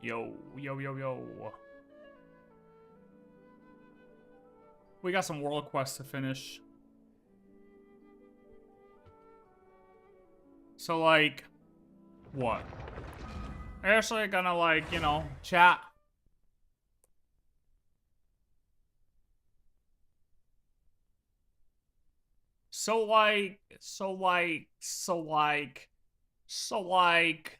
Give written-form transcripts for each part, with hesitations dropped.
Yo, yo, yo, yo. We got some world quests to finish. So, like, what? Actually, gonna, like, you know, chat. So,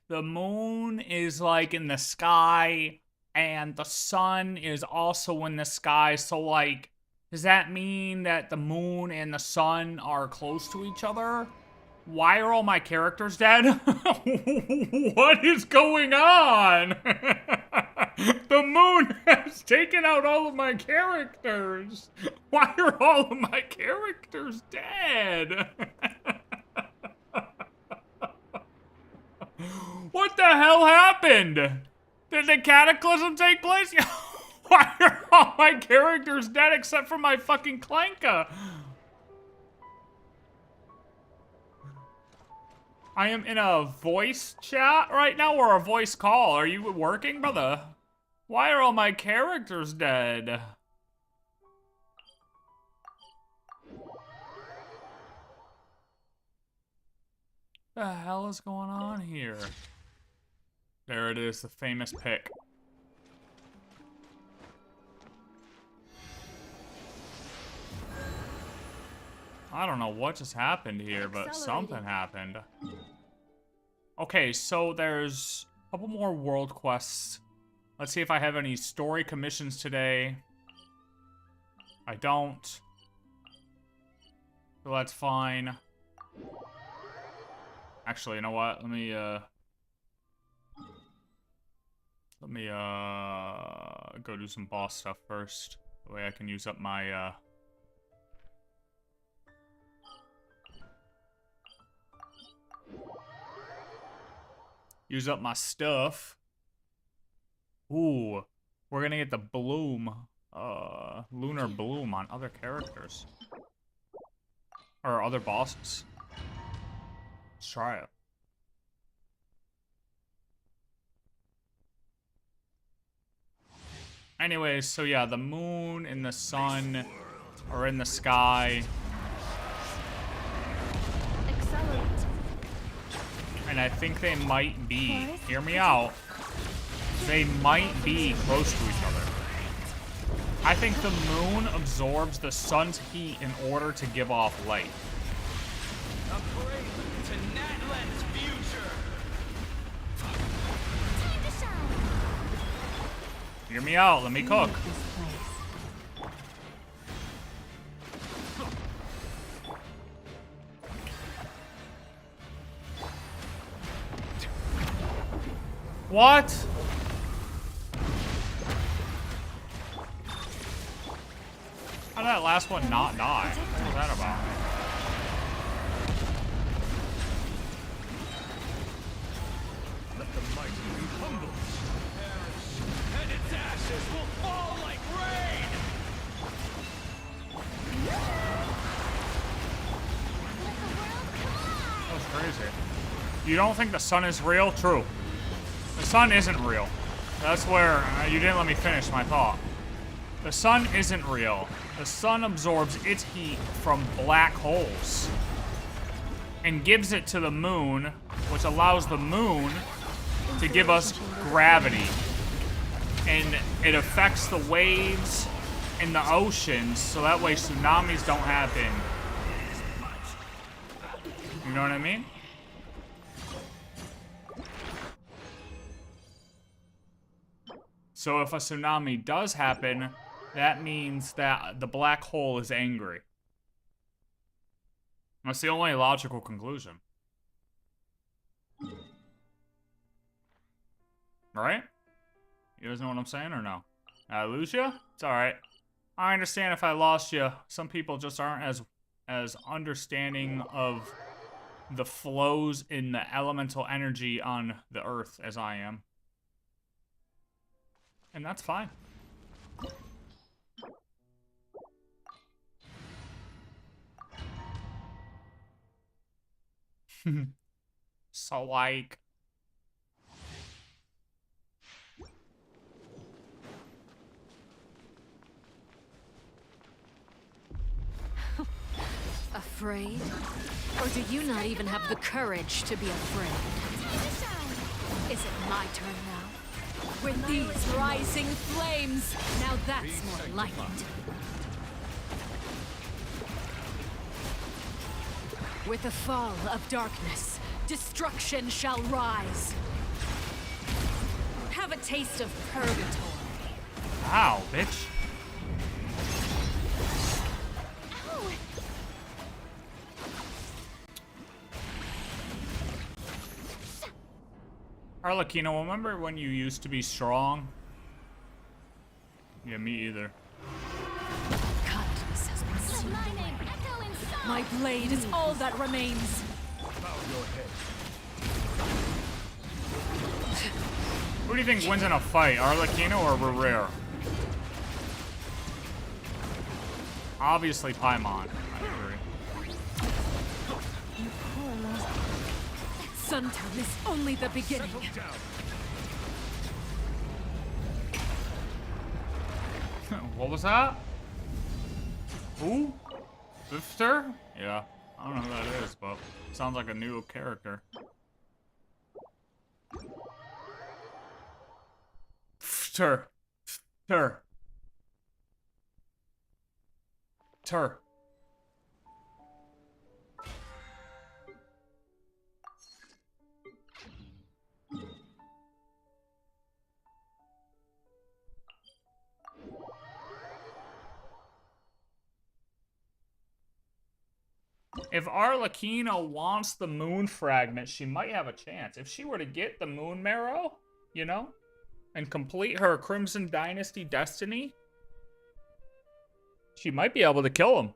the moon is, like, in the sky, and the sun is also in the sky, so, like, does that mean that the moon and the sun are close to each other? Why are all my characters dead? What is going on? The moon has taken out all of my characters. Why are all of my characters dead? What the hell happened? Did the cataclysm take place? Why are all my characters dead except for my fucking Clanka? I am in a voice chat right now, or a voice call. Are you working, brother? Why are all my characters dead? The hell is going on here? There it is, the famous pick. I don't know what just happened here, but something happened. Okay, so there's a couple more world quests. Let's see if I have any story commissions today. I don't. So that's fine. Actually, you know what? Let me go do some boss stuff first. That way I can use up my stuff. Ooh, we're gonna get the bloom, lunar bloom on other characters. Or other bosses. Let's try it. Anyways, so yeah, the moon and the sun are in the sky. And I think they might be, hear me out, they might be close to each other. I think the moon absorbs the sun's heat in order to give off light. Upgrade to Natlan's future. Hear me out, let me cook. What? How did that last one not die? What was that about? Let the mighty be humbled. Perish, and its ashes will fall like rain. That was crazy. You don't think the sun is real? True. The sun isn't real. That's where you didn't let me finish my thought. The sun isn't real. The sun absorbs its heat from black holes and gives it to the moon, which allows the moon to give us gravity. And it affects the waves in the oceans, so that way tsunamis don't happen. You know what I mean? So if a tsunami does happen, that means that the black hole is angry. That's the only logical conclusion. Right? You guys know what I'm saying or no? Did I lose you? It's alright. I understand if I lost you. Some people just aren't as understanding of the flows in the elemental energy on the earth as I am. And that's fine. So, like... afraid? Or do you not even have the courage to be afraid? Is it my turn now? With these rising flames, now that's more like it. With the fall of darkness, destruction shall rise. Have a taste of purgatory. Ow, bitch. Ow. Arlecchino, remember when you used to be strong? Yeah, me either. Kindness has been sealed away. My blade is all that remains. Bow your head. Who do you think wins in a fight, Arlecchino or Rare? Obviously Paimon. I agree. Suntown is only the beginning. Settle down. What was that? Who? Bifter? Yeah. I don't know who that is, but sounds like a new character. Tur. Tur. Tur. If Arlecchino wants the moon fragment, she might have a chance. If she were to get the moon marrow, you know, and complete her Crimson Dynasty destiny, she might be able to kill him.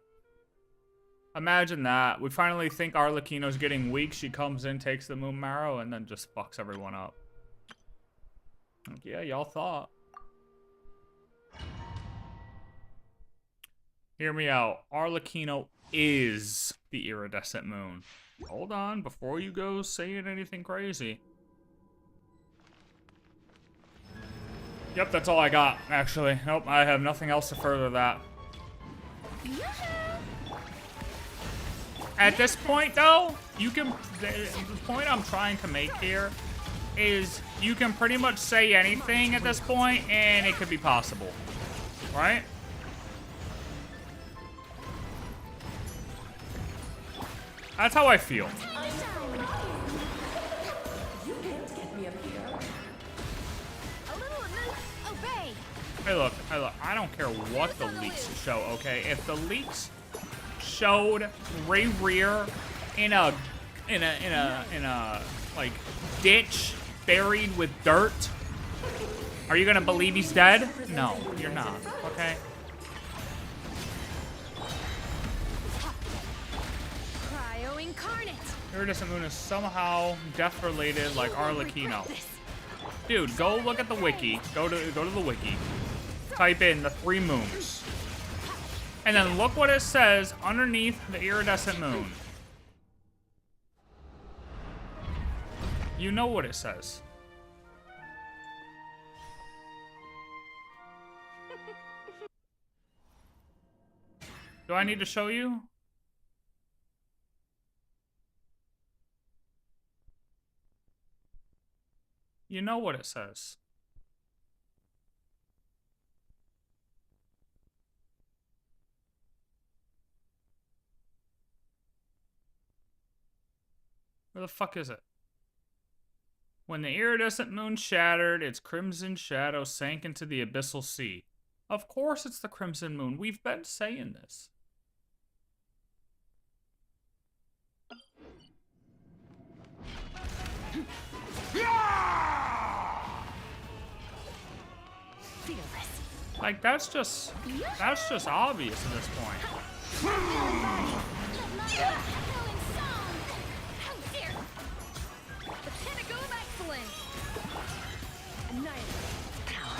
Imagine that. We finally think Arlecchino's getting weak. She comes in, takes the moon marrow, and then just fucks everyone up. Like, yeah, y'all thought. Hear me out. Arlecchino is the iridescent moon. Hold on, before you go saying anything crazy. Yep, that's all I got, actually. Nope, I have nothing else to further that. At this point, though, you can... The point I'm trying to make here is you can pretty much say anything at this point, and it could be possible. Right? That's how I feel. Hey look, I don't care what the leaks show, okay? If the leaks showed Ray Rear in a like ditch buried with dirt, are you gonna believe he's dead? No, you're not, okay? Iridescent Moon is somehow death-related like Arlecchino. Dude, go look at the wiki. Go to the wiki. Type in the 3 moons. And then look what it says underneath the iridescent moon. You know what it says. Do I need to show you? You know what it says. Where the fuck is it? When the iridescent moon shattered, its crimson shadow sank into the abyssal sea. Of course it's the crimson moon. We've been saying this. Like, that's just obvious at this point.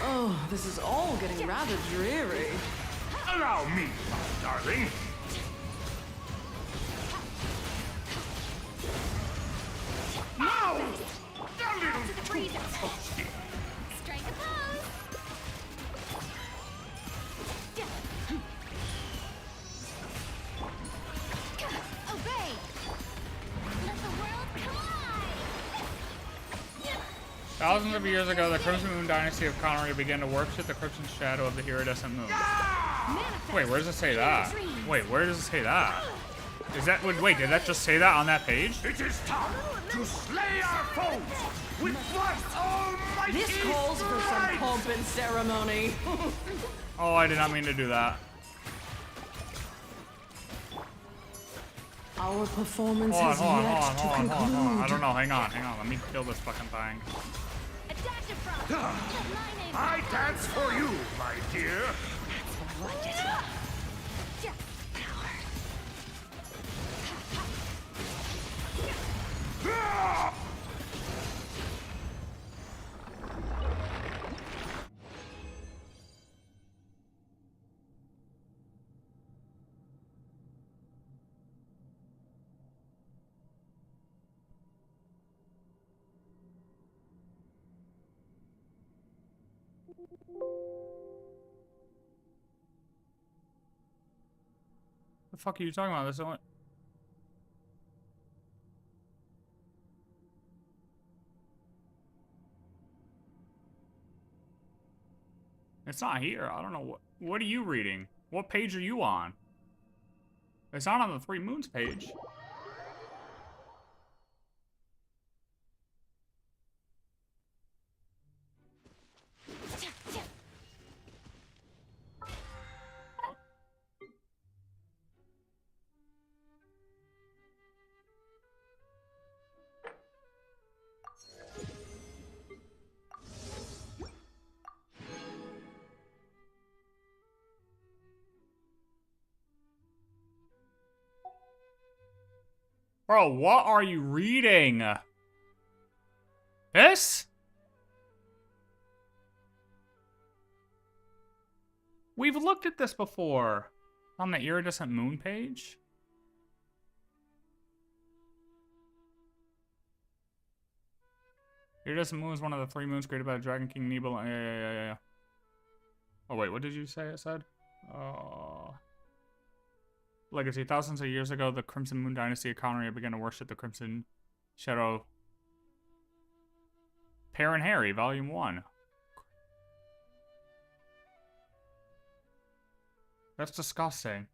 Oh, this is all getting rather dreary. Allow me, my darling. Now! A little too toasty. Strike a pose. Thousands of years ago, the Crimson Moon dynasty of Connery began to worship the crimson shadow of the iridescent moon. Wait, where does it say that? Wait, where does it say that? Is that, wait, did that just say that on that page? It is time to slay our foes with what almighty This calls for some might. pomp and ceremony. Oh, I did not mean to do that. Our performance Hold on, has hold on, yet hold on, to hold on, conclude. hold on, hold on. I don't know, hang on. Let me kill this fucking thing. I dance for you, my dear. The fuck are you talking about? This only... It's not here. I don't know what are you reading? What page are you on? It's not on the Three Moons page. Bro, what are you reading? This? We've looked at this before. On the iridescent moon page? Iridescent moon is one of the 3 moons created by the Dragon King Nebel. Yeah. Oh, wait, what did you say it said? Legacy. Thousands of years ago, the Crimson Moon Dynasty of Connery began to worship the Crimson Shadow. Pear and Harry, Volume 1. That's disgusting.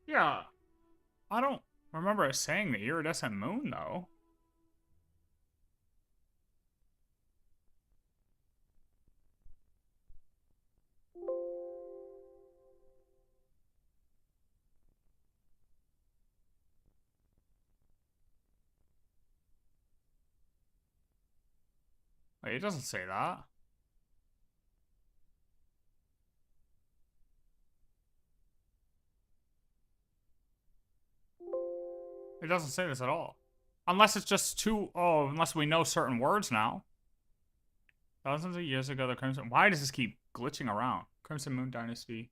Yeah. I don't remember it saying the iridescent moon, though. Wait, it doesn't say that. It doesn't say this at all. Unless it's just unless we know certain words now. Thousands of years ago, the Crimson... Why does this keep glitching around? Crimson Moon Dynasty.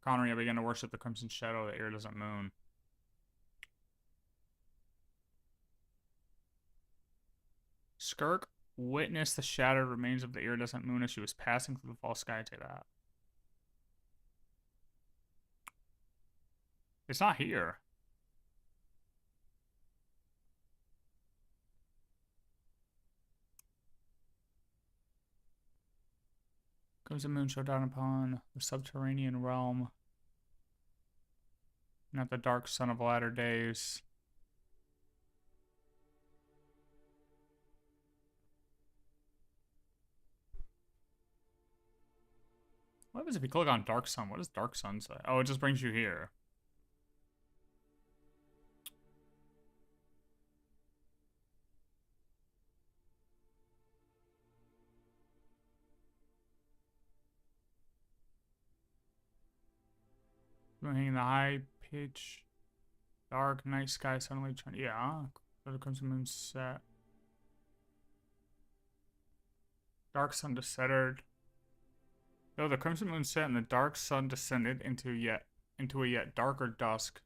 Connery began to worship the Crimson Shadow of the iridescent moon. Skirk witnessed the shattered remains of the iridescent moon as she was passing through the fall sky. Take that. It's not here. Comes the moon showed down upon the subterranean realm. Not the dark sun of latter days. What happens if you click on Dark Sun? What does Dark Sun say? Oh, it just brings you here. Hanging in the high pitch, dark night sky suddenly turned. Yeah, the crimson moon set. Dark sun descended. Though the crimson moon set and the dark sun descended into a yet darker dusk.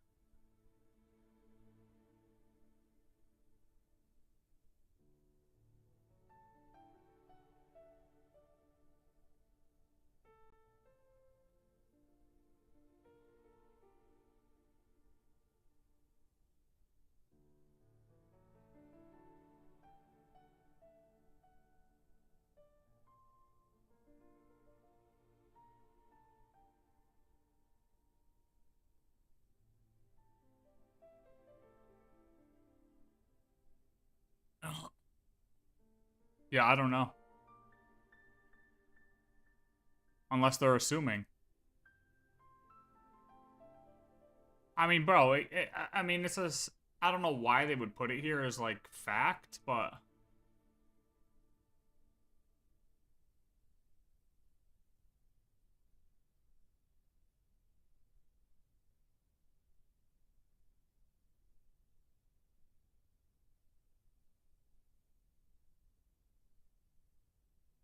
Yeah, I don't know. Unless they're assuming. I mean, bro, I mean, this is... I don't know why they would put it here as, like, fact, but...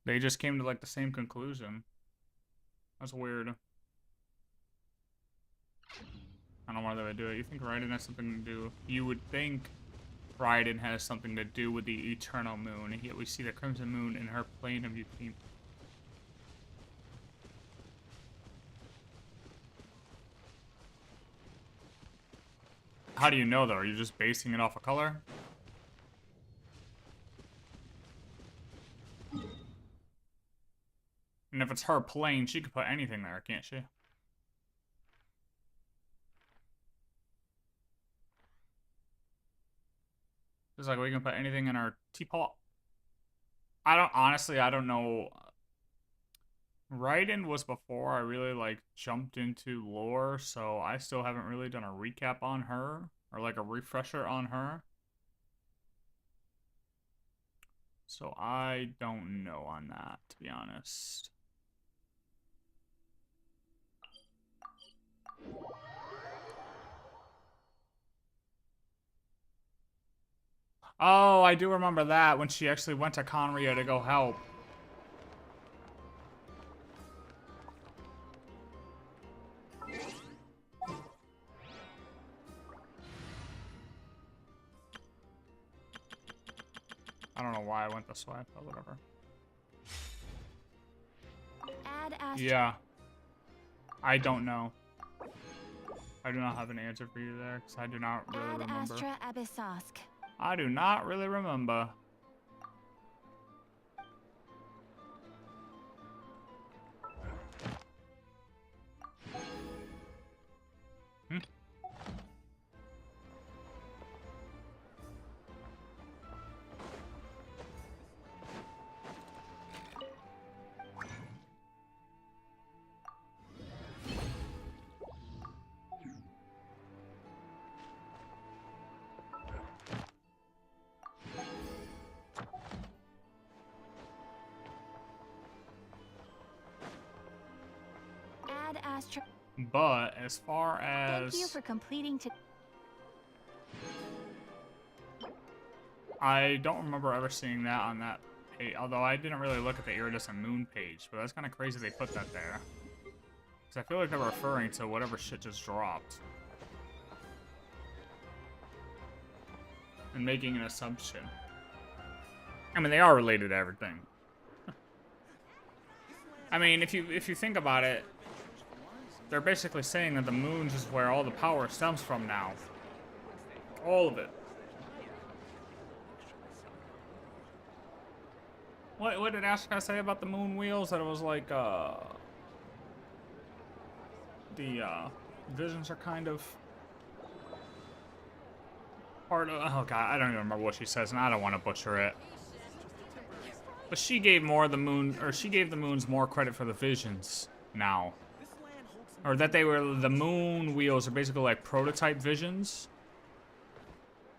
They just came to, like, the same conclusion. That's weird. I don't know why they would do it. You think Raiden has something to do... You would think Raiden has something to do with the Eternal Moon, yet we see the Crimson Moon in her plane of view. How do you know, though? Are you just basing it off of color? And if it's her plane, she could put anything there, can't she? Just like we can put anything in our teapot. Honestly, I don't know. Raiden was before I really, like, jumped into lore, so I still haven't really done a recap on her, or, like, a refresher on her. So I don't know on that, to be honest. Oh, I do remember that, when she actually went to Conria to go help. I don't know why I went this way, but whatever. Yeah. I don't know. I do not have an answer for you there, because I do not really remember. I do not really remember. But as far as... Thank you for completing to... I don't remember ever seeing that on that page, although I didn't really look at the Iridescent Moon page, but that's kind of crazy they put that there. Because I feel like they're referring to whatever shit just dropped. And making an assumption. I mean, they are related to everything. I mean, if you think about it, they're basically saying that the moon's is where all the power stems from now. All of it. What did Ashka say about the moon wheels? That it was like, the, visions are kind of part of... Oh, God, I don't even remember what she says, and I don't want to butcher it. But she gave more the moon, or she gave the moons more credit for the visions now. Or that they were, the moon wheels are basically like prototype visions.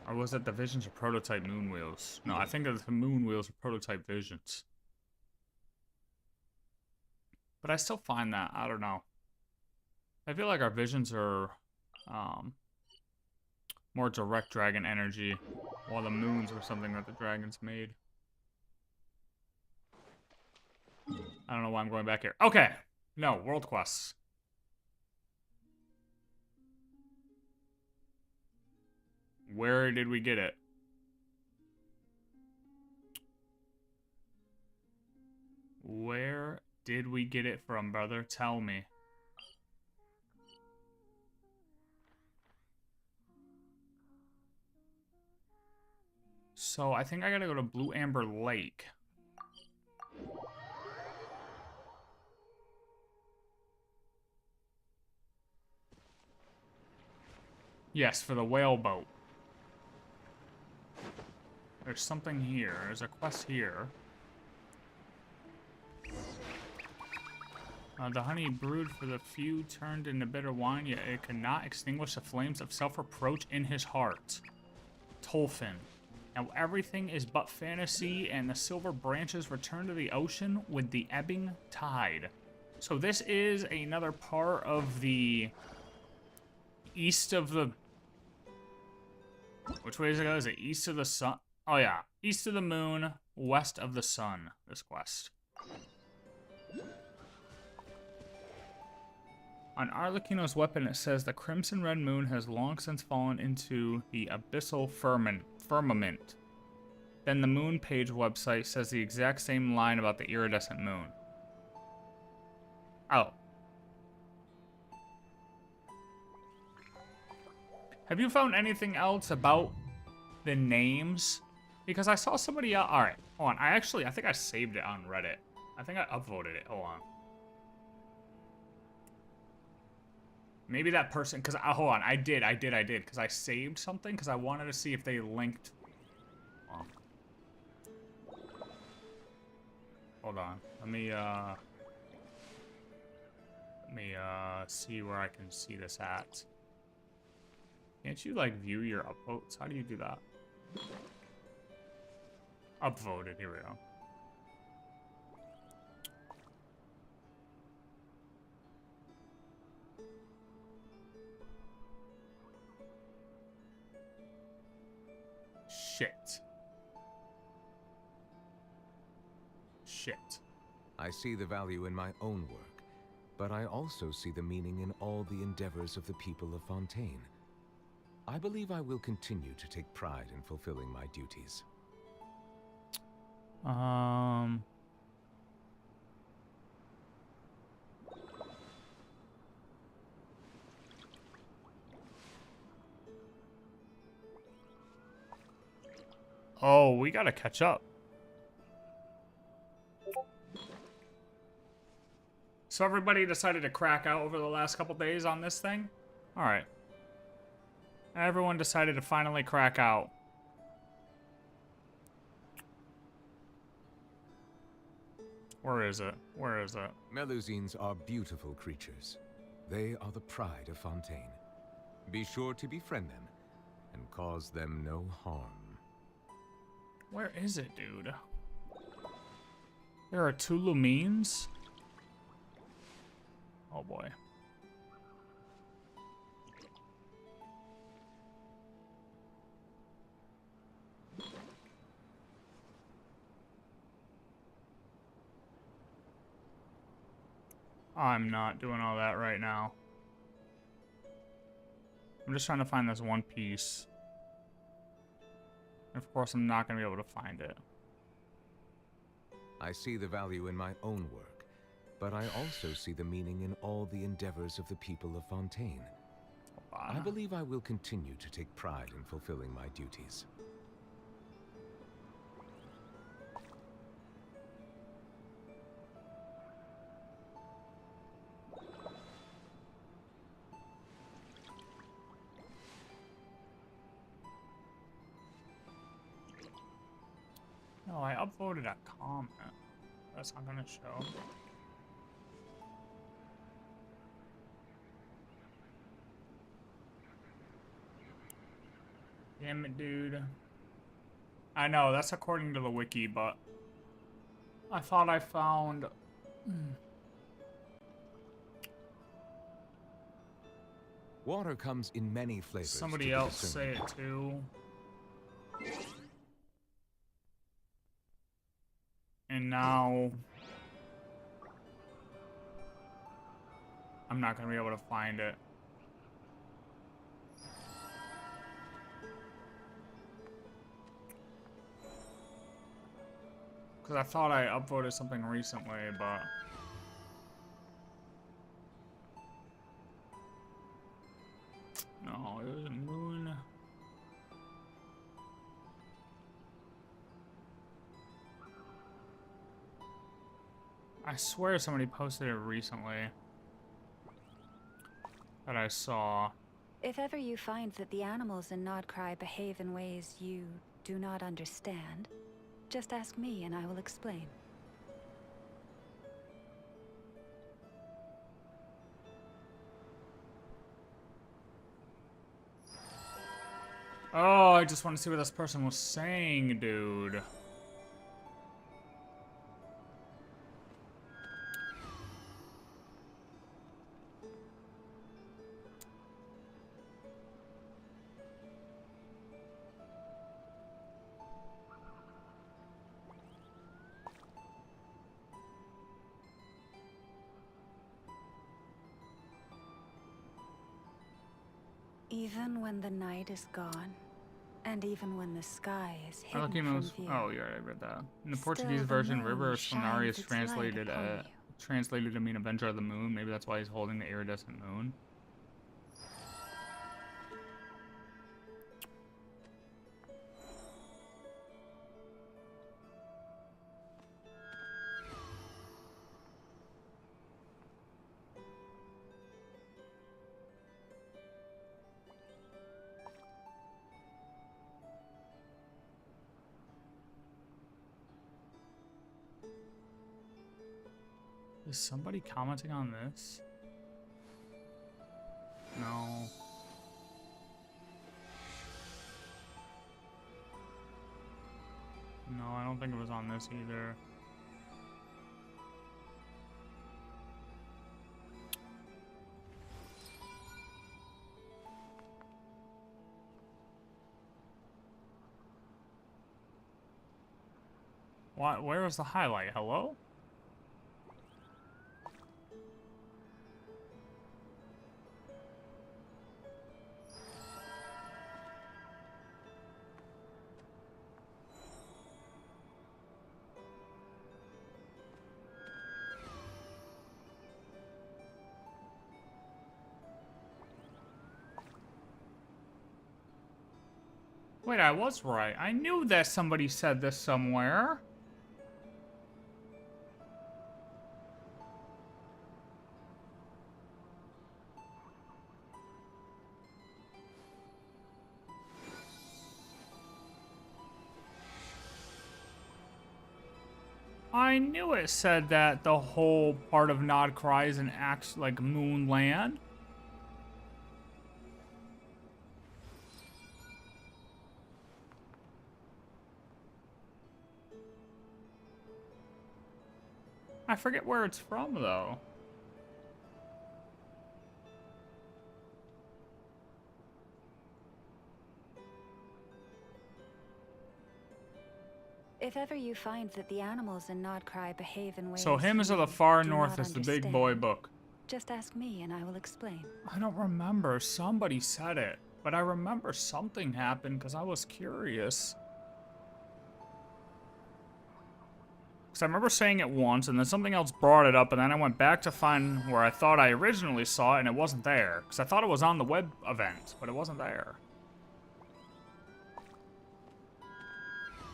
Or was it the visions or prototype moon wheels? No, I think that the moon wheels are prototype visions. But I still find that, I don't know. I feel like our visions are more direct dragon energy, while the moons were something that the dragons made. I don't know why I'm going back here. Okay, no, world quests. Where did we get it? Where did we get it from, brother? Tell me. So, I think I gotta go to Blue Amber Lake. Yes, for the whale boat. There's something here. There's a quest here. The honey brewed for the few turned into bitter wine, yet it could not extinguish the flames of self-reproach in his heart. Tolfin. Now everything is but fantasy, and the silver branches return to the ocean with the ebbing tide. So this is another part of the east of the... Which way does it go? Is it east of the sun? Oh yeah, east of the moon, west of the sun, this quest. On Arlecchino's weapon, it says the crimson red moon has long since fallen into the abyssal firmament. Then the moon page website says the exact same line about the iridescent moon. Oh. Have you found anything else about the names? Because I saw somebody else. Alright, hold on. I think I saved it on Reddit. I think I upvoted it. Hold on. Maybe that person, because, hold on, I did, because I saved something, because I wanted to see if they linked. Oh. Hold on, let me see where I can see this at. Can't you, like, view your upvotes? How do you do that? Upvoted, here we go. Shit. I see the value in my own work, but I also see the meaning in all the endeavors of the people of Fontaine. I believe I will continue to take pride in fulfilling my duties. Oh, we gotta catch up. So everybody decided to crack out over the last couple days on this thing? Alright. Everyone decided to finally crack out. Where is it? Where is it? Melusines are beautiful creatures. They are the pride of Fontaine. Be sure to befriend them and cause them no harm. Where is it, dude? There are 2 Lumines? Oh boy. I'm not doing all that right now. I'm just trying to find this one piece. And of course, I'm not going to be able to find it. I see the value in my own work, but I also see the meaning in all the endeavors of the people of Fontaine. I believe I will continue to take pride in fulfilling my duties. No, I upvoted a comment. That's not gonna show. Damn it, dude. I know, that's according to the wiki, but I thought I found... Water comes in many flavors. Somebody else say it too. And now I'm not gonna be able to find it. Because I thought I upvoted something recently, but... No, it was a moon. I swear somebody posted it recently that I saw. If ever you find that the animals in NOD-KRAI behave in ways you do not understand, just ask me and I will explain. Oh, I just want to see what this person was saying, dude. Even when the night is gone, and even when the sky is hidden Lucky from Moose. view, Oh, yeah, I read that. In the still Portuguese the version, moon River Sonari is shines its light translated upon you. translated to mean Avenger of the Moon. Maybe that's why he's holding the iridescent moon. Is somebody commenting on this? No. No, I don't think it was on this either. What? Where was the highlight? Hello? Wait, I was right. I knew that somebody said this somewhere. I knew it said that the whole part of NOD-KRAI is an act like moon land. I forget where it's from though. If ever you find that the animals in NOD-KRAI behave in ways So him is of the you far do north not is the big boy understand, book. just ask me and I will explain. I don't remember. Somebody said it. But I remember something happened because I was curious. Because I remember saying it once and then something else brought it up and then I went back to find where I thought I originally saw it and it wasn't there. Because I thought it was on the web event, but it wasn't there.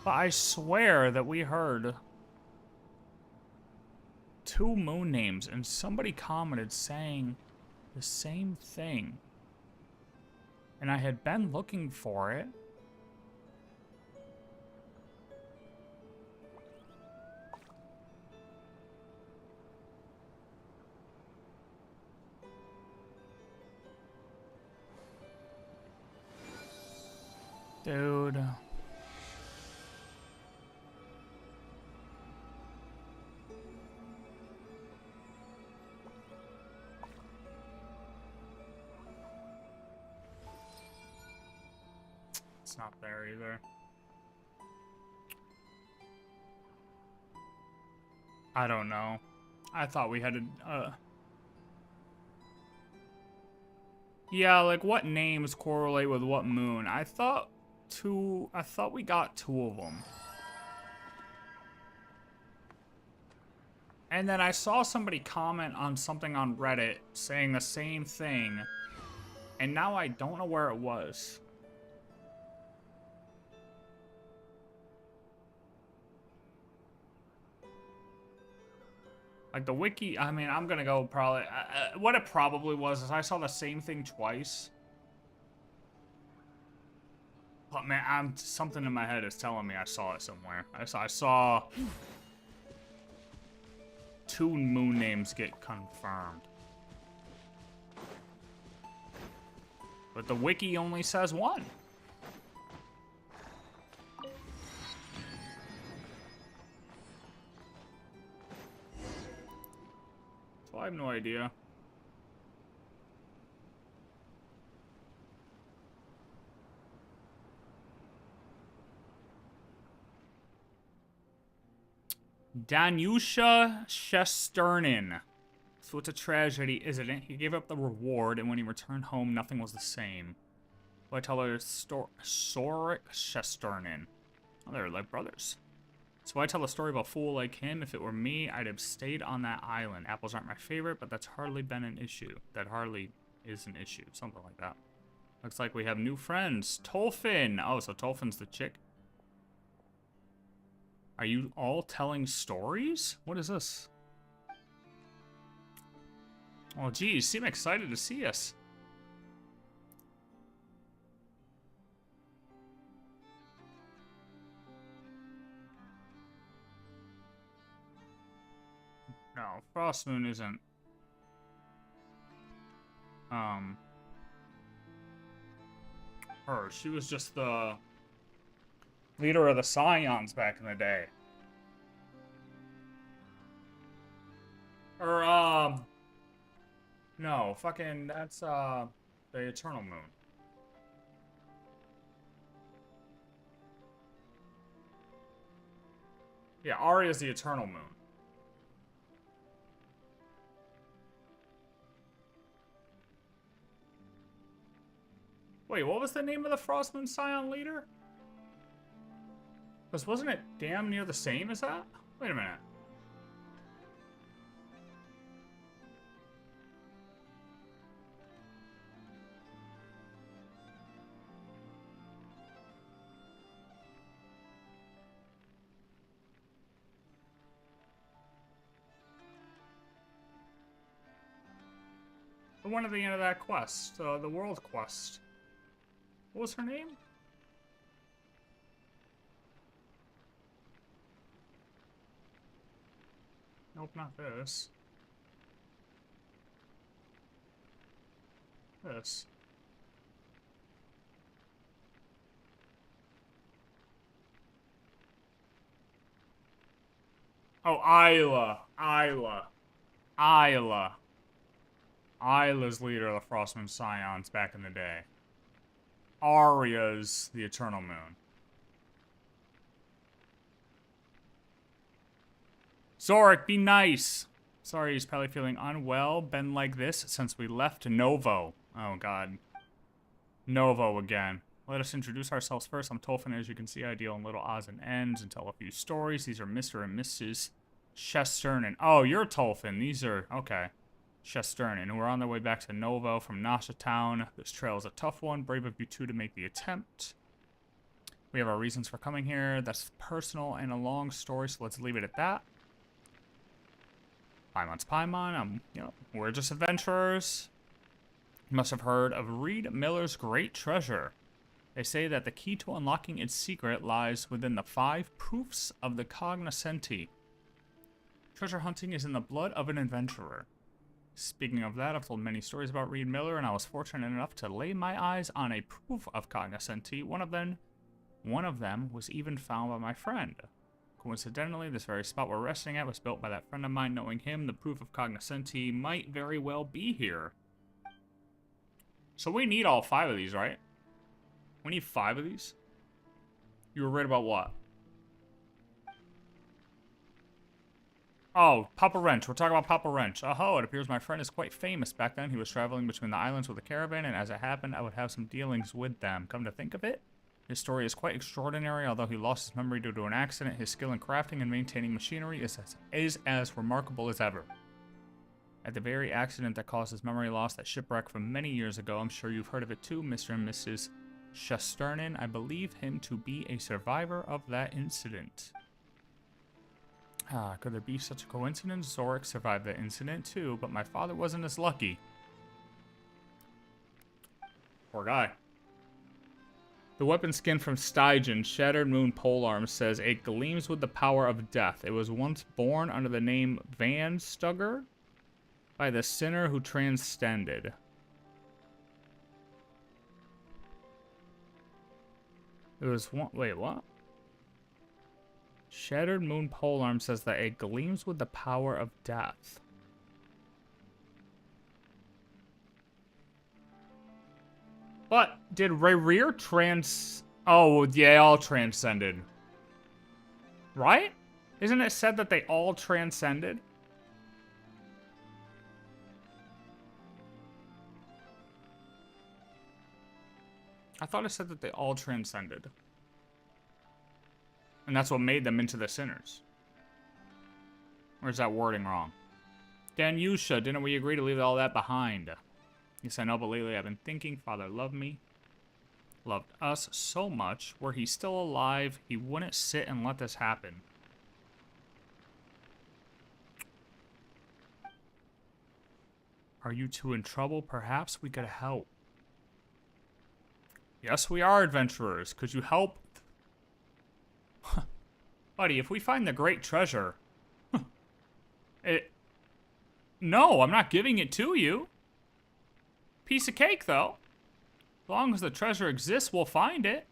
But I swear that we heard 2 moon names and somebody commented saying the same thing. And I had been looking for it. Dude. It's not there either. I don't know. I thought we had a, yeah, like what names correlate with what moon? I thought we got 2 of them. And then I saw somebody comment on something on Reddit saying the same thing. And now I don't know where it was. Like the wiki, I mean, I'm gonna go probably, what it probably was is I saw the same thing twice. But man, something in my head is telling me I saw it somewhere. I saw 2 moon names get confirmed. But the wiki only says 1. So I have no idea. Danusha Shesternin. So it's a tragedy, isn't it? He gave up the reward, and when he returned home, nothing was the same. So I tell her Sorik Shesternin. Oh, they're like brothers. So I tell a story about a fool like him. If it were me, I'd have stayed on that island. Apples aren't my favorite, but that's hardly been an issue. That hardly is an issue. Something like that. Looks like we have new friends. Tolfin. Oh, so Tolfin's the chick. Are you all telling stories? What is this? Oh, geez, you seem excited to see us. No, Frostmoon isn't. Her. She was just the leader of the Scions back in the day. Or, no, fucking, that's, the Eternal Moon. Yeah, Arya's the Eternal Moon. Wait, what was the name of the Frostmoon Scion leader? Because wasn't it damn near the same as that? Wait a minute. The one at the end of that quest, the world quest. What was her name? Nope, not this. This. Oh, Isla. Isla's leader of the Frostmoon Scions back in the day. Arya's the Eternal Moon. Zorik, be nice. Sorry, he's probably feeling unwell. Been like this since we left Novo. Oh, God. Novo again. Let us introduce ourselves first. I'm Tolfin. As you can see, I deal in little odds and ends and tell a few stories. These are Mr. and Mrs. Shesternin. Oh, you're Tolfin. These are... Okay. Shesternin. We're on their way back to Novo from Nasha Town. This trail is a tough one. Brave of you two to make the attempt. We have our reasons for coming here. That's personal and a long story, so let's leave it at that. Paimon's Paimon. We're just adventurers. You must have heard of Reed Miller's great treasure. They say that the key to unlocking its secret lies within the 5 proofs of the cognoscenti. Treasure hunting is in the blood of an adventurer. Speaking of that, I've told many stories about Reed Miller, and I was fortunate enough to lay my eyes on a proof of cognoscenti. One of them was even found by my friend. Coincidentally, this very spot we're resting at was built by that friend of mine. Knowing him, the proof of cognoscenti might very well be here. So we need all 5 of these, right? We need 5 of these? You were right about what? Oh, Papa Wrench. We're talking about Papa Wrench. Oh, it appears my friend is quite famous. Back then, he was traveling between the islands with a caravan, and as it happened, I would have some dealings with them. Come to think of it, his story is quite extraordinary. Although he lost his memory due to an accident, his skill in crafting and maintaining machinery is as remarkable as ever. At the very accident that caused his memory loss, that shipwreck from many years ago, I'm sure you've heard of it too, Mr. and Mrs. Shesternin. I believe him to be a survivor of that incident. Could there be such a coincidence? Zorik survived that incident too, but my father wasn't as lucky. Poor guy. The weapon skin from Stygian, Shattered Moon Polearm, says it gleams with the power of death. It was once born under the name Van Stugger by the sinner who transcended. It was one. Wait, what? Shattered Moon Polearm says that it gleams with the power of death. But did Rayreer Oh, they all transcended. Right? Isn't it said that they all transcended? I thought it said that they all transcended. And that's what made them into the sinners. Or is that wording wrong? Danyusha, didn't we agree to leave all that behind? Yes, I know, but lately I've been thinking Father loved me, loved us so much. Were he still alive, he wouldn't sit and let this happen. Are you two in trouble? Perhaps we could help. Yes, we are adventurers. Could you help? Buddy, if we find the great treasure... No, I'm not giving it to you. Piece of cake, though. As long as the treasure exists, we'll find it.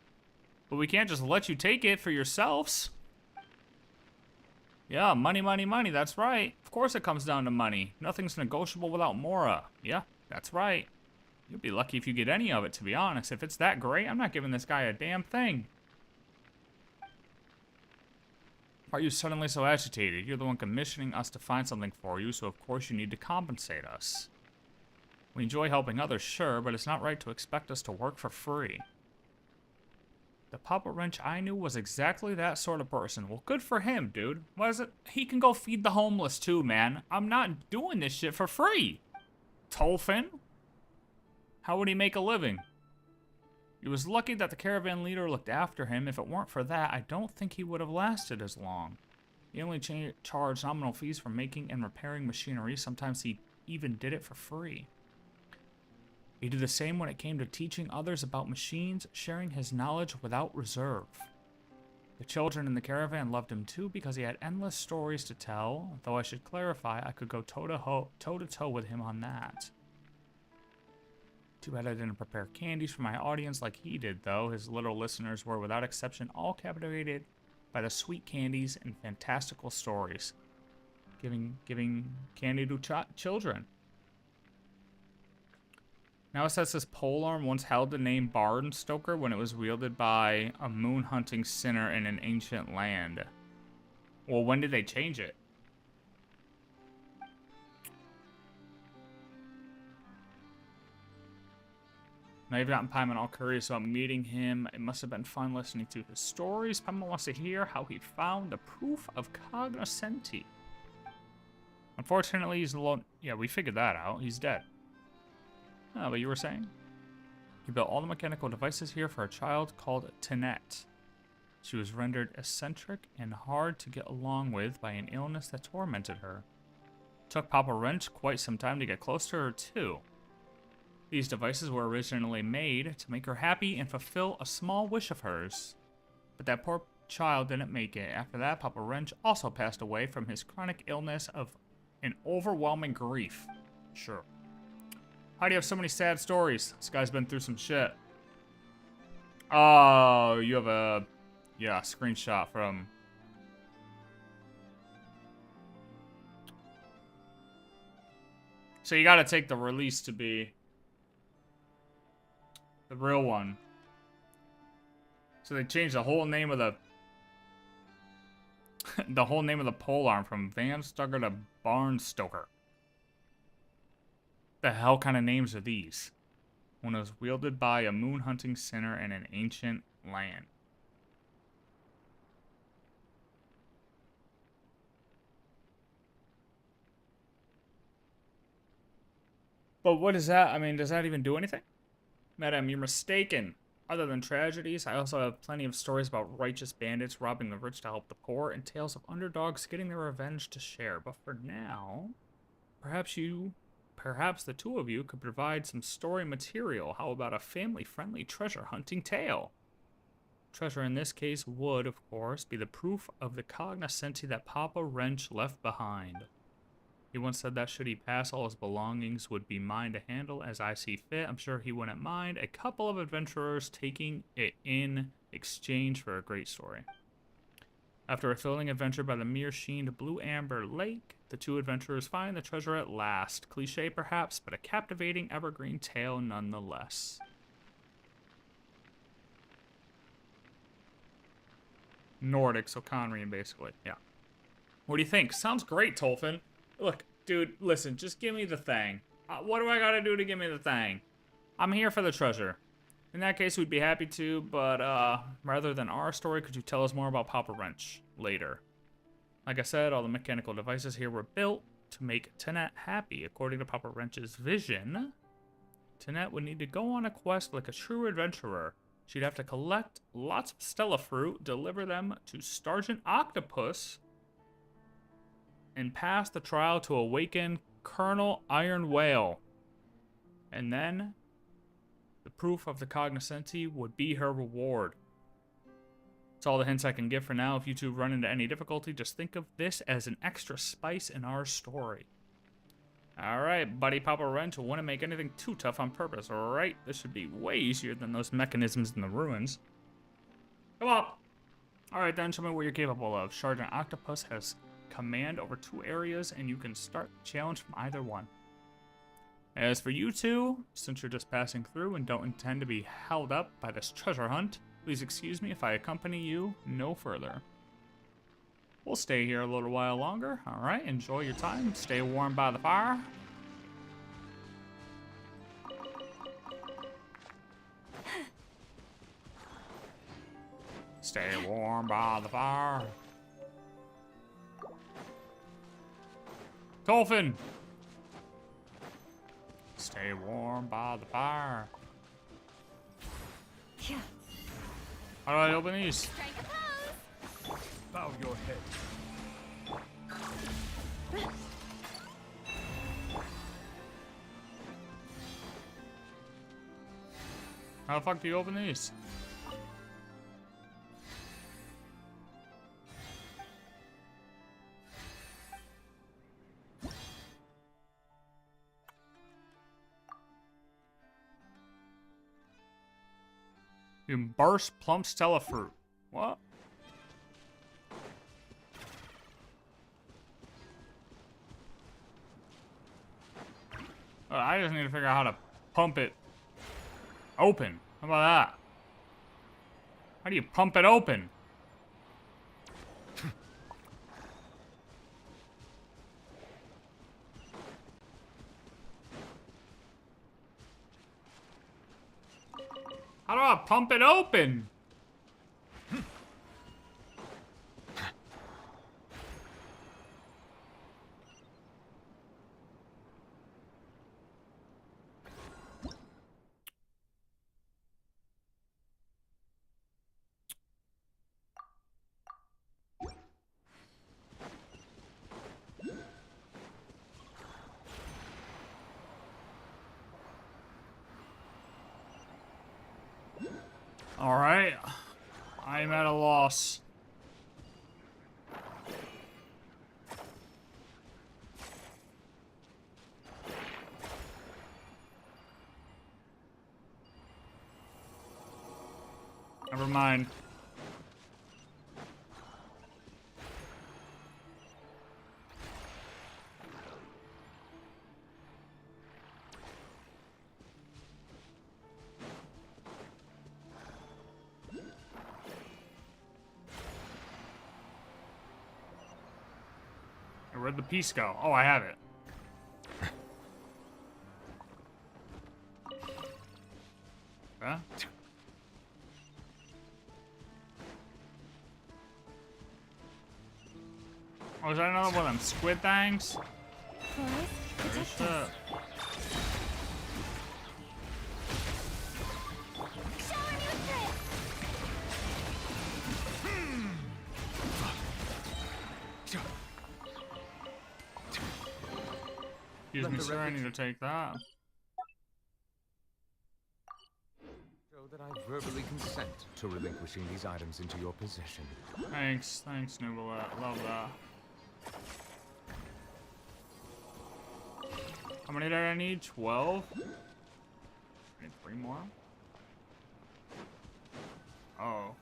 But we can't just let you take it for yourselves. Yeah, money, money, money, that's right. Of course it comes down to money. Nothing's negotiable without Mora. Yeah, that's right. You'll be lucky if you get any of it, to be honest. If it's that great, I'm not giving this guy a damn thing. Why are you suddenly so agitated? You're the one commissioning us to find something for you, so of course you need to compensate us. We enjoy helping others, sure, but it's not right to expect us to work for free. The Papa Wrench I knew was exactly that sort of person. Well, good for him, dude. What is it? He can go feed the homeless too, man. I'm not doing this shit for free. Tolfin? How would he make a living? He was lucky that the caravan leader looked after him. If it weren't for that, I don't think he would have lasted as long. He only charged nominal fees for making and repairing machinery. Sometimes he even did it for free. He did the same when it came to teaching others about machines, sharing his knowledge without reserve. The children in the caravan loved him too because he had endless stories to tell, though I should clarify I could go toe-to-toe with him on that. Too bad I didn't prepare candies for my audience like he did, though. His little listeners were, without exception, all captivated by the sweet candies and fantastical stories. Giving candy to children. Now it says this polearm once held the name Barnstoker when it was wielded by a moon-hunting sinner in an ancient land. Well, when did they change it? Now you've gotten Paimon all curious about meeting him. It must have been fun listening to his stories. Paimon wants to hear how he found the proof of cognoscenti. Unfortunately, he's alone. Yeah, we figured that out. He's dead. Oh, but you were saying? He built all the mechanical devices here for a child called Tinette. She was rendered eccentric and hard to get along with by an illness that tormented her. It took Papa Wrench quite some time to get close to her, too. These devices were originally made to make her happy and fulfill a small wish of hers. But that poor child didn't make it. After that, Papa Wrench also passed away from his chronic illness of an overwhelming grief. Sure. How do you have so many sad stories? This guy's been through some shit. Oh, you have a... yeah, screenshot from... So you gotta take the release to be... the real one. So they changed the whole name of the... the whole name of the polearm from Van Stugger to Barnstoker. The hell kind of names are these? One was wielded by a moon-hunting sinner in an ancient land. But what is that? I mean, does that even do anything? Madam, you're mistaken. Other than tragedies, I also have plenty of stories about righteous bandits robbing the rich to help the poor, and tales of underdogs getting their revenge to share. But for now, perhaps the two of you could provide some story material. How about a family-friendly treasure hunting tale? Treasure in this case would, of course, be the proof of the cognoscenti that Papa Wrench left behind. He once said that should he pass, all his belongings would be mine to handle as I see fit. I'm sure he wouldn't mind a couple of adventurers taking it in exchange for a great story. After a thrilling adventure by the mirror-sheened Blue Amber Lake, the two adventurers find the treasure at last. Cliché perhaps, but a captivating evergreen tale nonetheless. Nordic, so Conrian, basically. Yeah. What do you think? Sounds great, Tolfin. Look, dude, listen, just give me the thing. What do I gotta do to give me the thing? I'm here for the treasure. In that case, we'd be happy to, but rather than our story, could you tell us more about Papa Wrench later? Like I said, all the mechanical devices here were built to make Tenet happy. According to Papa Wrench's vision, Tenet would need to go on a quest like a true adventurer. She'd have to collect lots of Stella fruit, deliver them to Sergeant Octopus, and pass the trial to awaken Colonel Iron Whale. And then the proof of the cognoscenti would be her reward. That's all the hints I can give for now. If you two run into any difficulty, just think of this as an extra spice in our story. Alright, buddy, Papa Wrench wouldn't make anything too tough on purpose, alright? This should be way easier than those mechanisms in the ruins. Come on! Alright then, show me what you're capable of. Sergeant Octopus has command over 2 areas, and you can start the challenge from either one. As for you two, since you're just passing through and don't intend to be held up by this treasure hunt, please excuse me if I accompany you no further. We'll stay here a little while longer. All right, enjoy your time. Stay warm by the fire. Stay warm by the fire. Tolfin! Stay warm by the fire. Yeah. How do I open these? Bow your head. How the fuck do you open these? You can burst plump Stella fruit. What? I just need to figure out how to pump it open. How about that? How do you pump it open? How do I pump it open? Alright. I'm at a loss. Never mind. Where'd the piece go? Oh, I have it. Huh? Oh, is that another one of them squid things? Holy shit. Excuse me, sir, I need to take that. Show that I verbally consent to relinquishing these items into your possession. Thanks, Nooblet. Love that. How many did I need? 12? I need 3 more? Oh.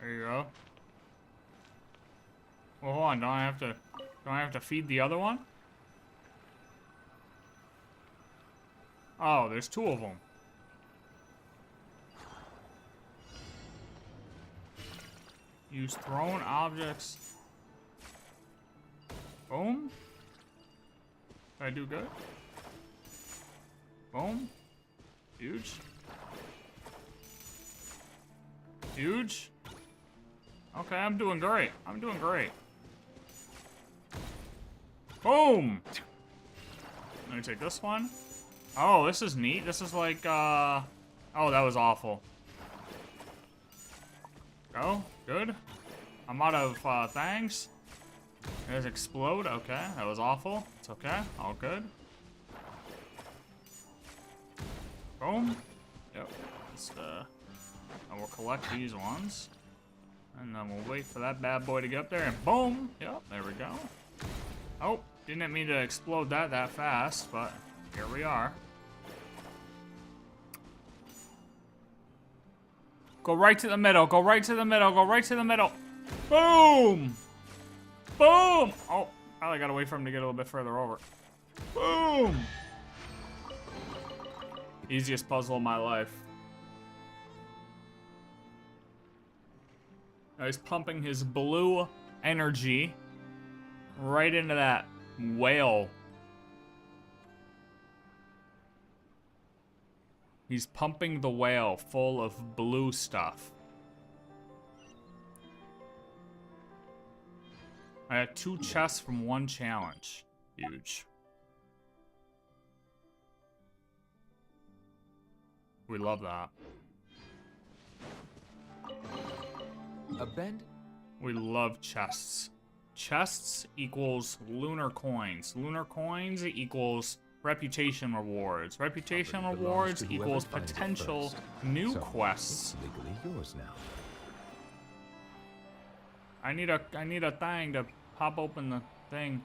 There you go. Well, hold on. Don't I have to feed the other one? Oh, there's two of them. Use thrown objects. Boom. Did I do good? Boom. Huge. Huge. Okay, I'm doing great. I'm doing great. Boom! Let me take this one. Oh, this is neat. This is like, oh, that was awful. Go. Good. I'm out of, things. There's explode. Okay, that was awful. It's okay. All good. Boom. Yep. Just, and we'll collect these ones. And then we'll wait for that bad boy to get up there, and boom! Yep, there we go. Oh, didn't mean to explode that fast, but here we are. Go right to the middle, go right to the middle, go right to the middle. Boom! Boom! Oh, probably gotta wait for him to get a little bit further over. Boom! Easiest puzzle of my life. Now he's pumping his blue energy right into that whale. He's pumping the whale full of blue stuff. I had 2 chests from 1 challenge. Huge. We love that. A bend? We love chests. Chests equals lunar coins. Lunar coins equals reputation rewards. Reputation Property belongs rewards to whoever equals finds it potential first. new So, quests. It's legally yours now. I need a thing to pop open the thing.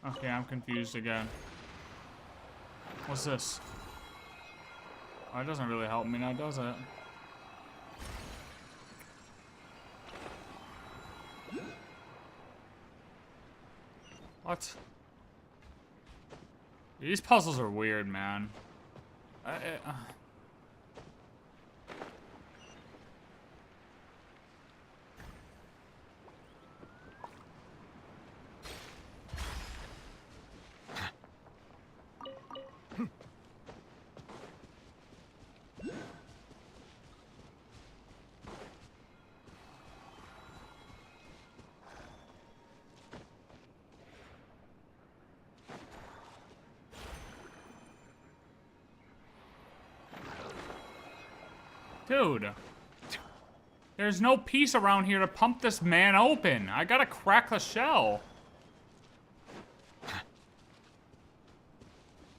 Okay, I'm confused again. What's this? Oh, it doesn't really help me now, does it? What? These puzzles are weird, man. Dude, there's no piece around here to pump this man open. I gotta crack the shell.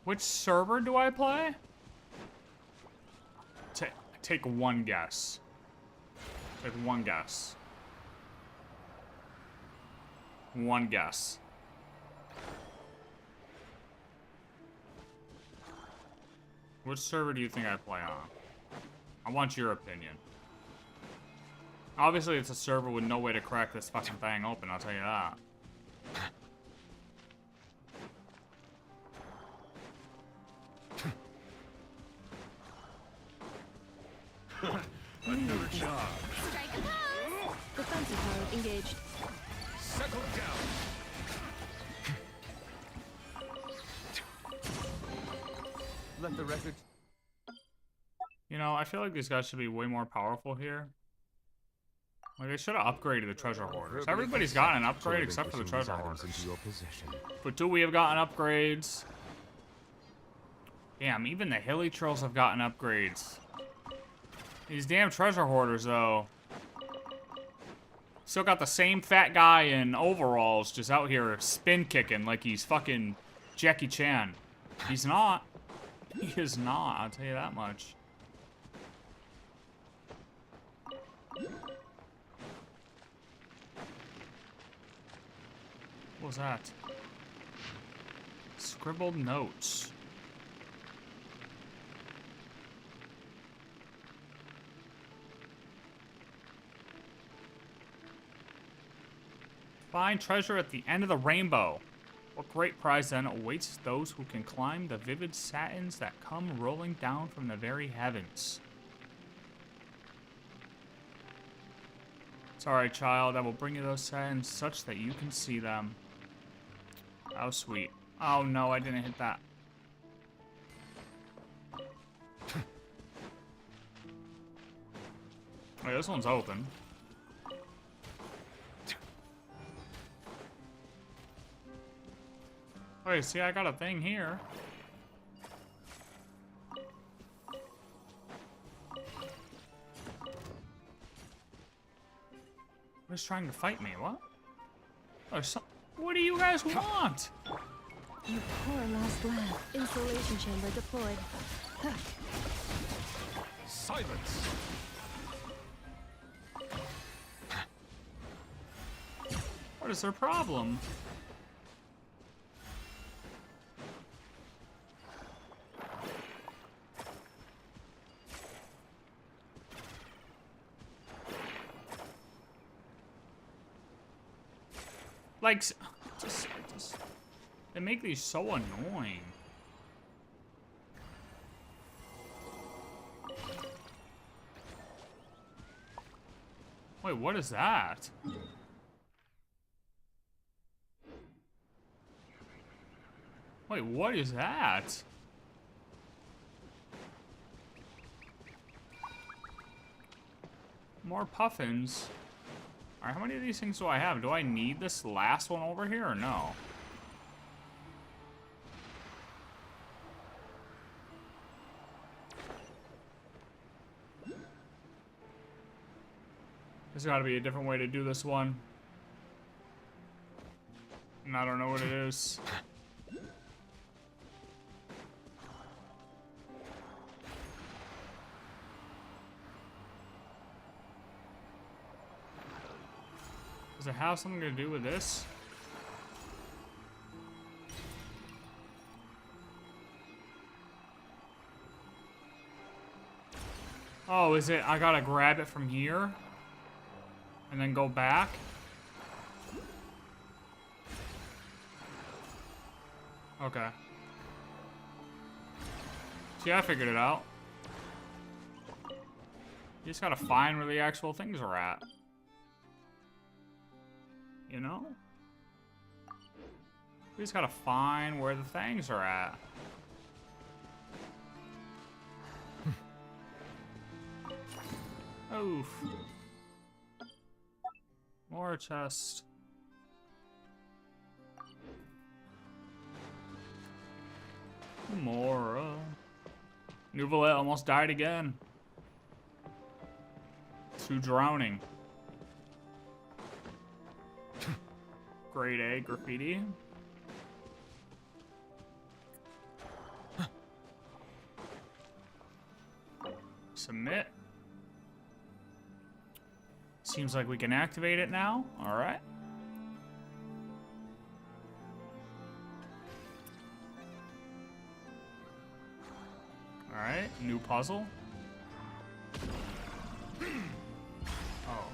Which server do I play? Take one guess. Take one guess. One guess. Which server do you think I play on? I want your opinion. Obviously, it's a server with no way to crack this fucking thing open, I'll tell you that. Another job. Strike a pose! Defensive mode engaged. Settle down. Let the record. You know, I feel like these guys should be way more powerful here. Like, they should have upgraded the treasure hoarders. Everybody's gotten an upgrade except for the treasure hoarders. Into your possession. But do we have gotten upgrades? Damn, even the hilly trolls have gotten upgrades. These damn treasure hoarders, though. Still got the same fat guy in overalls just out here spin kicking like he's fucking Jackie Chan. He's not. He is not, I'll tell you that much. What was that? Scribbled notes. Find treasure at the end of the rainbow. What great prize then awaits those who can climb the vivid satins that come rolling down from the very heavens? Sorry, child, I will bring you those satins such that you can see them. How sweet. Oh no, I didn't hit that. Wait, this one's open. Wait, see, I got a thing here. Who's trying to fight me? What? Oh, what do you guys want? You poor lost lad. Insulation chamber deployed. Silence! What is their problem? Like, just, they make these so annoying. Wait, what is that? Wait, what is that? More puffins. Alright, how many of these things do I have? Do I need this last one over here or no? There's gotta be a different way to do this one. And I don't know what it is. Does it have something to do with this? Oh, is it? I gotta grab it from here and then go back. Okay. See, I figured it out. You just gotta find where the actual things are at. You know? We just gotta find where the things are at. Oof. More chest. More. Nouvelet almost died again. Through drowning. Grade A graffiti. Submit. Seems like we can activate it now. All right. All right, new puzzle. Oh.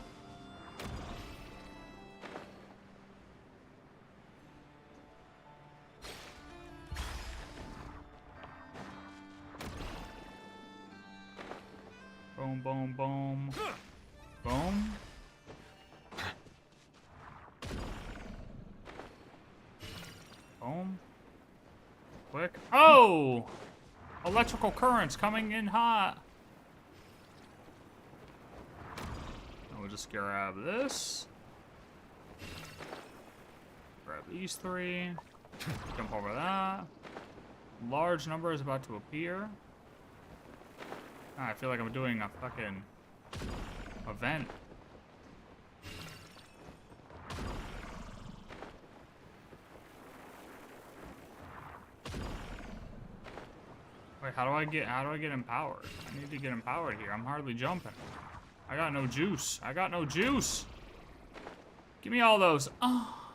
Boom, boom, boom. Boom. Boom. Quick. Oh! Electrical currents coming in hot. And we'll just grab this. Grab these three. Jump over that. Large number is about to appear. Ah, I feel like I'm doing a fucking event. Wait, how do I get empowered? I need to get empowered here. I'm hardly jumping. I got no juice. I got no juice. Give me all those. Oh,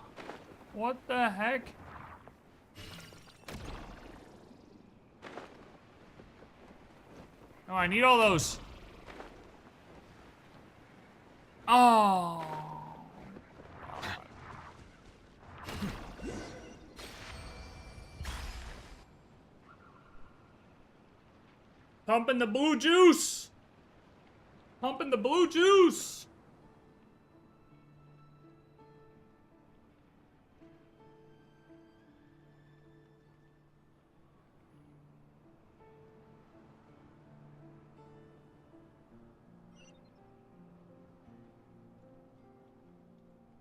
what the heck? No, I need all those. Oh. Pumping the blue juice! Pumping the blue juice!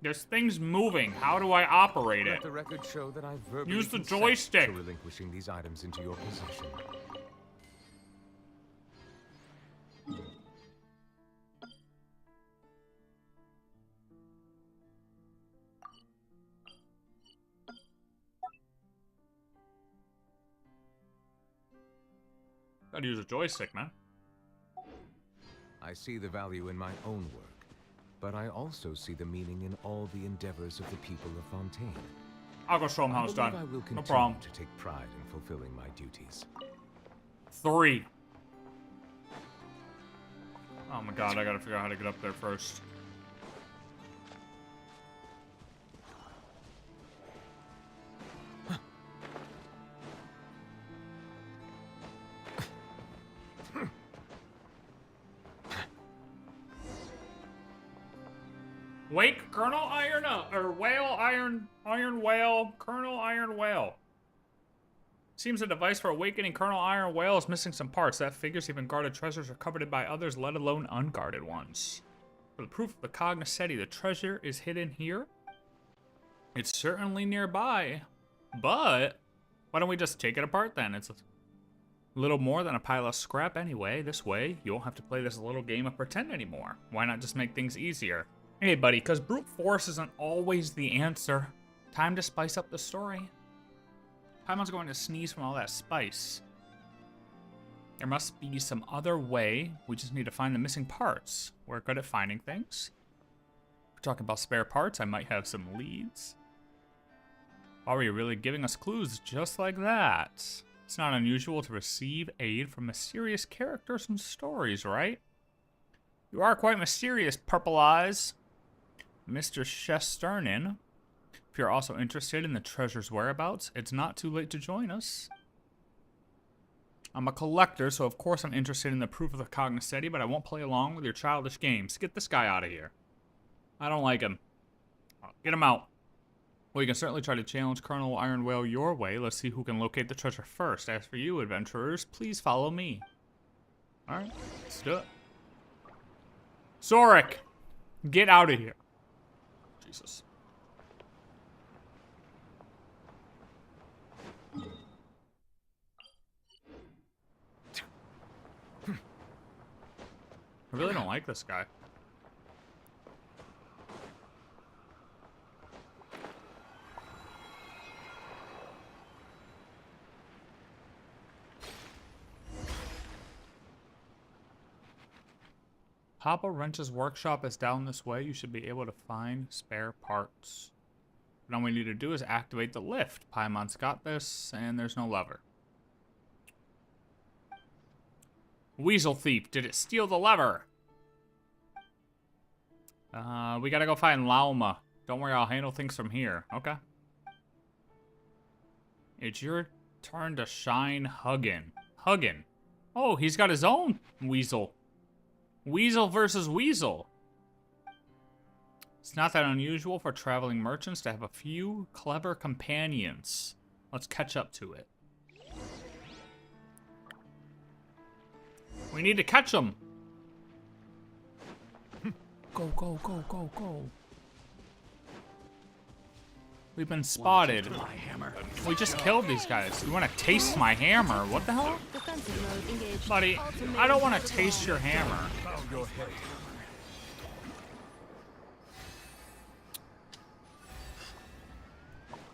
There's things moving. How do I operate Let it? the record show that I verbally Use the consent joystick. to relinquishing these items into your possession. Gotta use a joystick, man. I see the value in my own work, but I also see the meaning in all the endeavors of the people of Fontaine. I'll go show him how it's I done. believe I will No continue problem. to take pride in fulfilling my duties. 3. Oh my god, I gotta figure out how to get up there first. Wake Colonel Iron or Whale Iron Whale Colonel Iron Whale. Seems a device for awakening Colonel Iron Whale is missing some parts. That figures even guarded treasures are coveted by others, let alone unguarded ones. For the proof of the cognoscenti, the treasure is hidden here. It's certainly nearby, but why don't we just take it apart then? It's a little more than a pile of scrap anyway. This way, you won't have to play this little game of pretend anymore. Why not just make things easier? Hey, buddy, because brute force isn't always the answer. Time to spice up the story. Paimon's going to sneeze from all that spice. There must be some other way. We just need to find the missing parts. We're good at finding things. If we're talking about spare parts, I might have some leads. Are you really giving us clues just like that? It's not unusual to receive aid from mysterious characters and stories, right? You are quite mysterious, Purple Eyes. Mr. Shesternin. If you're also interested in the treasure's whereabouts, it's not too late to join us. I'm a collector, so of course I'm interested in the proof of the cognoscenti, but I won't play along with your childish games. Get this guy out of here. I don't like him. Get him out. Well, you can certainly try to challenge Colonel Iron Whale your way. Let's see who can locate the treasure first. As for you, adventurers, please follow me. Alright, let's do it. Zorik, get out of here. Jesus. I really don't like this guy. Papa Wrench's workshop is down this way. You should be able to find spare parts. What all we need to do is activate the lift. Paimon's got this, and there's no lever. Weasel thief, did it steal the lever? We gotta go find Lauma. Don't worry, I'll handle things from here. Okay. It's your turn to shine, Huggin. Huggin. Oh, he's got his own weasel. Weasel versus weasel. It's not that unusual for traveling merchants to have a few clever companions. Let's catch up to it. We need to catch them. Go, go, go, go, go. We've been spotted. We just killed these guys. You want to taste my hammer? What the hell? Defensive mode engaged. Buddy, I don't want to taste your hammer.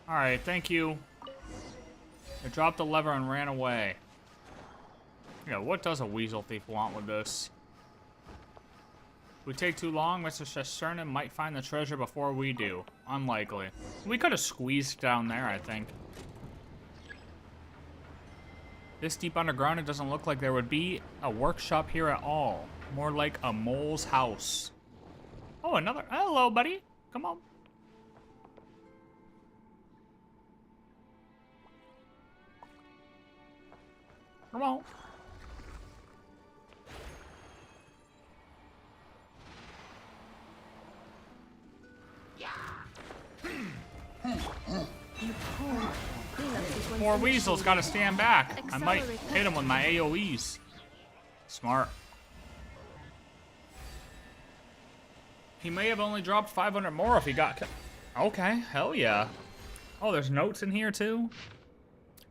Alright, thank you. I dropped the lever and ran away. Yeah, what does a weasel thief want with this? If we take too long, Mr. Shesternin might find the treasure before we do. Unlikely. We could have squeezed down there, I think. This deep underground, it doesn't look like there would be a workshop here at all. More like a mole's house. Oh, another. Hello, buddy. Come on. Come on. More weasels, gotta stand back. I might hit him with my AoEs. Smart. He may have only dropped 500 more if he got... Okay, hell yeah. Oh, there's notes in here too?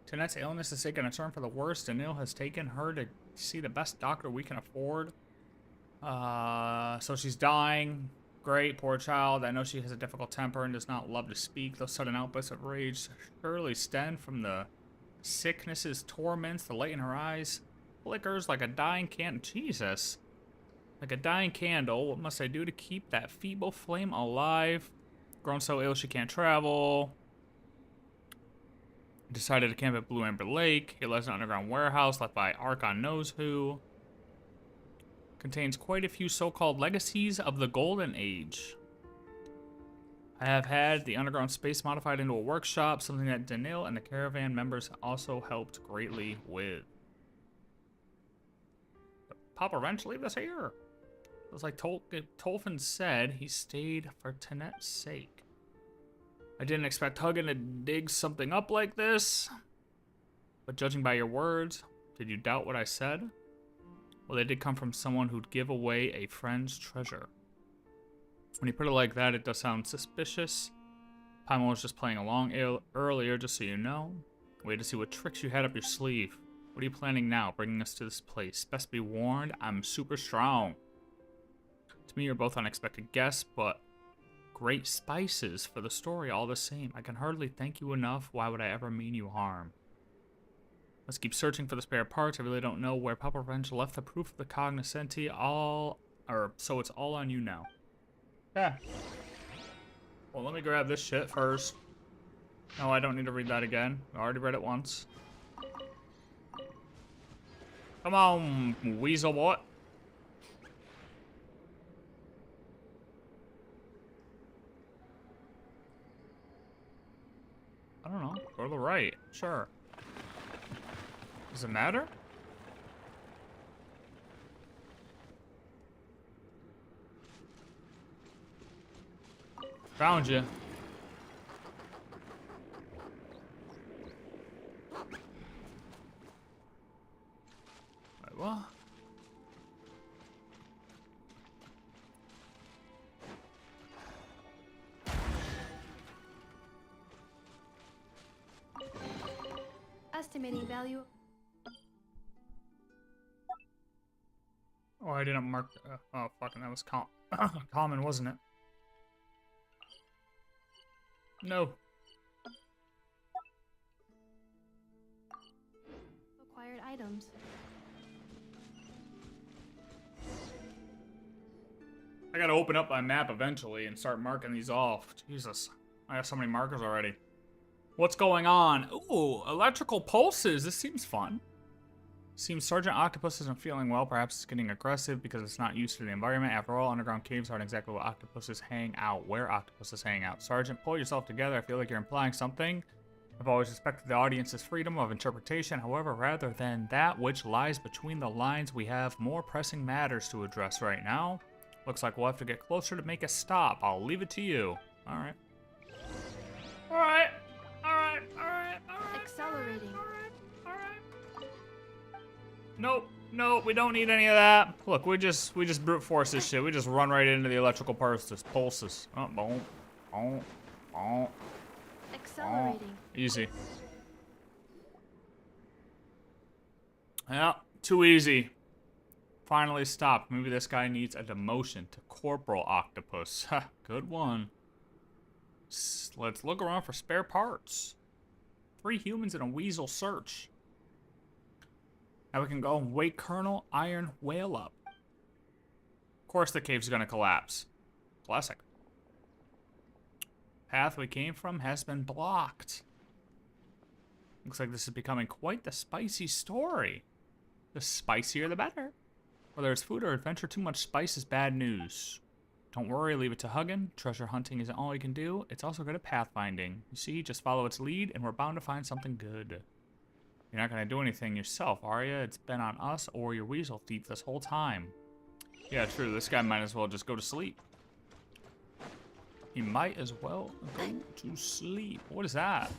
Tonette's illness is taking a turn for the worst. Danil has taken her to see the best doctor we can afford. So she's dying. Great, poor child. I know she has a difficult temper and does not love to speak. Those sudden outbursts of rage surely stem from the sickness's torments. The light in her eyes flickers like a dying candle. Jesus. Like a dying candle. What must I do to keep that feeble flame alive? Grown so ill she can't travel. Decided to camp at Blue Amber Lake. He lives in an underground warehouse left by Archon knows who. Contains quite a few so-called legacies of the Golden Age. I have had the underground space modified into a workshop, something that Danil and the caravan members also helped greatly with. Papa Wrench, leave us here. It was like Tolfin said, he stayed for Tonette's sake. I didn't expect Huggin to dig something up like this. But judging by your words, did you doubt what I said? Well, they did come from someone who'd give away a friend's treasure. When you put it like that, it does sound suspicious. Paimon was just playing along earlier, just so you know. Wait to see what tricks you had up your sleeve. What are you planning now, bringing us to this place? Best be warned, I'm super strong. To me, you're both unexpected guests, but great spices for the story all the same. I can hardly thank you enough. Why would I ever mean you harm? Let's keep searching for the spare parts. I really don't know where Papa Wrench left the proof of the cognoscenti. So it's all on you now. Yeah. Well, let me grab this shit first. No, I don't need to read that again. I already read it once. Come on, weasel boy. I don't know. Go to the right. Sure. Does it matter? Found you. Wait, what? Estimating value. Oh, I didn't mark. Oh, fucking, that was common, wasn't it? No. Acquired items. I gotta open up my map eventually and start marking these off. Jesus, I have so many markers already. What's going on? Ooh, electrical pulses. This seems fun. Seems Sergeant Octopus isn't feeling well. Perhaps it's getting aggressive because it's not used to the environment. After all, underground caves aren't exactly what octopuses hang out. Where octopuses hang out. Sergeant, pull yourself together. I feel like you're implying something. I've always respected the audience's freedom of interpretation. However, rather than that which lies between the lines, we have more pressing matters to address right now. Looks like we'll have to get closer to make a stop. I'll leave it to you. All right. All right. All right. All right. All right. Accelerating. Nope, we don't need any of that. Look, we just brute force this shit. We just run right into the electrical pulses. Oh, boom, boom, boom. Accelerating. Easy. Yeah, too easy. Finally stopped. Maybe this guy needs a demotion to Corporal Octopus. Ha, good one. Let's look around for spare parts. 3 humans and a weasel search. Now we can go and wake Colonel Iron Whale up. Of course the cave's gonna collapse. Classic. Path we came from has been blocked. Looks like this is becoming quite the spicy story. The spicier the better. Whether it's food or adventure, too much spice is bad news. Don't worry, leave it to Huggin. Treasure hunting isn't all we can do. It's also good at pathfinding. You see, just follow its lead and we're bound to find something good. You're not gonna do anything yourself, are you? It's been on us or your weasel thief this whole time. Yeah, true. This guy might as well just go to sleep. He might as well go to sleep. What is that?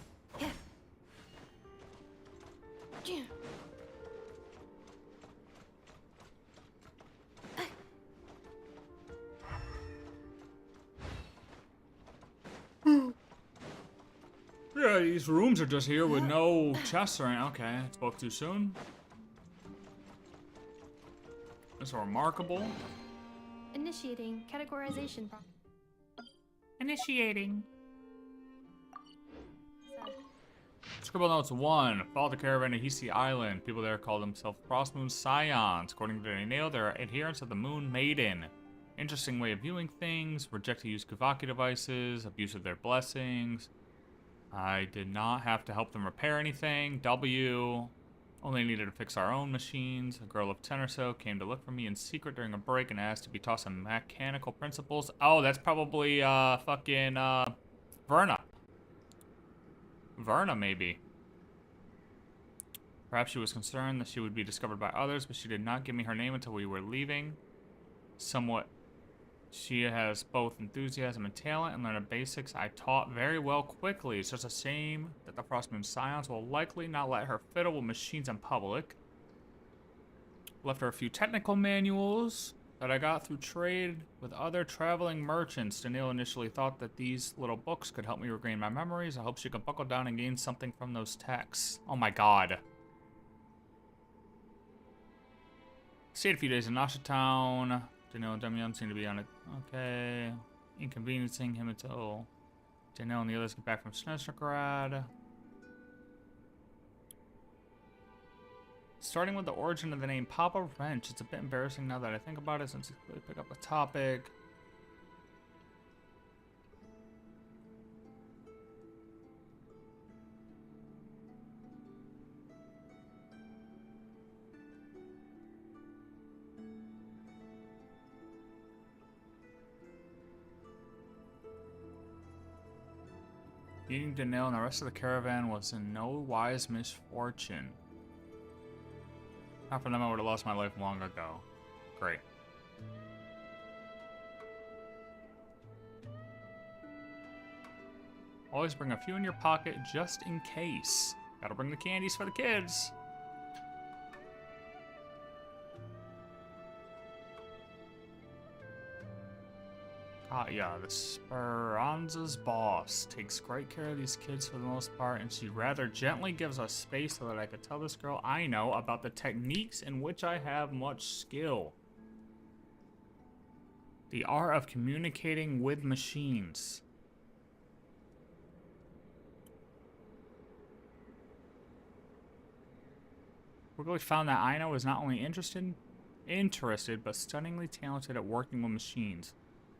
these rooms are just here with no chests or anything. Okay, I spoke too soon. That's remarkable. Initiating categorization. Initiating. Scribble notes 1. Follow the caravan to Hisi Island. People there call themselves Frost Moon Scions. According to Daniel, they're adherents of the Moon Maiden. Interesting way of viewing things. Reject to use Kavaki devices. Abuse of their blessings. I did not have to help them repair anything. W. Only needed to fix our own machines. A girl of 10 or so came to look for me in secret during a break and asked to be taught some mechanical principles. Oh, that's probably, fucking, Verna. Verna, maybe. Perhaps she was concerned that she would be discovered by others, but she did not give me her name until we were leaving. Somewhat. She has both enthusiasm and talent, and learned the basics I taught very well quickly. It's just a shame that the Frostmoon Scions will likely not let her fiddle with machines in public. Left her a few technical manuals that I got through trade with other traveling merchants. Daniil initially thought that these little books could help me regain my memories. I hope she can buckle down and gain something from those texts. Oh my god. Stayed a few days in Nasha Town. Daniil and Demian seem to be on it. Okay. Inconveniencing him until Daniil and the others get back from Snezhnegrad. Starting with the origin of the name Papa Wrench. It's a bit embarrassing now that I think about it, since it's really pick up a topic. Meeting Daniil and the rest of the caravan was in no wise misfortune. Not for them, I would have lost my life long ago. Great. Always bring a few in your pocket just in case. Gotta bring the candies for the kids. Yeah, the Speranza's boss takes great care of these kids for the most part, and she rather gently gives us space so that I could tell this girl I know about the techniques in which I have much skill. The art of communicating with machines. Quickly found that Aino was not only interested, but stunningly talented at working with machines.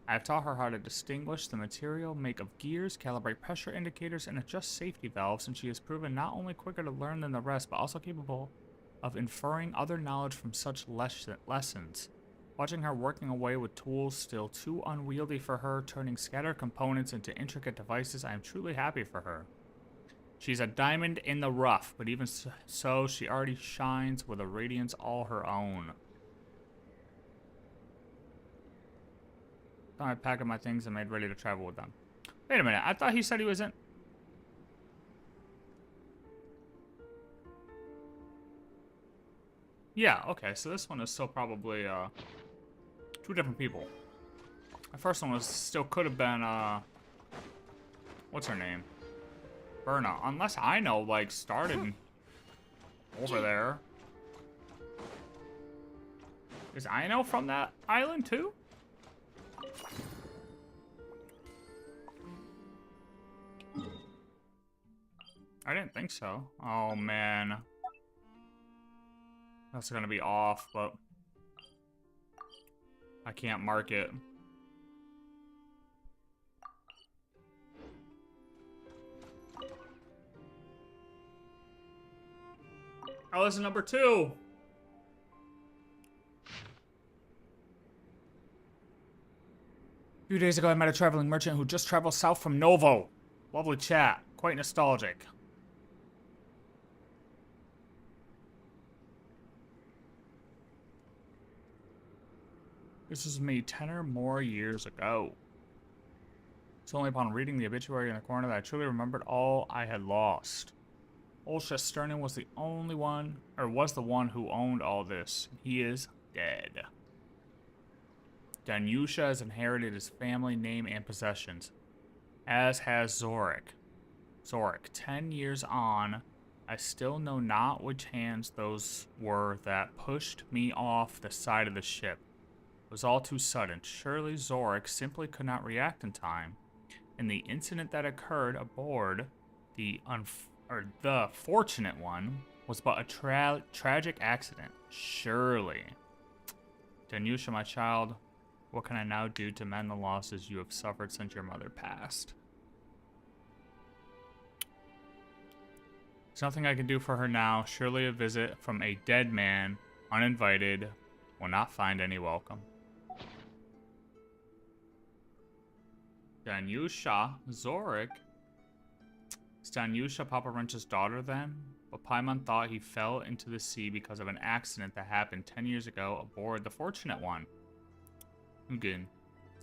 I have taught her how to distinguish the material, make of gears, calibrate pressure indicators, and adjust safety valves, and she has proven not only quicker to learn than the rest, but also capable of inferring other knowledge from such lessons. Watching her working away with tools still too unwieldy for her, turning scattered components into intricate devices, I am truly happy for her. She's a diamond in the rough, but even so, she already shines with a radiance all her own. I packed up my things and made ready to travel with them. Wait a minute, I thought he said he was in... Yeah, okay, so this one is still probably, two different people. The first one was still could have been, what's her name? Berna. Unless I know, like, started over there. Is Aino from that island, too? I didn't think so. Oh, man. That's gonna be off, but I can't mark it. Oh, this is number 2. A few days ago, I met a traveling merchant who just traveled south from Novo. Lovely chat. Quite nostalgic. This was me 10 or more years ago. It's only upon reading the obituary in the corner that I truly remembered all I had lost. Old Shesternin was the only one, or was the one who owned all this. He is dead. Danyusha has inherited his family name and possessions, as has Zorik. Zorik, 10 years on, I still know not which hands those were that pushed me off the side of the ship. It was all too sudden. Surely Zorik simply could not react in time. And the incident that occurred aboard the fortunate one was but a tragic accident. Surely. Danyusha, my child, what can I now do to mend the losses you have suffered since your mother passed? There's nothing I can do for her now. Surely a visit from a dead man, uninvited, will not find any welcome. Danyusha, Zorik. Is Danyusha Papa Wrench's daughter then? But Paimon thought he fell into the sea because of an accident that happened 10 years ago aboard the Fortunate One. Ugin,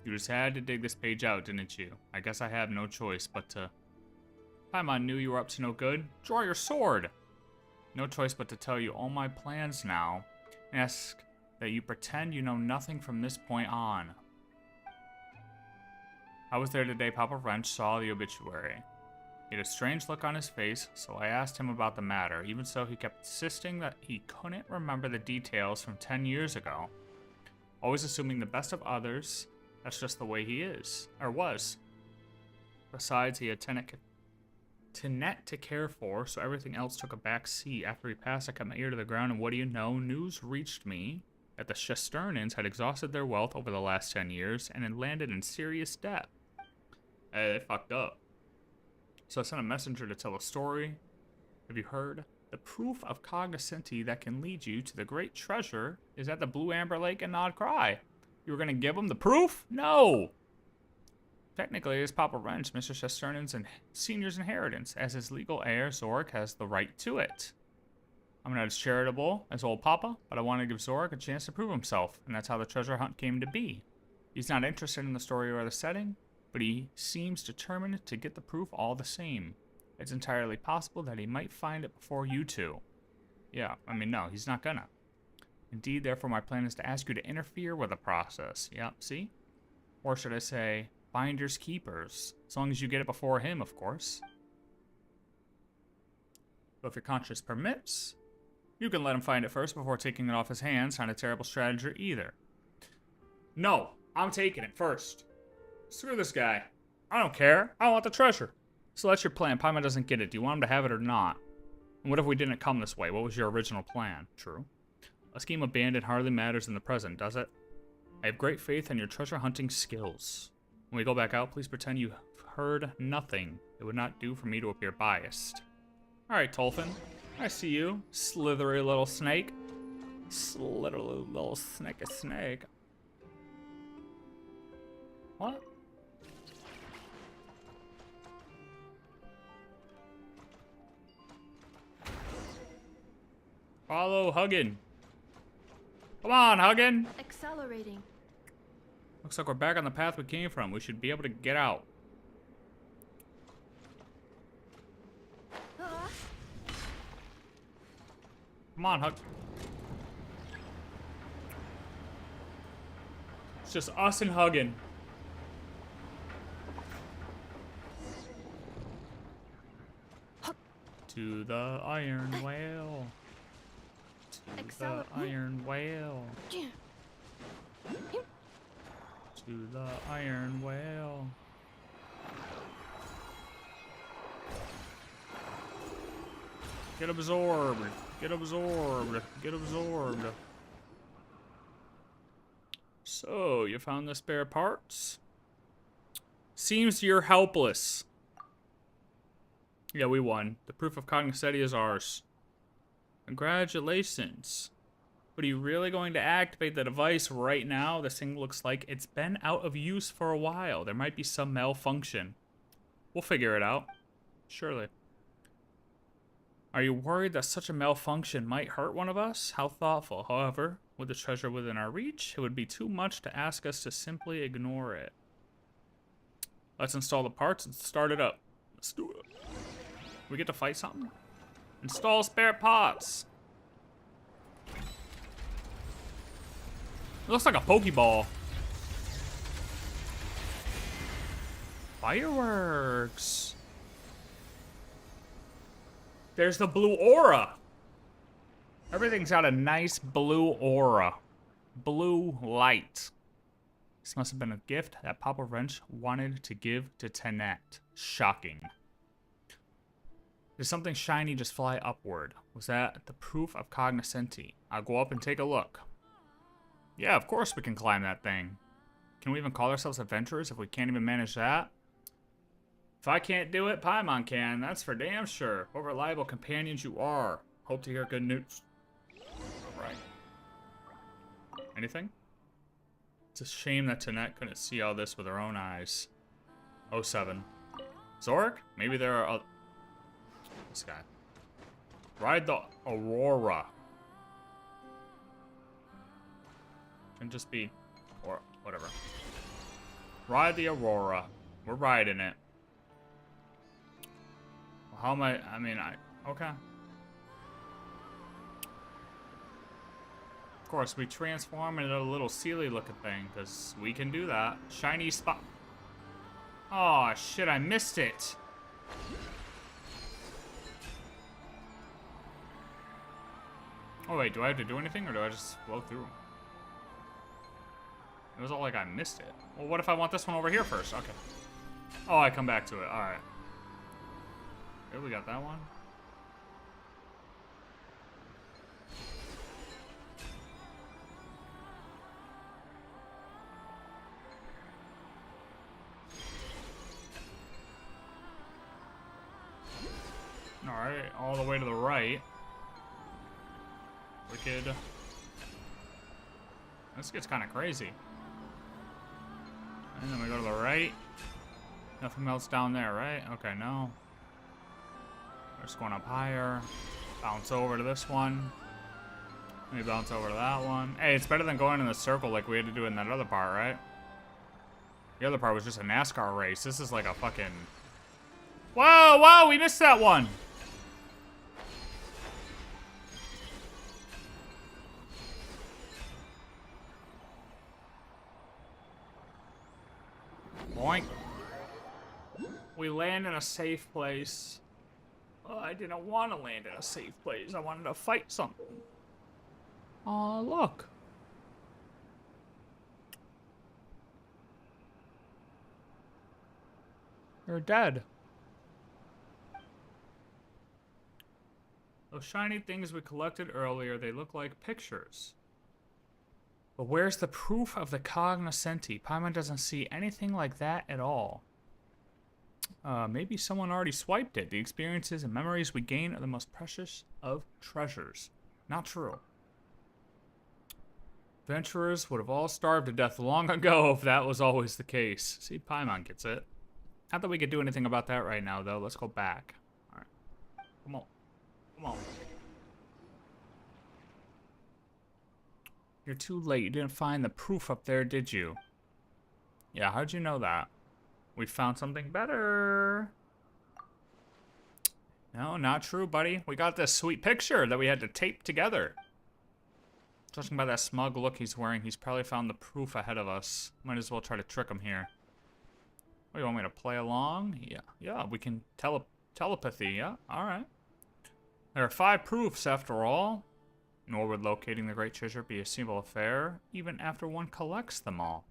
you just had to dig this page out, didn't you? I guess I have no choice but to... Paimon knew you were up to no good. Draw your sword! No choice but to tell you all my plans now. And ask that you pretend you know nothing from this point on. I was there today. Papa Wrench saw the obituary. He had a strange look on his face, so I asked him about the matter. Even so, he kept insisting that he couldn't remember the details from 10 years ago. Always assuming the best of others. That's just the way he is, or was. Besides, he had Tenet to care for, so everything else took a back seat. After he passed, I kept my ear to the ground, and what do you know? News reached me that the Shesternans had exhausted their wealth over the last 10 years and had landed in serious debt. Hey, they fucked up. So I sent a messenger to tell a story. Have you heard? The proof of cognoscenti that can lead you to the great treasure is at the Blue Amber Lake in NOD-KRAI. You were going to give him the proof? No! Technically, it's Papa Wrench, Mr. Shesternan's and Senior's inheritance. As his legal heir, Zorik has the right to it. I'm not as charitable as old Papa, but I want to give Zorik a chance to prove himself, and that's how the treasure hunt came to be. He's not interested in the story or the setting, but he seems determined to get the proof all the same. It's entirely possible that he might find it before you two. Yeah, I mean, no, he's not gonna. Indeed, therefore, my plan is to ask you to interfere with the process. Yep, see? Or should I say, finders keepers. As long as you get it before him, of course. But if your conscience permits, you can let him find it first before taking it off his hands. Not a terrible strategy either. No, I'm taking it first. Screw this guy. I don't care. I want the treasure. So that's your plan. Paimon doesn't get it. Do you want him to have it or not? And what if we didn't come this way? What was your original plan? True. A scheme abandoned hardly matters in the present, does it? I have great faith in your treasure hunting skills. When we go back out, please pretend you heard nothing. It would not do for me to appear biased. Alright, Tolfin. I see you. Slithery little snake. Slithery little snake. What? Follow Huggin. Come on, Huggin. Accelerating. Looks like we're back on the path we came from. We should be able to get out. Come on, Hug. It's just us and Huggin. To the Iron Whale. To the Iron Whale. To the Iron Whale. Get absorbed. Get absorbed. Get absorbed. So, you found the spare parts? Seems you're helpless. Yeah, we won. The proof of cognoscenti is ours. Congratulations. But are you really going to activate the device right now? This thing looks like it's been out of use for a while. There might be some malfunction. We'll figure it out. Surely. Are you worried that such a malfunction might hurt one of us? How thoughtful. However, with the treasure within our reach, it would be too much to ask us to simply ignore it. Let's install the parts and start it up. Let's do it. We get to fight something? Install spare parts. It looks like a Pokeball. Fireworks. There's the blue aura. Everything's got a nice blue aura. Blue light. This must have been a gift that Papa Wrench wanted to give to Tenet. Shocking. Did something shiny just fly upward? Was that the proof of cognoscenti? I'll go up and take a look. Yeah, of course we can climb that thing. Can we even call ourselves adventurers if we can't even manage that? If I can't do it, Paimon can. That's for damn sure. What reliable companions you are. Hope to hear good news. Alright. Anything? It's a shame that Tenet couldn't see all this with her own eyes. 07. Zorik? Maybe there are other... This guy. Ride the Aurora. Can just be... or whatever. Ride the Aurora. We're riding it. How am I mean, okay. Of course, we transform into a little Sealy looking thing, because we can do that. Shiny spot. Oh, shit, I missed it. Oh, wait, do I have to do anything, or do I just flow through? It was all like I missed it. Well, what if I want this one over here first? Okay. Oh, I come back to it. All right. Here, we got that one. All right, all the way to the right. Wicked. This gets kind of crazy. And then we go to the right. Nothing else down there, right? Okay, no. We're just going up higher. Bounce over to this one. Maybe bounce over to that one. Hey, it's better than going in the circle like we had to do in that other part, right? The other part was just a NASCAR race. This is like a fucking... Whoa, whoa, we missed that one. Boink. We land in a safe place. Oh, I didn't want to land in a safe place. I wanted to fight something. Oh, look. You're dead. Those shiny things we collected earlier, they look like pictures. But where's the proof of the cognoscenti? Paimon doesn't see anything like that at all. Maybe someone already swiped it. The experiences and memories we gain are the most precious of treasures. Not true. Adventurers would have all starved to death long ago if that was always the case. See, Paimon gets it. Not that we could do anything about that right now, though. Let's go back. Alright. Come on. Come on. You're too late. You didn't find the proof up there, did you? Yeah, how'd you know that? We found something better. No, not true, buddy. We got this sweet picture that we had to tape together. Judging by that smug look he's wearing, he's probably found the proof ahead of us. Might as well try to trick him here. Oh, you want me to play along? Yeah, we can telepathy, yeah, alright. There are 5 proofs after all. Nor would locating the great treasure be a simple affair, even after one collects them all.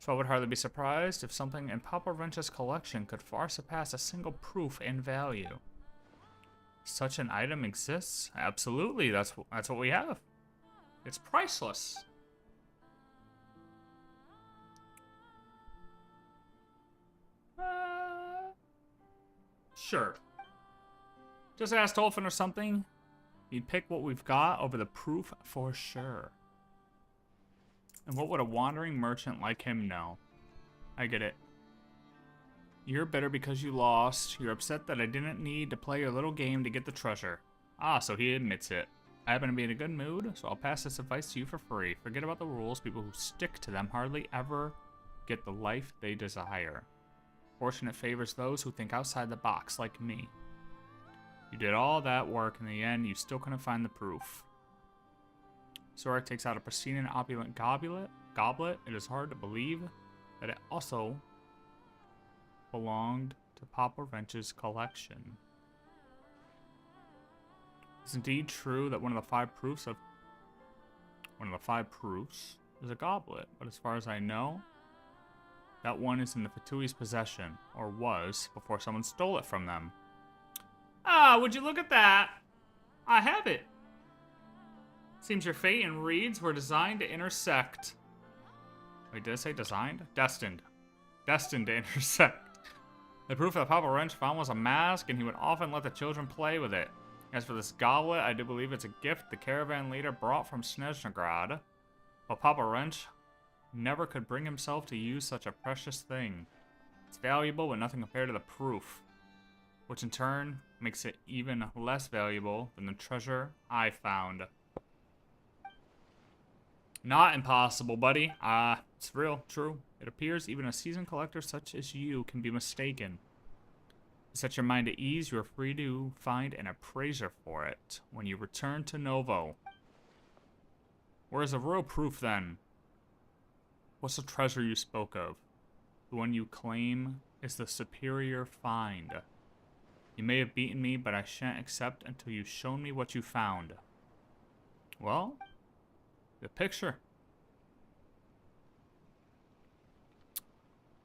So I would hardly be surprised if something in Papa Wrench's collection could far surpass a single proof in value. Such an item exists? Absolutely, that's what we have. It's priceless. Sure. Just ask Dolphin or something. He'd pick what we've got over the proof for sure. And what would a wandering merchant like him know? I get it. You're bitter because you lost. You're upset that I didn't need to play your little game to get the treasure. Ah, so he admits it. I happen to be in a good mood, so I'll pass this advice to you for free. Forget about the rules. People who stick to them hardly ever get the life they desire. Fortune favors those who think outside the box, like me. You did all that work. In the end, you still couldn't find the proof. Zorik takes out a pristine and opulent goblet. It is hard to believe that it also belonged to Papa Wrench's collection. It's indeed true that one of the five proofs is a goblet, but as far as I know, that one is in the Fatui's possession, or was, before someone stole it from them. Ah, would you look at that? I have it. Seems your fate and reeds were designed to intersect. Wait, did I say designed? Destined. Destined to intersect. The proof that Papa Wrench found was a mask, and he would often let the children play with it. As for this goblet, I do believe it's a gift the caravan leader brought from Snezhnograd. But Papa Wrench never could bring himself to use such a precious thing. It's valuable, but nothing compared to the proof, which in turn makes it even less valuable than the treasure I found. Not impossible, buddy. It's real, true. It appears even a seasoned collector such as you can be mistaken. To set your mind at ease, you are free to find an appraiser for it when you return to Novo. Where's the real proof, then? What's the treasure you spoke of? The one you claim is the superior find. You may have beaten me, but I shan't accept until you've shown me what you found. Well, the picture.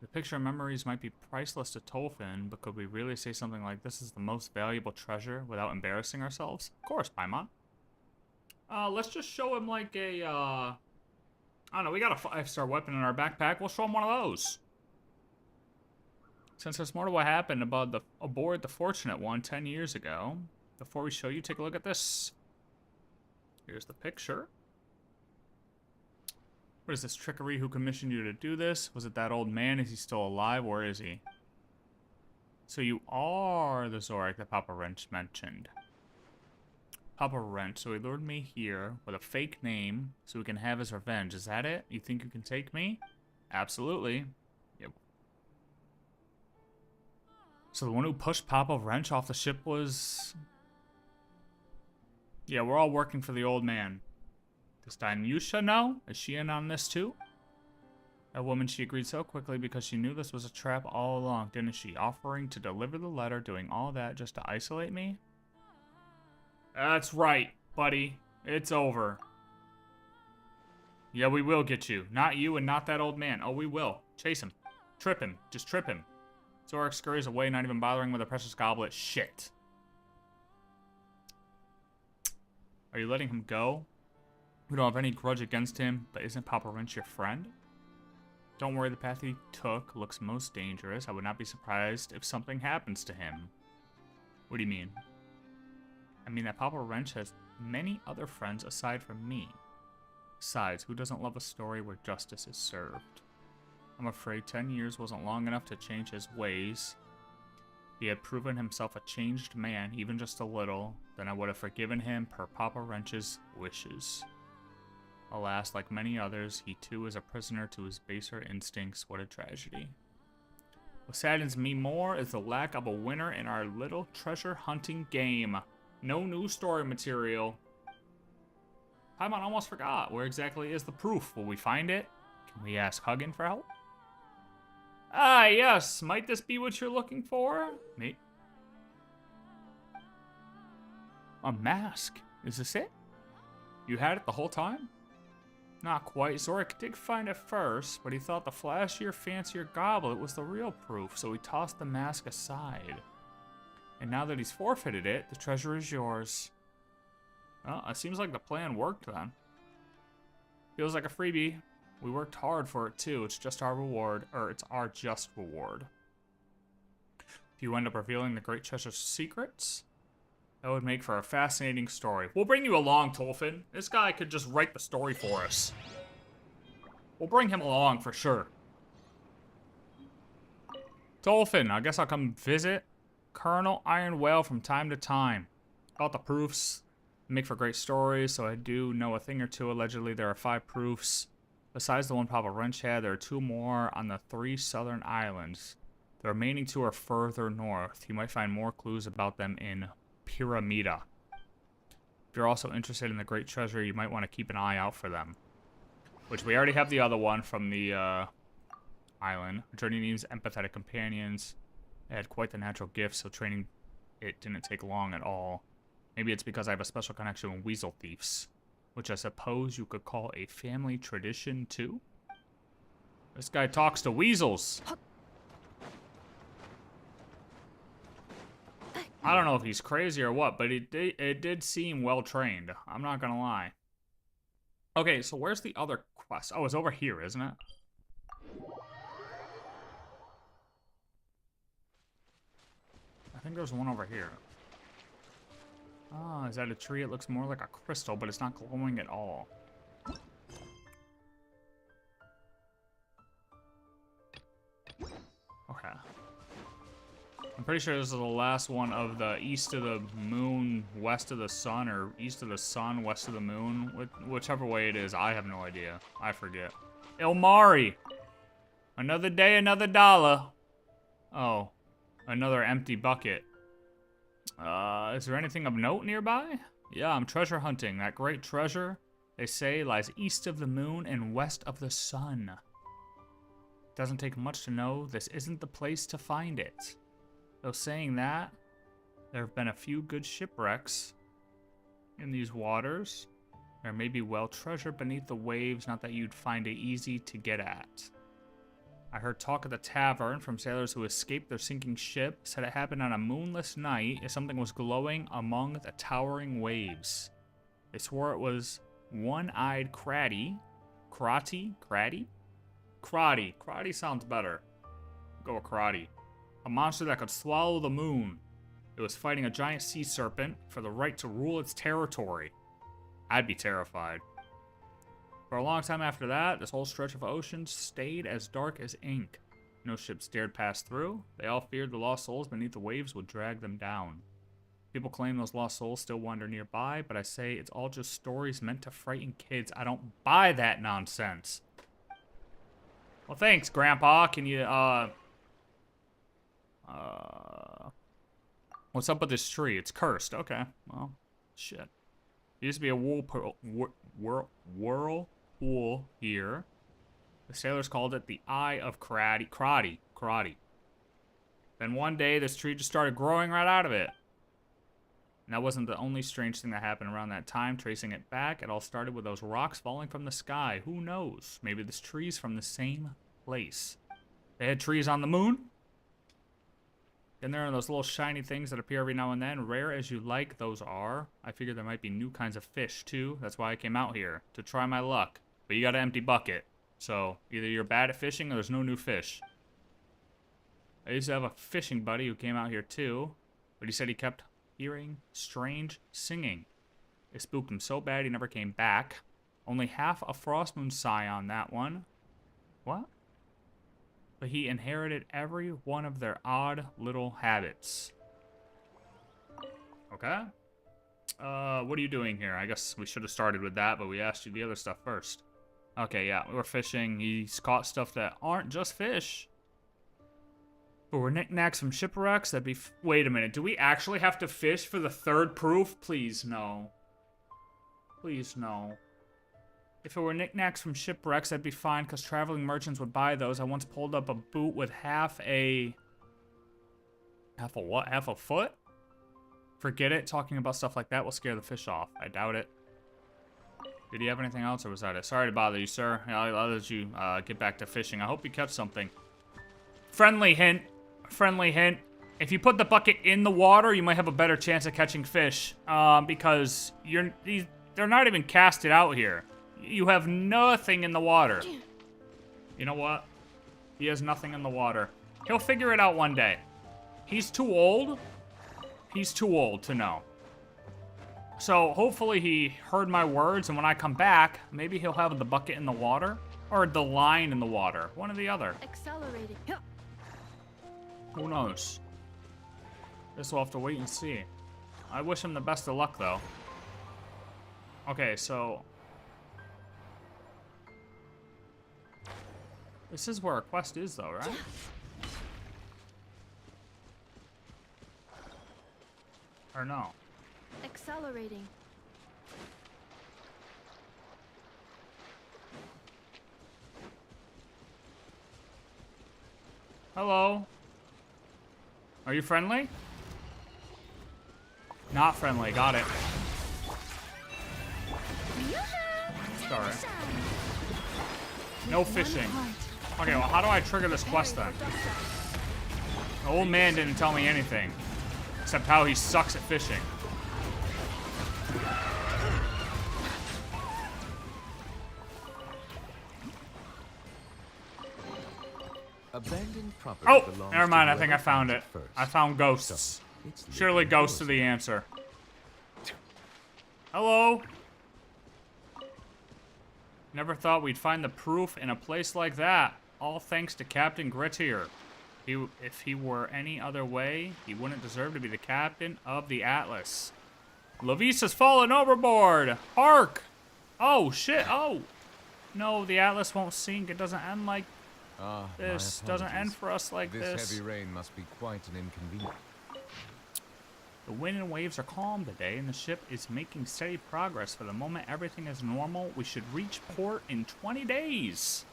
The picture and memories might be priceless to Tolfin, but could we really say something like this is the most valuable treasure without embarrassing ourselves? Of course, Paimon. Let's just show him like a, I don't know, we got a 5-star weapon in our backpack. We'll show him one of those. Since there's more to what happened aboard the Fortunate One 10 years ago, before we show you, take a look at this. Here's the picture. What is this trickery? Who commissioned you to do this? Was it that old man? Is he still alive? Where is he? So you are the Zorak that Papa Wrench mentioned. Papa Wrench, so he lured me here with a fake name so he can have his revenge. Is that it? You think you can take me? Absolutely. Yep. So the one who pushed Papa Wrench off the ship was... Yeah, we're all working for the old man. Does Daimyusha know? Is she in on this too? That woman, she agreed so quickly because she knew this was a trap all along, didn't she? Offering to deliver the letter, doing all that just to isolate me? That's right, buddy. It's over. Yeah, we will get you. Not you and not that old man. Oh, we will. Chase him. Trip him. Just trip him. Zorak scurries away, not even bothering with a precious goblet. Shit. Are you letting him go? We don't have any grudge against him, but isn't Papa Wrench your friend? Don't worry, the path he took looks most dangerous. I would not be surprised if something happens to him. What do you mean? I mean that Papa Wrench has many other friends aside from me. Besides, who doesn't love a story where justice is served? I'm afraid 10 years wasn't long enough to change his ways. If he had proven himself a changed man, even just a little, then I would have forgiven him per Papa Wrench's wishes. Alas, like many others, he too is a prisoner to his baser instincts. What a tragedy. What saddens me more is the lack of a winner in our little treasure hunting game. No new story material. Paimon almost forgot. Where exactly is the proof? Will we find it? Can we ask Hugin for help? Ah, yes. Might this be what you're looking for? Me? A mask. Is this it? You had it the whole time? Not quite. Zorak did find it first, but he thought the flashier, fancier goblet was the real proof, so he tossed the mask aside. And now that he's forfeited it, the treasure is yours. Well, it seems like the plan worked then. Feels like a freebie. We worked hard for it too. It's just our reward, or it's our just reward. If you end up revealing the Great Treasure's secrets, that would make for a fascinating story. We'll bring you along, Tolfin. This guy could just write the story for us. We'll bring him along for sure. Tolfin, I guess I'll come visit Colonel Iron Whale from time to time. About the proofs. Make for great stories, so I do know a thing or two. Allegedly, there are 5 proofs. Besides the one Papa Wrench had, there are 2 more on the 3 southern islands. The remaining 2 are further north. You might find more clues about them in Pyramida. If you're also interested in the Great Treasure, you might want to keep an eye out for them. Which we already have the other one from the island. Our journey needs empathetic companions. It had quite the natural gift, so training it didn't take long at all. Maybe it's because I have a special connection with weasel thieves, which I suppose you could call a family tradition too. This guy talks to weasels. I don't know if he's crazy or what, but it did seem well trained. I'm not gonna lie. Okay, so where's the other quest? Oh, it's over here, isn't it? I think there's one over here. Ah, is that a tree? It looks more like a crystal, but it's not glowing at all. Okay. I'm pretty sure this is the last one of the east of the moon, west of the sun, or east of the sun, west of the moon. Whichever way it is, I have no idea. I forget. Ilmari! Another day, another dollar. Oh. Another empty bucket. Is there anything of note nearby? Yeah, I'm treasure hunting. That great treasure, they say, lies east of the moon and west of the sun. Doesn't take much to know this isn't the place to find it. Though saying that, there have been a few good shipwrecks in these waters. There may be well treasure beneath the waves, not that you'd find it easy to get at. I heard talk at the tavern from sailors who escaped their sinking ship, said it happened on a moonless night as something was glowing among the towering waves. They swore it was one-eyed Kratty. Kratty sounds better. Go with Kratty. A monster that could swallow the moon. It was fighting a giant sea serpent for the right to rule its territory. I'd be terrified. For a long time after that, this whole stretch of ocean stayed as dark as ink. No ships dared pass through. They all feared the lost souls beneath the waves would drag them down. People claim those lost souls still wander nearby, but I say it's all just stories meant to frighten kids. I don't buy that nonsense. Well, thanks, Grandpa. Can you, what's up with this tree? It's cursed. Okay, well, shit. There used to be a whirlpool here. The sailors called it the Eye of Kratty. Then one day, this tree just started growing right out of it. And that wasn't the only strange thing that happened around that time. Tracing it back, it all started with those rocks falling from the sky. Who knows? Maybe this tree's from the same place. They had trees on the moon. Then there are those little shiny things that appear every now and then. Rare as you like those are. I figured there might be new kinds of fish, too. That's why I came out here, to try my luck. But you got an empty bucket. So, either you're bad at fishing or there's no new fish. I used to have a fishing buddy who came out here, too. But he said he kept hearing strange singing. It spooked him so bad he never came back. Only half a Frost Moon Scion, that one. What? But he inherited every one of their odd little habits. Okay. What are you doing here? I guess we should have started with that, but we asked you the other stuff first. Okay, yeah, we were fishing. He's caught stuff that aren't just fish. But we're knickknacks from shipwrecks. That'd be... Wait a minute. Do we actually have to fish for the third proof? Please, no. Please, no. If it were knickknacks from shipwrecks, that'd be fine, because traveling merchants would buy those. I once pulled up a boot with half a what? Half a foot? Forget it. Talking about stuff like that will scare the fish off. I doubt it. Did he have anything else, or was that it? Sorry to bother you, sir. I'll let you get back to fishing. I hope you catch something. Friendly hint. Friendly hint. If you put the bucket in the water, you might have a better chance of catching fish. Because they're not even casted out here. You have nothing in the water. You know what? He has nothing in the water. He'll figure it out one day. He's too old. He's too old to know. So hopefully he heard my words, and when I come back, maybe he'll have the bucket in the water or the line in the water. One or the other. Accelerating. Who knows? Guess we'll have to wait and see. I wish him the best of luck, though. Okay, so... This is where our quest is, though, right? Or no? Accelerating. Hello? Are you friendly? Not friendly, got it. Sorry. No fishing. Okay, well, how do I trigger this quest then? The old man didn't tell me anything. Except how he sucks at fishing. Abandoned property Oh, belongs never to mind. I whoever think I found finds it. first. I found ghosts. It's Surely legally ghosts are yours. the answer. Hello? Never thought we'd find the proof in a place like that. All thanks to Captain Grettir. If he were any other way, he wouldn't deserve to be the captain of the Atlas. Lavisa's fallen overboard! Hark! Oh, shit, oh! No, the Atlas won't sink. It doesn't end like Ah, my this. Doesn't end apologies. for us like This this. heavy rain must be quite an inconvenience. The wind and waves are calm today, and the ship is making steady progress. For the moment everything is normal, we should reach port in 20 days.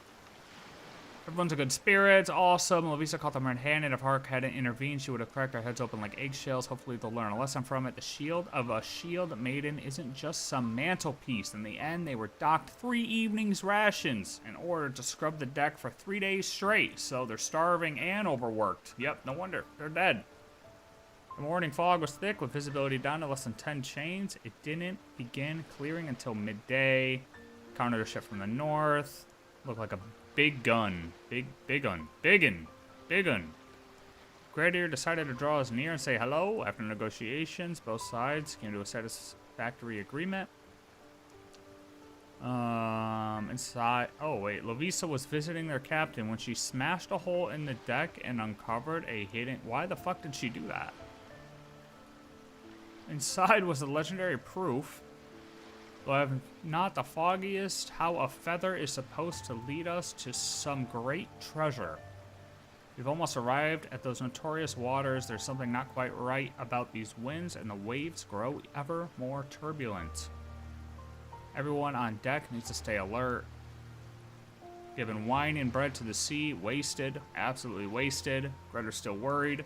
Everyone's in good spirits. Awesome. Lavisa caught them red-handed. If Hark hadn't intervened, she would have cracked our heads open like eggshells. Hopefully they'll learn a lesson from it. The shield of a shield maiden isn't just some mantelpiece. In the end, they were docked 3 evenings' rations in order to scrub the deck for 3 days straight. So they're starving and overworked. Yep, no wonder. They're dead. The morning fog was thick with visibility down to less than 10 chains. It didn't begin clearing until midday. Countered a ship from the north. Looked like a big gun. Big gun. Grettir decided to draw us near and say hello. After negotiations, both sides came to a satisfactory agreement. Inside. Oh, wait. Lavisa was visiting their captain when she smashed a hole in the deck and uncovered a hidden. Why the fuck did she do that? Inside was the legendary proof, though I have not the foggiest, how a feather is supposed to lead us to some great treasure. We've almost arrived at those notorious waters. There's something not quite right about these winds, and the waves grow ever more turbulent. Everyone on deck needs to stay alert. Given wine and bread to the sea, wasted, absolutely wasted. Grettir's still worried.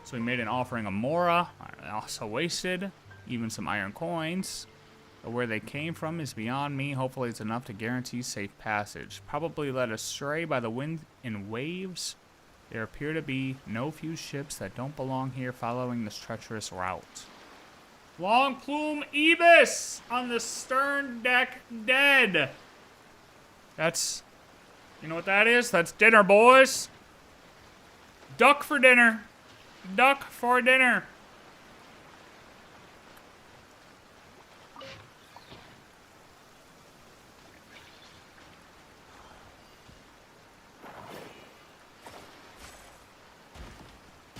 So we made an offering of Mora, also wasted, even some iron coins. But where they came from is beyond me. Hopefully it's enough to guarantee safe passage. Probably led astray by the wind and waves. There appear to be no few ships that don't belong here following this treacherous route. Long plume Ibis on the stern deck dead. That's, you know what that is? That's dinner, boys. Duck for dinner. Duck for dinner.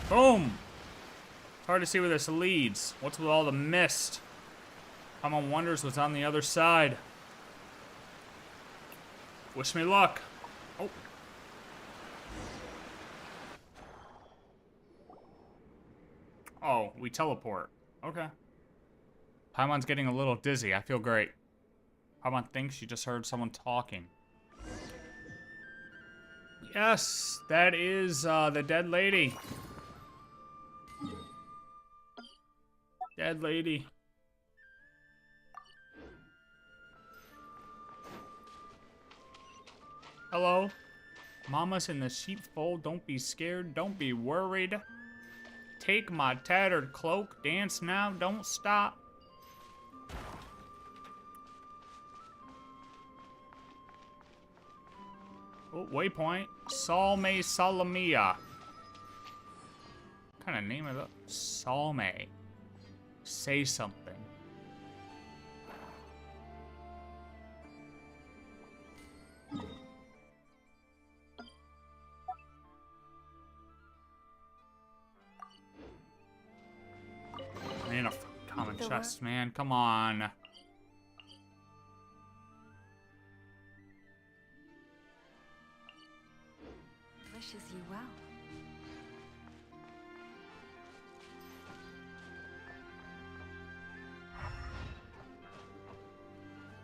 Boom. It's hard to see where this leads. What's with all the mist? Someone wonders what's on the other side. Wish me luck. Oh. Oh, we teleport. Okay. Paimon's getting a little dizzy. I feel great. Paimon thinks she just heard someone talking. Yes, that is the dead lady. Dead lady. Hello. Mama's in the sheepfold. Don't be scared. Don't be worried. Take my tattered cloak. Dance now. Don't stop. Oh, waypoint. Salme Salamia. What kind of name is that? Salme. Say something. Man, a common chest, man. Come on. Wishes you well.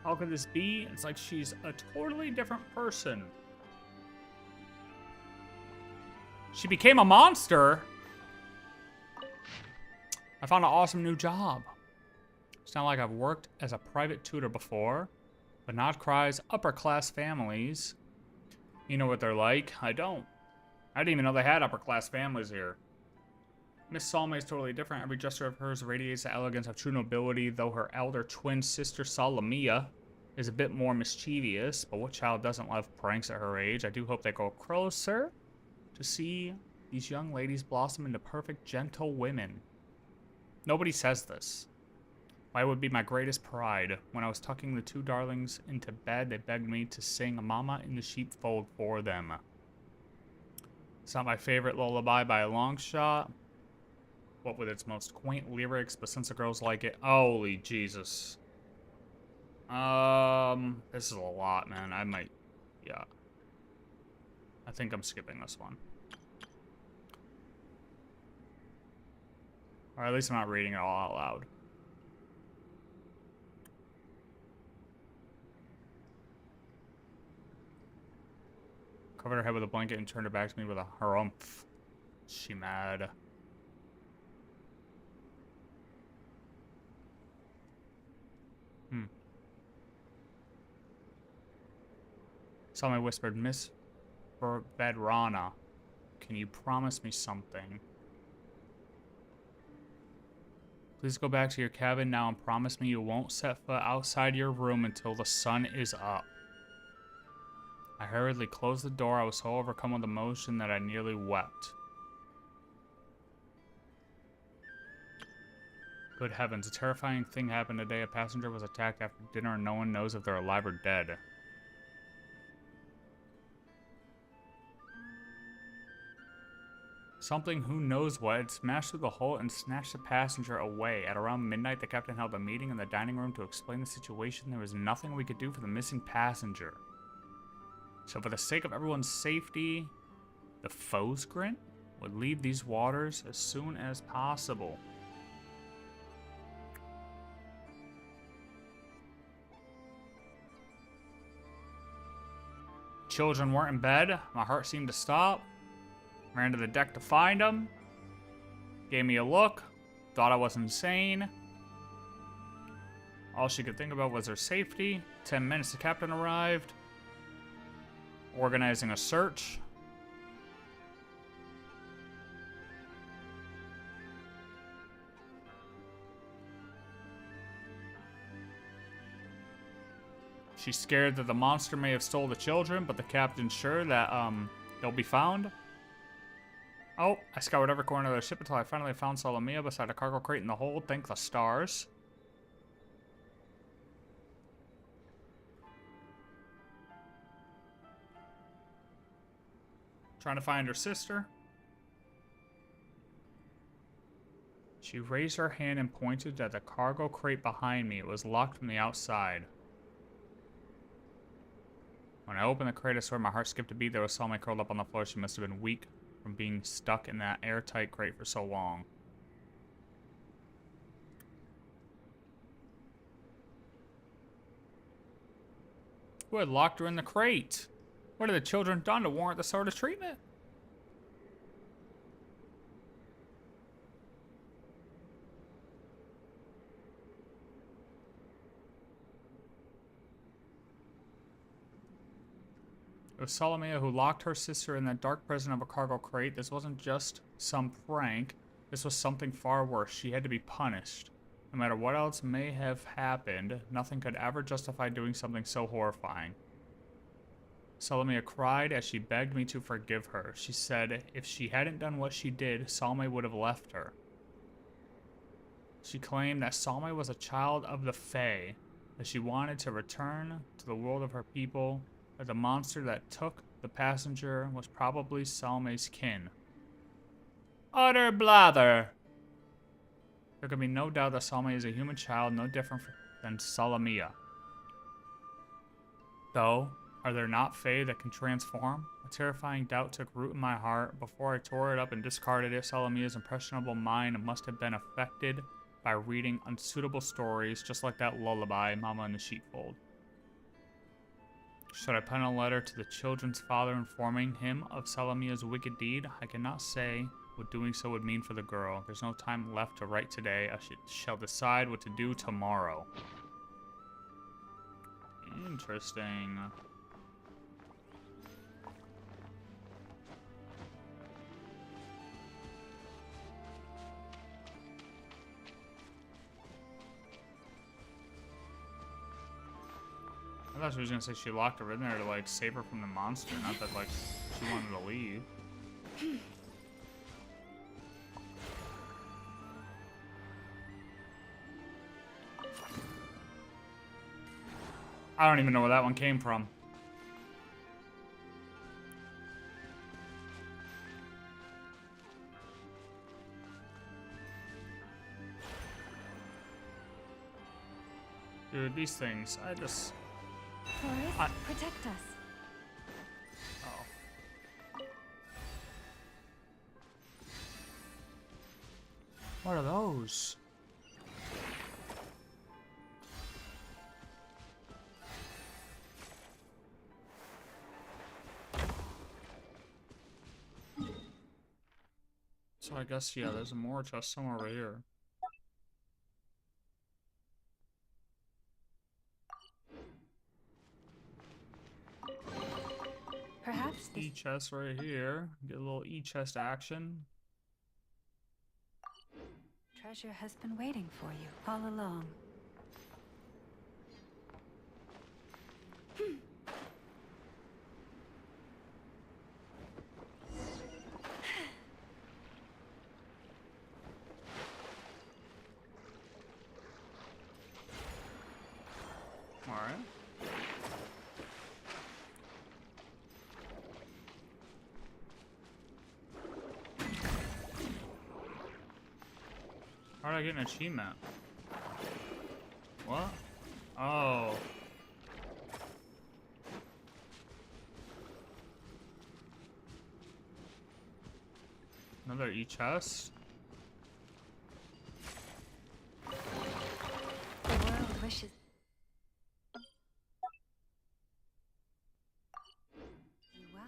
How could this be? It's like she's a totally different person. She became a monster. I found an awesome new job. It's not like I've worked as a private tutor before, but NOD-KRAI's upper-class families, you know what they're like. I don't. I didn't even know they had upper-class families here. Miss Salme is totally different. Every gesture of hers radiates the elegance of true nobility, though her elder twin sister Salamia is a bit more mischievous. But what child doesn't love pranks at her age? I do hope they go closer to see these young ladies blossom into perfect, gentle women. Nobody says this. Why would be my greatest pride? When I was tucking the two darlings into bed, they begged me to sing Mama in the Sheepfold for them. It's not my favorite lullaby by a long shot. What with its most quaint lyrics, but since the girls like it, holy Jesus. This is a lot, man. I might, yeah. I think I'm skipping this one. Or at least I'm not reading it all out loud. Covered her head with a blanket and turned her back to me with a harumph. She mad. Someone whispered, Miss Vedrana, can you promise me something? Please go back to your cabin now and promise me you won't set foot outside your room until the sun is up. I hurriedly closed the door. I was so overcome with emotion that I nearly wept. Good heavens, a terrifying thing happened today. A passenger was attacked after dinner and no one knows if they're alive or dead. Something, who knows what, had smashed through the hole and snatched the passenger away. At around midnight, the captain held a meeting in the dining room to explain the situation. There was nothing we could do for the missing passenger. So for the sake of everyone's safety, the Fosgrin would leave these waters as soon as possible. Children weren't in bed. My heart seemed to stop. Ran to the deck to find him. Gave me a look. Thought I was insane. All she could think about was her safety. 10 minutes, the captain arrived. Organizing a search. She's scared that the monster may have stole the children, but the captain's sure that they'll be found. Oh, I scoured every corner of the ship until I finally found Salamia beside a cargo crate in the hold. Thank the stars. Trying to find her sister. She raised her hand and pointed at the cargo crate behind me. It was locked from the outside. When I opened the crate, I swear my heart skipped a beat. There was Salme curled up on the floor. She must have been weak from being stuck in that airtight crate for so long. Who had locked her in the crate? What had the children done to warrant this sort of treatment? It was Salamea who locked her sister in that dark prison of a cargo crate. This wasn't just some prank. This was something far worse. She had to be punished. No matter what else may have happened, nothing could ever justify doing something so horrifying. Salamea cried as she begged me to forgive her. She said if she hadn't done what she did, Salme would have left her. She claimed that Salme was a child of the Fae, that she wanted to return to the world of her people, that the monster that took the passenger was probably Salme's kin. Utter blather! There can be no doubt that Salme is a human child, no different than Salamea. Though, are there not Fae that can transform? A terrifying doubt took root in my heart. Before I tore it up and discarded it, Salamea's impressionable mind must have been affected by reading unsuitable stories, just like that lullaby, Mama in the Sheepfold. Should I pen a letter to the children's father informing him of Salamea's wicked deed? I cannot say what doing so would mean for the girl. There's no time left to write today. I shall decide what to do tomorrow. Interesting. I thought she was gonna say she locked her in there to like save her from the monster, not that like she wanted to leave. I don't even know where that one came from. Dude, these things, I just... Forest, protect us. Oh. What are those? So I guess, yeah, there's a more chest somewhere over here. Perhaps this E-chest right here. Get a little E-chest action. treasure has been waiting for you all along. Alright. How did I get an achievement? What? Oh. Another E-chest? The world wishes you well.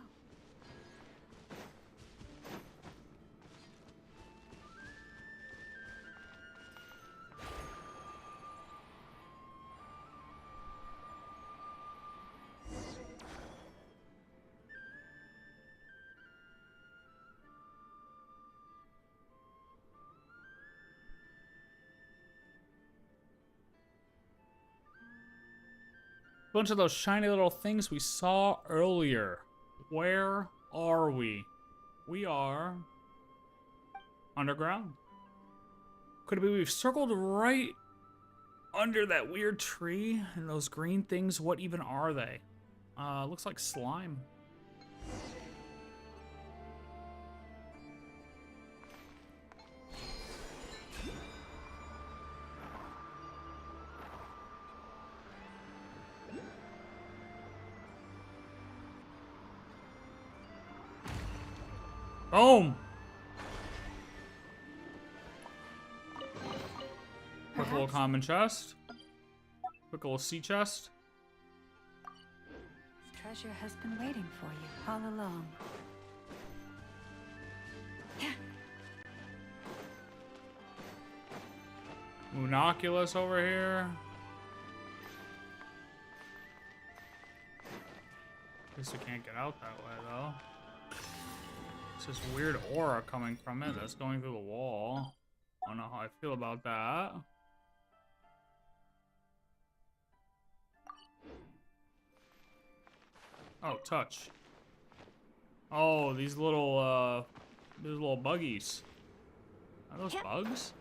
Bunch of those shiny little things we saw earlier. Where are we? We are underground. Could it be we've circled right under that weird tree and those green things? What even are they? Looks like slime. Boom! Quick little common chest. Quick little sea chest. Treasure has been waiting for you all along. Monoculus over here. Guess we can't get out that way though. It's this weird aura coming from it that's going through the wall. I don't know how I feel about that. Oh, touch. Oh, these little buggies. Are those bugs?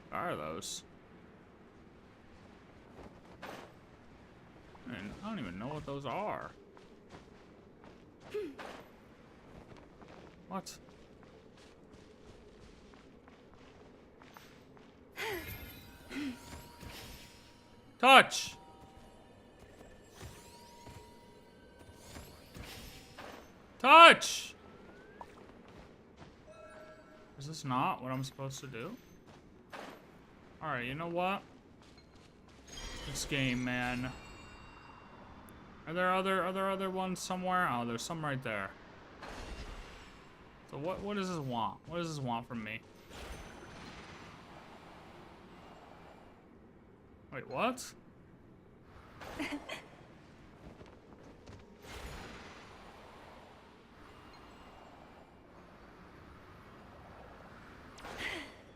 What are those? Man, I don't even know what those are. What? Touch! Touch! Is this not what I'm supposed to do? Alright, you know what? This game, man. Are there other ones somewhere? Oh, there's some right there. So what does this want? What does this want from me? Wait, what?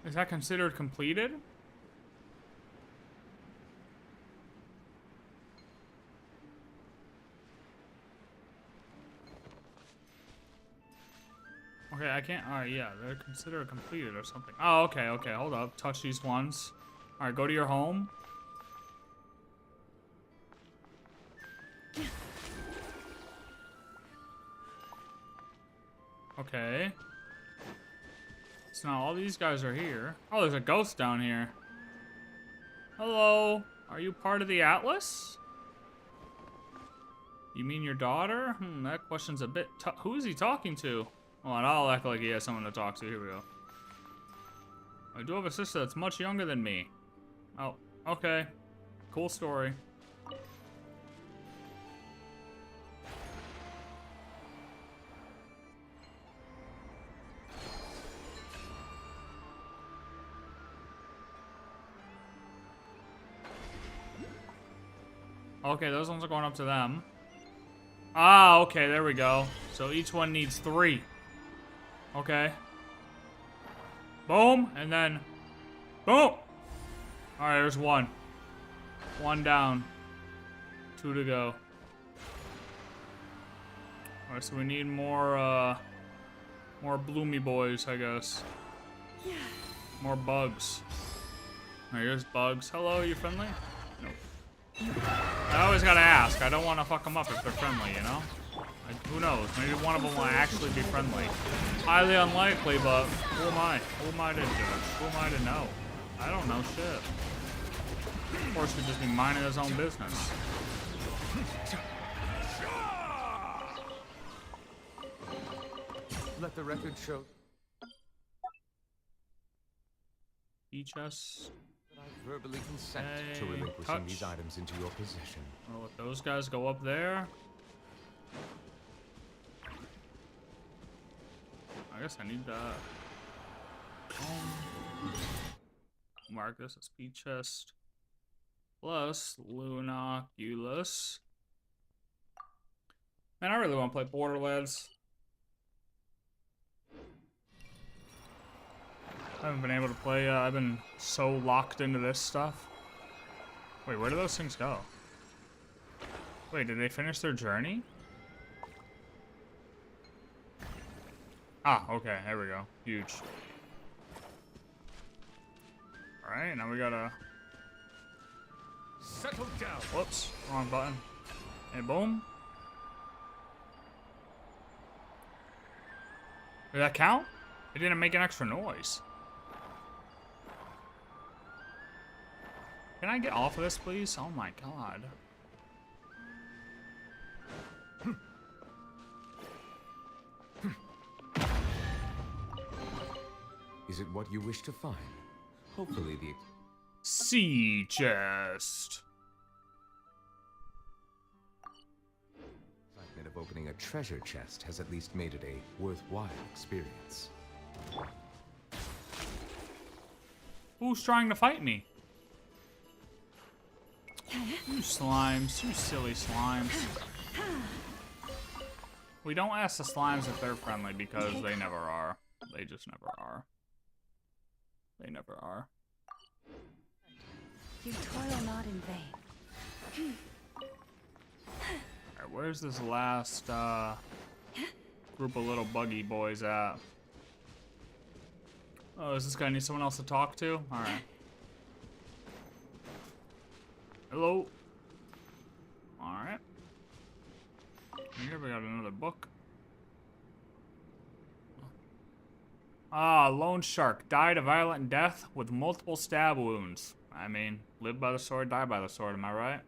Is that considered completed? Okay, I can't. Alright, yeah, they're considered completed or something. Oh, okay, okay, hold up. Touch these ones. Alright, go to your home. Okay. So now all these guys are here. Oh, there's a ghost down here. Hello. Are you part of the Atlas? You mean your daughter? That question's a bit tough. Who is he talking to? Well, and I'll act like he has someone to talk to. Here we go. I do have a sister that's much younger than me. Oh, okay. Cool story. Okay, those ones are going up to them. Ah, okay, there we go. So each one needs 3. Okay. Boom, and then boom. Alright, there's 1. 1 down. 2 to go. Alright, so we need more bloomy boys, I guess. More bugs. Alright, here's bugs. Hello, you friendly? Nope. I always gotta ask. I don't want to fuck them up if they're friendly, you know? Like, who knows? Maybe one of them will actually be friendly. Highly unlikely, but who am I? Who am I to judge? Who am I to know? I don't know shit. Of course, could just be minding his own business. Let the record show Teach us. that I verbally consent to Hey, relinquishing touch. these items into your possession. I'll let those guys go up there. I guess I need that. Mark this as speed chest. Plus Lunoculus. Man, I really want to play Borderlands. I haven't been able to play. I've been so locked into this stuff. Wait, where do those things go? Wait, did they finish their journey? Ah, okay, there we go. Huge. Alright, now we gotta... Settle down. Whoops, wrong button. And boom. Did that count? It didn't make an extra noise. Can I get off of this, please? Oh my god. Is it what you wish to find? Hopefully the Sea chest. excitement of opening a treasure chest has at least made it a worthwhile experience. Who's trying to fight me? You slimes. You silly slimes. We don't ask the slimes if they're friendly because they never are. They just never are. They never are. You toil not in vain. Alright, where's this last group of little buggy boys at? Oh, does this guy need someone else to talk to? Alright. Hello. Alright. Here we got another book. Ah, lone shark died a violent death with multiple stab wounds. I mean, live by the sword, die by the sword, am I right?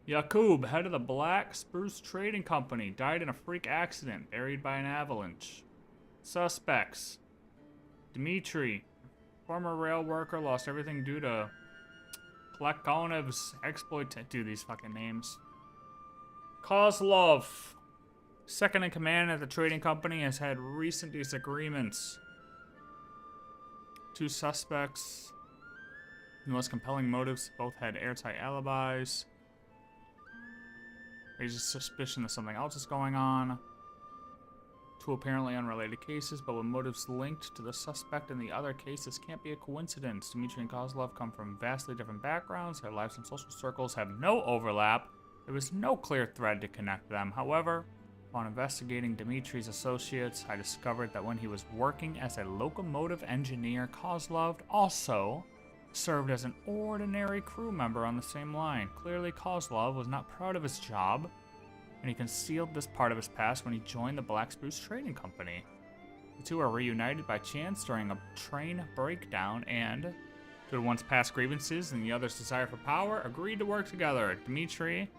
Yakub, head of the Black Spruce Trading Company, died in a freak accident, buried by an avalanche. Suspects. Dmitri, former rail worker, lost everything due to Plekonov's exploit. Do these fucking names. Kozlov, second in command at the trading company, has had recent disagreements. Two suspects, the most compelling motives, both had airtight alibis. Raises suspicion that something else is going on. Two apparently unrelated cases, but with motives linked to the suspect in the other case, this can't be a coincidence. Dmitri and Kozlov come from vastly different backgrounds. Their lives and social circles have no overlap. There was no clear thread to connect them. However, upon investigating Dmitri's associates, I discovered that when he was working as a locomotive engineer, Kozlov also served as an ordinary crew member on the same line. Clearly, Kozlov was not proud of his job, and he concealed this part of his past when he joined the Black Spruce Trading Company. The two are reunited by chance during a train breakdown and, due to one's past grievances and the other's desire for power, agreed to work together. Dmitri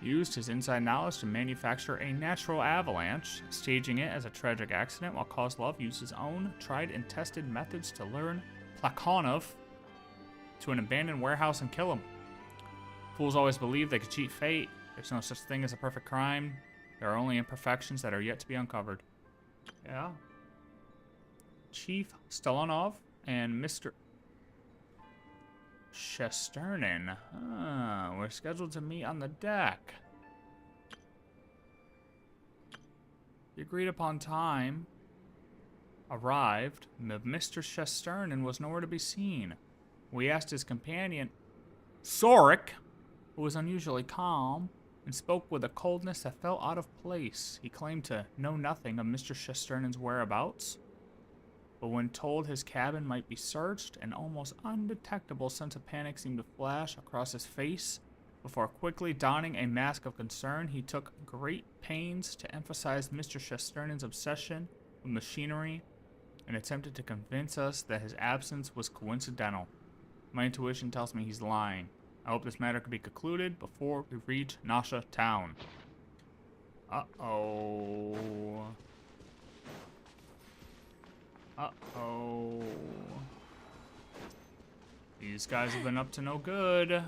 used his inside knowledge to manufacture a natural avalanche, staging it as a tragic accident, while Kozlov used his own tried and tested methods to lure Plakhanov to an abandoned warehouse and kill him. Fools always believe they could cheat fate. There's no such thing as a perfect crime. There are only imperfections that are yet to be uncovered. Yeah. Chief Stelonov and Mr. Shesternin. We're scheduled to meet on the deck. The agreed upon time arrived, but Mr. Shesternin was nowhere to be seen. We asked his companion, Sorik, who was unusually calm, and spoke with a coldness that felt out of place. He claimed to know nothing of Mr. Shesternin's whereabouts, but when told his cabin might be searched, an almost undetectable sense of panic seemed to flash across his face. Before quickly donning a mask of concern, he took great pains to emphasize Mr. Shesternin's obsession with machinery and attempted to convince us that his absence was coincidental. My intuition tells me he's lying. I hope this matter can be concluded before we reach Nasha town. Uh-oh. Uh-oh. These guys have been up to no good.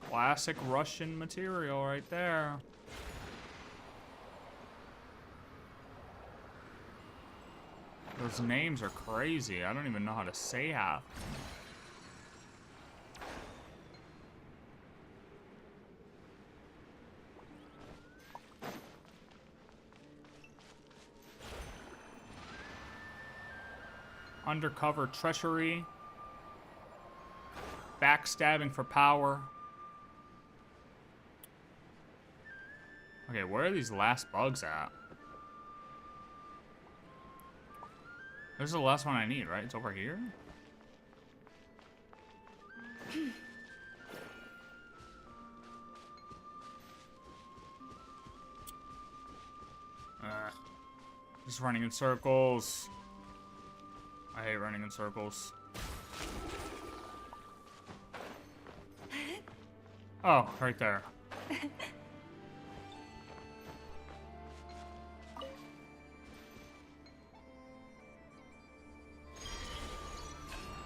Classic Russian material right there. Those names are crazy. I don't even know how to say half. Undercover treachery, backstabbing for power. Okay, where are these last bugs at? This is the last one I need, right? It's over here? Just running in circles. I hate running in circles. Oh, right there.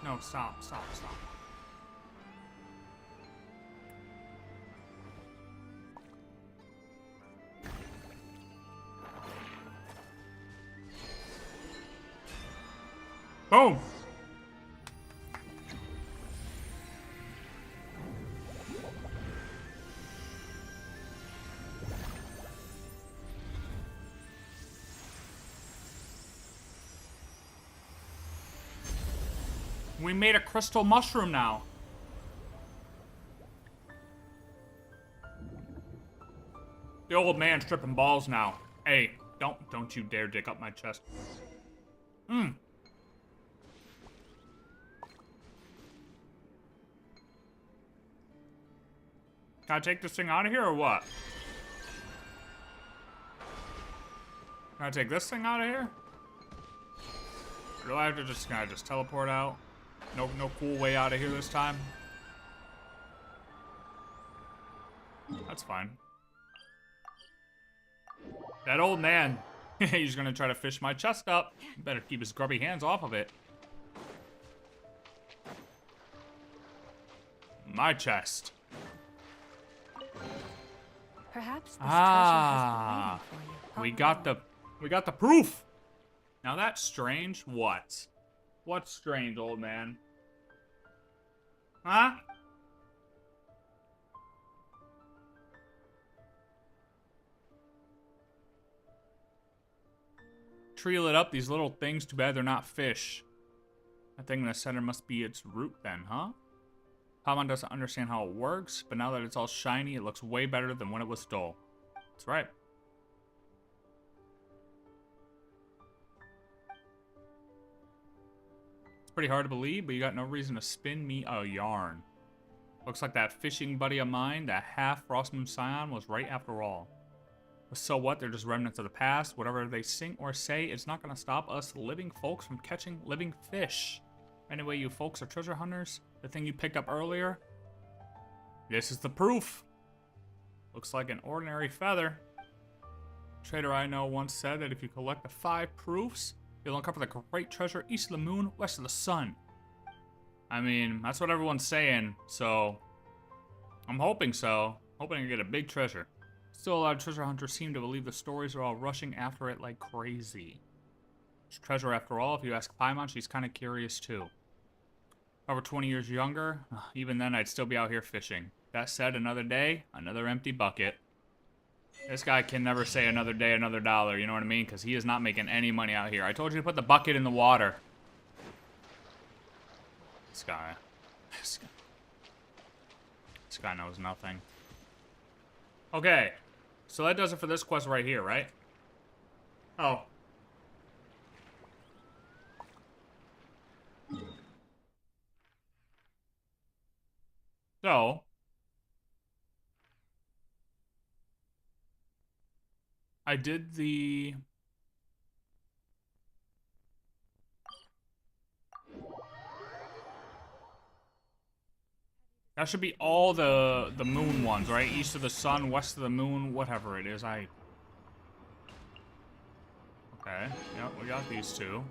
No, stop. Boom! We made a crystal mushroom now. The old man's tripping balls now. Hey, don't you dare dig up my chest. Can I take this thing out of here or what? Can I take this thing out of here? Or do I have to just, can I just teleport out? No cool way out of here this time? That's fine. That old man, he's gonna try to fish my chest up. Better keep his grubby hands off of it. My chest. Perhaps this Ah, treasure has been waiting for you. we got the proof. Now that's strange. What? What's strange, old man? Huh? Tree lit up, these little things, too bad they're not fish. That thing in the center must be its root then, huh? Paimon doesn't understand how it works, but now that it's all shiny, it looks way better than when it was dull. That's right. It's pretty hard to believe, but you got no reason to spin me a yarn. Looks like that fishing buddy of mine, that half Frost Moon Scion, was right after all. But so what? They're just remnants of the past. Whatever they sing or say, it's not going to stop us living folks from catching living fish. Anyway, you folks are treasure hunters. The thing you picked up earlier. This is the proof. Looks like an ordinary feather. A trader I know once said that if you collect the 5 proofs, you'll uncover the great treasure east of the moon, west of the sun. I mean, that's what everyone's saying, so I'm hoping so. Hoping I get a big treasure. Still, a lot of treasure hunters seem to believe the stories are all rushing after it like crazy. It's treasure after all. If you ask Paimon, she's kind of curious too. Over 20 years younger, even then I'd still be out here fishing. That said, another day, another empty bucket. This guy can never say another day, another dollar, you know what I mean? Because he is not making any money out here. I told you to put the bucket in the water. This guy knows nothing. Okay, so that does it for this quest right here, right? Oh. So. I did the... That should be all the moon ones, right? East of the sun, west of the moon, whatever it is. Okay, yep, we got these two.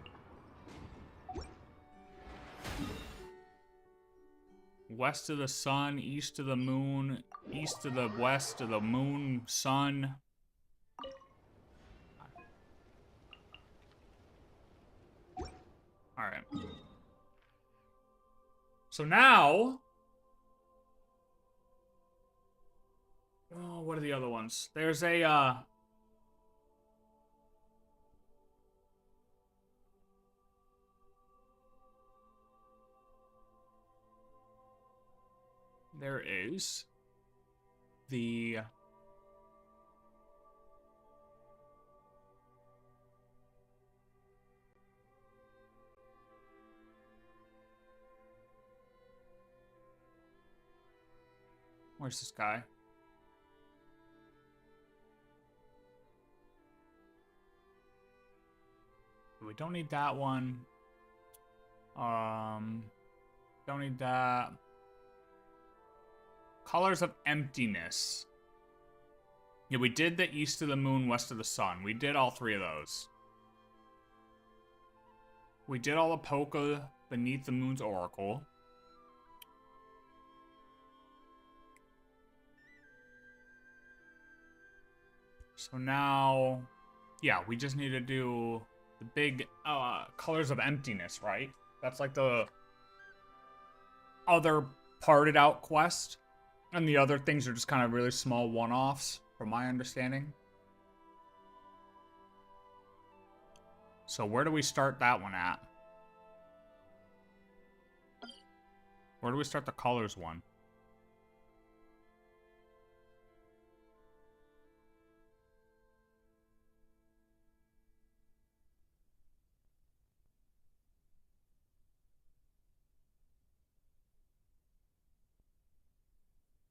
West of the sun, east of the moon, east of the west of the moon, sun. Alright. So now... Oh, what are the other ones? There's a, there is the... Where's this guy? We don't need that one. Don't need that. Colors of Emptiness. Yeah, we did the East of the Moon, West of the Sun. We did all 3 of those. We did all the Polka Beneath the Moon's Oracle. So now, yeah, we just need to do the big Colors of Emptiness, right? That's like the other parted out quest. And the other things are just kind of really small one-offs, from my understanding. So where do we start that one at? Where do we start the colors one?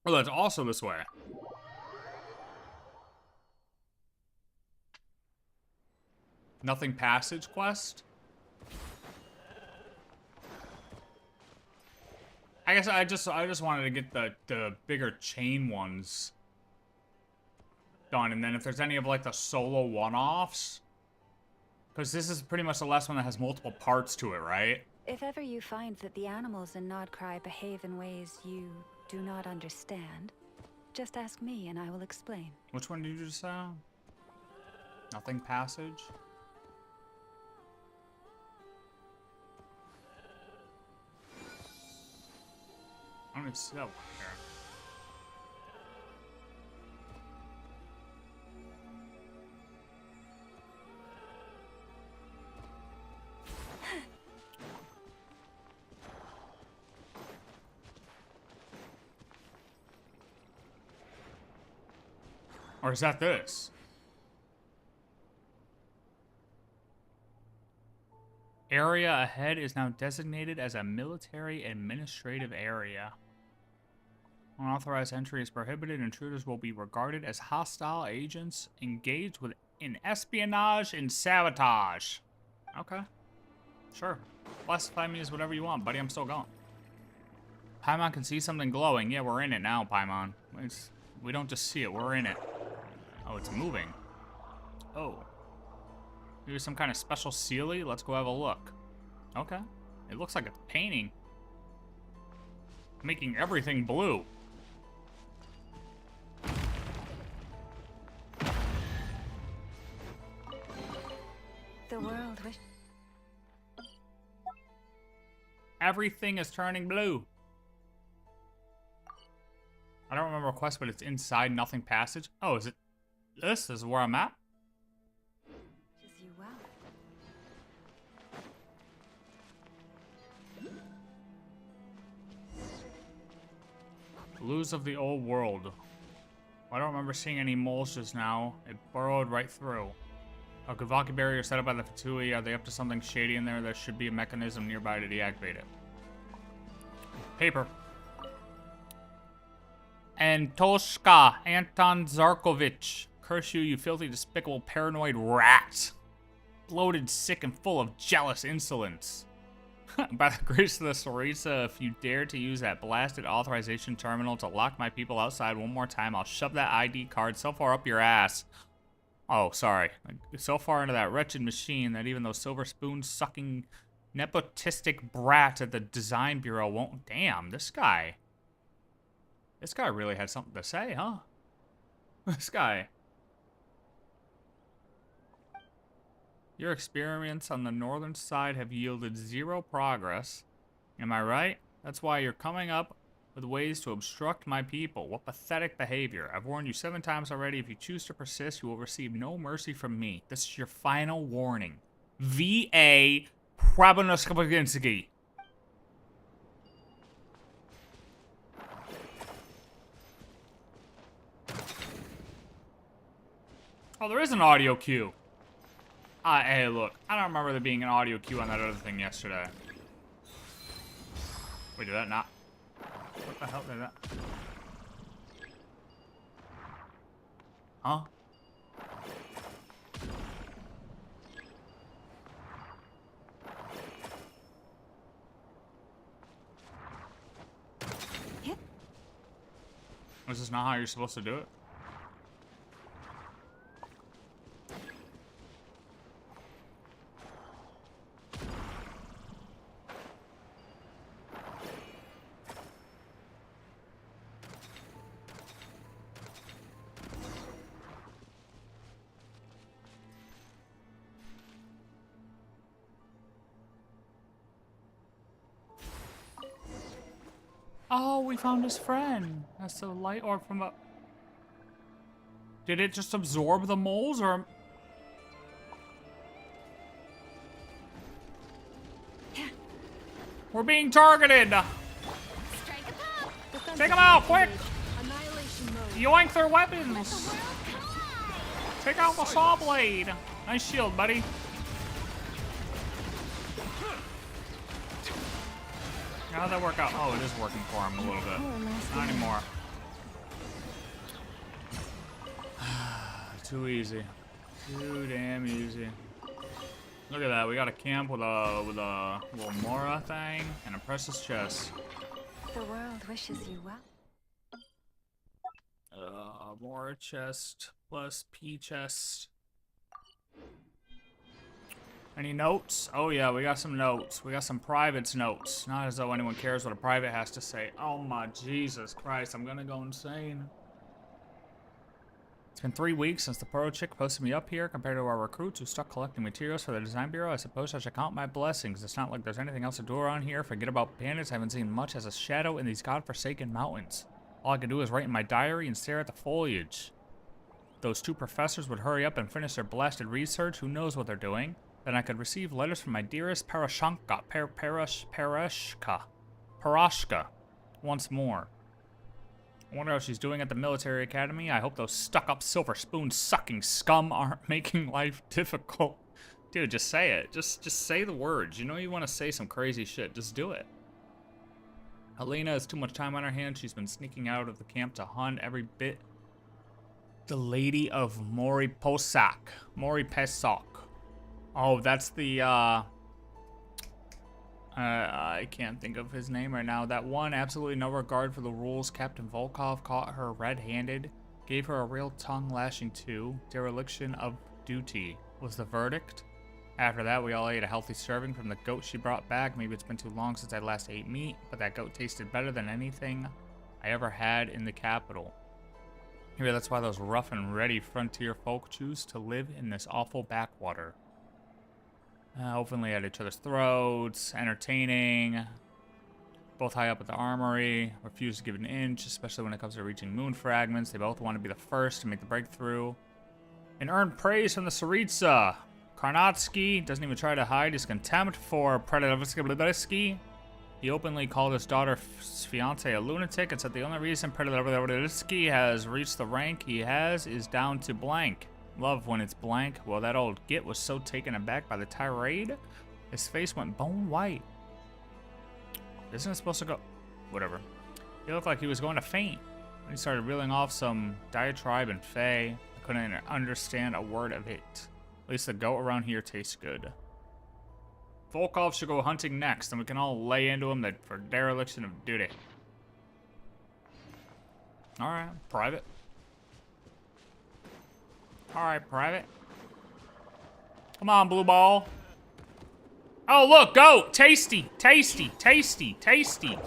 Oh, that's also this way. Nothing Passage quest? I guess I just wanted to get the bigger chain ones done, and then if there's any of like the solo one-offs, because this is pretty much the last one that has multiple parts to it, right? If ever you find that the animals in NOD-KRAI behave in ways you do not understand, Just ask me and I will explain. Which one did you just say? Nothing passage? I don't even see that one here. Or is that this? Area ahead is now designated as a military administrative area. Unauthorized entry is prohibited. Intruders will be regarded as hostile agents engaged in espionage and sabotage. Okay. Sure. Classify me as whatever you want, buddy. I'm still going. Paimon can see something glowing. Yeah, we're in it now, Paimon. We don't just see it. We're in it. Oh, it's moving. Oh. Maybe some kind of special Sealy? Let's go have a look. Okay. It looks like a painting. Making everything blue. The world wish. Everything is turning blue. I don't remember a quest, but it's inside Nothing Passage. Oh, is it this? This is where I'm at? Wishes you well. Blues of the old world. I don't remember seeing any moles just now. It burrowed right through. A Kavaki barrier set up by the Fatui. Are they up to something shady in there? There should be a mechanism nearby to deactivate it. Paper. Antoshka Anton Zarkovich. Curse you, you filthy, despicable, paranoid rat. Bloated, sick, and full of jealous insolence. By the grace of the Sarisa, if you dare to use that blasted authorization terminal to lock my people outside one more time, I'll shove that ID card so far up your ass. Oh, sorry. So far into that wretched machine that even those silver spoon-sucking nepotistic brats at the design bureau won't... Damn, this guy... This guy really had something to say, huh? This guy... Your experiments on the northern side have yielded zero progress. Am I right? That's why you're coming up with ways to obstruct my people. What pathetic behavior. I've warned you 7 times already. If you choose to persist, you will receive no mercy from me. This is your final warning. V.A. Prabonoskopinski. Oh, there is an audio cue. Hey, look. I don't remember there being an audio cue on that other thing yesterday. Wait, did that not? What the hell did that? Huh? Yep. Is this not how you're supposed to do it? Oh, we found his friend. That's the light orb from a... Did it just absorb the moles, or... We're being targeted! Take them out, quick! Annihilation mode. Yoink their weapons! Take out the saw blade! Nice shield, buddy. How'd that work out? Oh, it is working for him a little bit. Not anymore. Too easy. Too damn easy. Look at that. We got a camp with a little Mora thing and a precious chest. The world wishes you well. Mora chest plus P chest. Any notes? Oh yeah, we got some notes. We got some private's notes. Not as though anyone cares what a private has to say. Oh my Jesus Christ, I'm gonna go insane. It's been 3 weeks since the Poro chick posted me up here. Compared to our recruits who stuck collecting materials for the design bureau, I suppose I should count my blessings. It's not like there's anything else to do around here. Forget about bandits. I haven't seen much as a shadow in these godforsaken mountains. All I can do is write in my diary and stare at the foliage. Those 2 professors would hurry up and finish their blasted research. Who knows what they're doing? Then I could receive letters from my dearest Parashka once more. I wonder how she's doing at the military academy. I hope those stuck-up silver spoon-sucking scum aren't making life difficult. Dude, just say it. Just say the words. You know you want to say some crazy shit. Just do it. Helena has too much time on her hands. She's been sneaking out of the camp to hunt every bit. The Lady of Moriposak. Oh, that's the, I can't think of his name right now. That one, absolutely no regard for the rules. Captain Volkov caught her red-handed. Gave her a real tongue-lashing too. Dereliction of duty was the verdict. After that, we all ate a healthy serving from the goat she brought back. Maybe it's been too long since I last ate meat, but that goat tasted better than anything I ever had in the capital. Maybe that's why those rough and ready frontier folk choose to live in this awful backwater. Openly at each other's throats, entertaining. Both high up at the armory, refuse to give an inch, especially when it comes to reaching moon fragments. They both want to be the first to make the breakthrough. And earn praise from the Tsaritsa. Karnatsky doesn't even try to hide his contempt for Predovsky. He openly called his daughter's fiance a lunatic and said the only reason Predovsky has reached the rank he has is down to blank. Love when it's blank. Well, that old git was so taken aback by the tirade, his face went bone white. Isn't it supposed to go? Whatever. He looked like he was going to faint. When he started reeling off some diatribe in Fey, I couldn't understand a word of it. At least the goat around here tastes good. Volkov should go hunting next, and we can all lay into him for dereliction of duty. Alright, private. Alright, private. Come on, blue ball. Oh, look, goat! Tasty, tasty, tasty, tasty.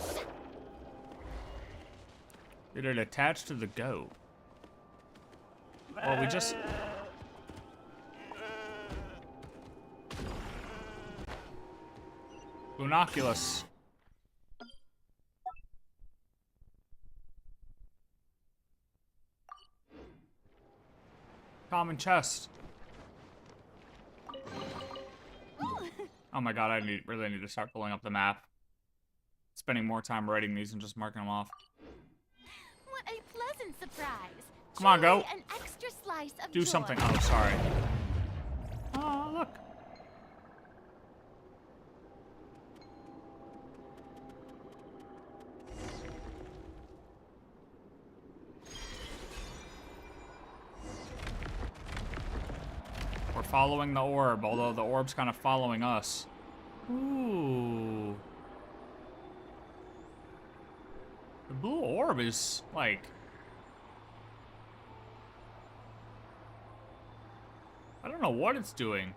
Did it attach to the goat? Well, we just... Lunoculus. Common chest. Oh my god, I really need to start pulling up the map. Spending more time writing these and just marking them off. What a pleasant surprise. Come on, go. An extra slice of Do joy. something. Oh, sorry. Oh, look. We're following the orb, although the orb's kind of following us. Ooh. The blue orb is, like... I don't know what it's doing.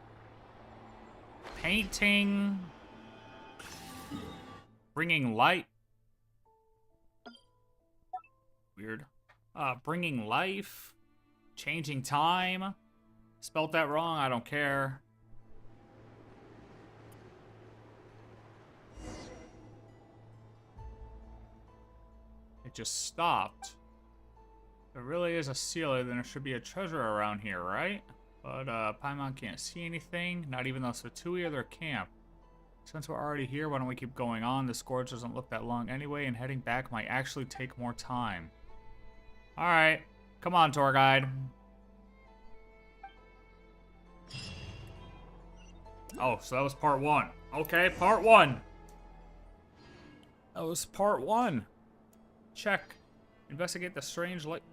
Painting. Bringing light. Weird. Bringing life. Changing time. Spelt that wrong, I don't care. It just stopped. If there really is a sealer, then there should be a treasure around here, right? But Paimon can't see anything, not even the Satui or their camp. Since we're already here, why don't we keep going on? This gorge doesn't look that long anyway, and heading back might actually take more time. Alright, come on, tour guide. Oh, so that was part 1. Okay, part 1. That was part 1. Check. Investigate the strange light.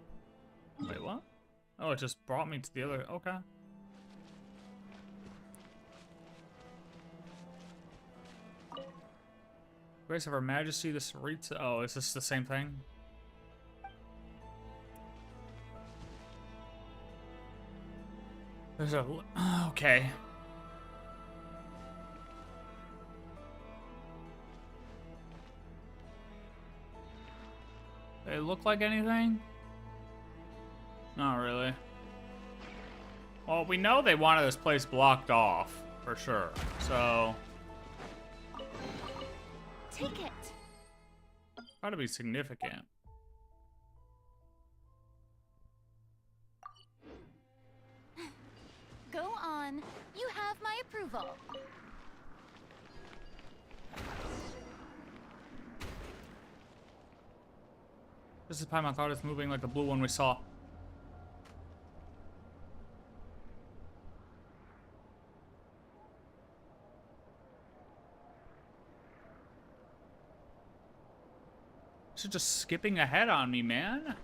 Wait, what? Oh, it just brought me to the other. Okay. Grace of Her Majesty, the Tsaritsa. Oh, is this the same thing? There's a. Okay. They look like anything? Not really. Well, we know they wanted this place blocked off, for sure. So, Take it. gotta be significant. Go on. You have my approval. This is Paimon thought it's moving like the blue one we saw. She's just skipping ahead on me, man.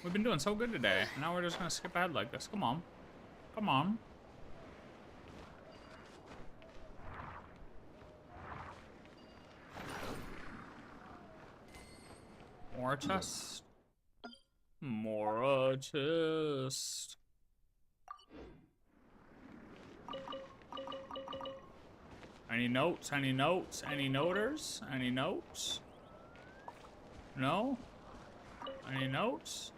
We've been doing so good today. Now we're just gonna skip ahead like this. Come on. Come on. More chest. More chest. Any notes? Any notes? Any noters? Any notes? No? Any notes?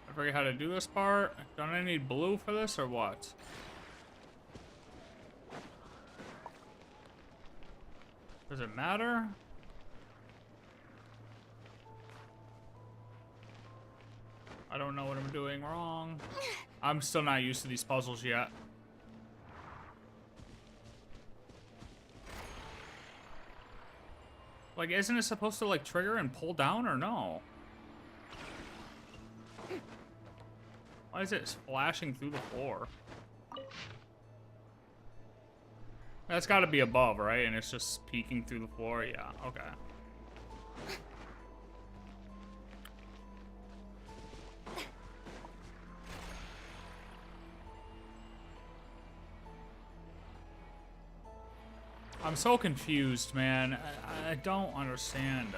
I forget how to do this part. Don't I need blue for this or what? Does it matter? I don't know what I'm doing wrong. I'm still not used to these puzzles yet. Like, isn't it supposed to, like, trigger and pull down or no? Why is it splashing through the floor? That's gotta be above, right? And it's just peeking through the floor? Yeah, okay. I'm so confused, man. I don't understand.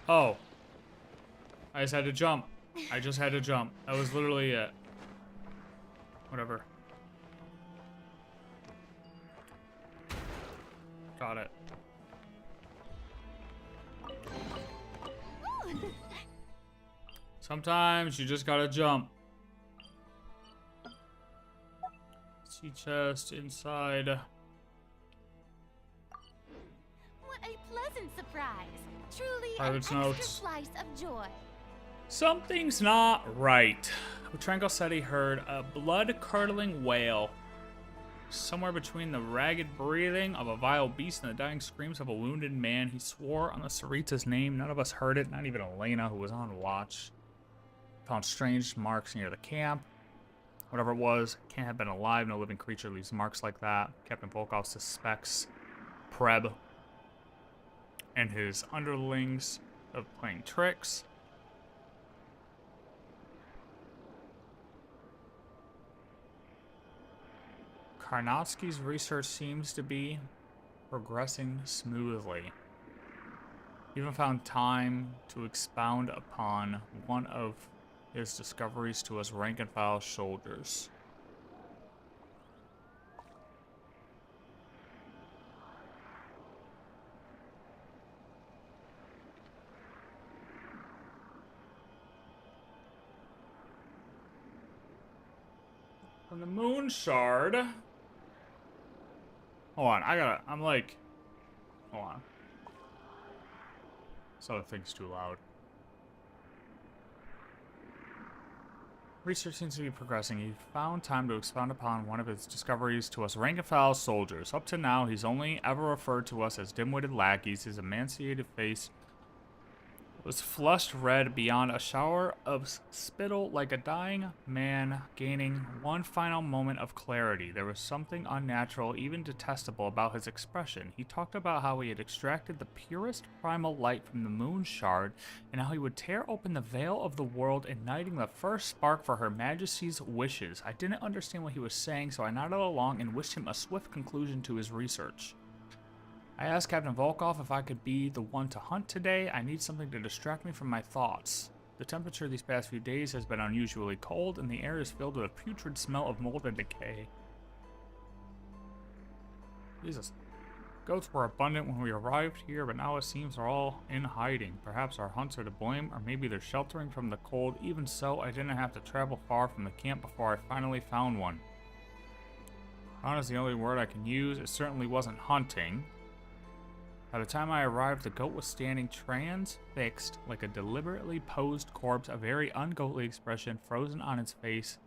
Oh. I just had to jump. I just had to jump. That was literally it. Whatever. Got it. Sometimes you just gotta jump. Sea chest inside. What a pleasant surprise. Truly an Private extra notes. slice of joy. Something's not right. Tranquilsetti heard a blood-curdling wail. Somewhere between the ragged breathing of a vile beast and the dying screams of a wounded man, he swore on the Sarita's name. None of us heard it, not even Elena, who was on watch. Found strange marks near the camp. Whatever it was, can't have been alive. No living creature leaves marks like that. Captain Volkov suspects Preb and his underlings of playing tricks. Karnofsky's research seems to be progressing smoothly. He even found time to expound upon one of his discoveries to us rank-and-file soldiers. From the moon shard. Hold on, I'm like, hold on. This other thing's too loud. Research seems to be progressing. He found time to expound upon one of his discoveries to us rank-and-file soldiers. Up to now, he's only ever referred to us as dim-witted lackeys. His emaciated face was flushed red beyond a shower of spittle like a dying man gaining one final moment of clarity. There was something unnatural, even detestable, about his expression. He talked about how he had extracted the purest primal light from the moon shard, and how he would tear open the veil of the world, igniting the first spark for Her Majesty's wishes. I didn't understand what he was saying, so I nodded along and wished him a swift conclusion to his research. I asked Captain Volkov if I could be the one to hunt today. I need something to distract me from my thoughts. The temperature these past few days has been unusually cold, and the air is filled with a putrid smell of mold and decay. Jesus. Goats were abundant when we arrived here, but now it seems they're all in hiding. Perhaps our hunts are to blame, or maybe they're sheltering from the cold. Even so, I didn't have to travel far from the camp before I finally found one. Found is the only word I can use. It certainly wasn't hunting. By the time I arrived, the goat was standing transfixed like a deliberately posed corpse, a very ungoatly expression frozen on its face.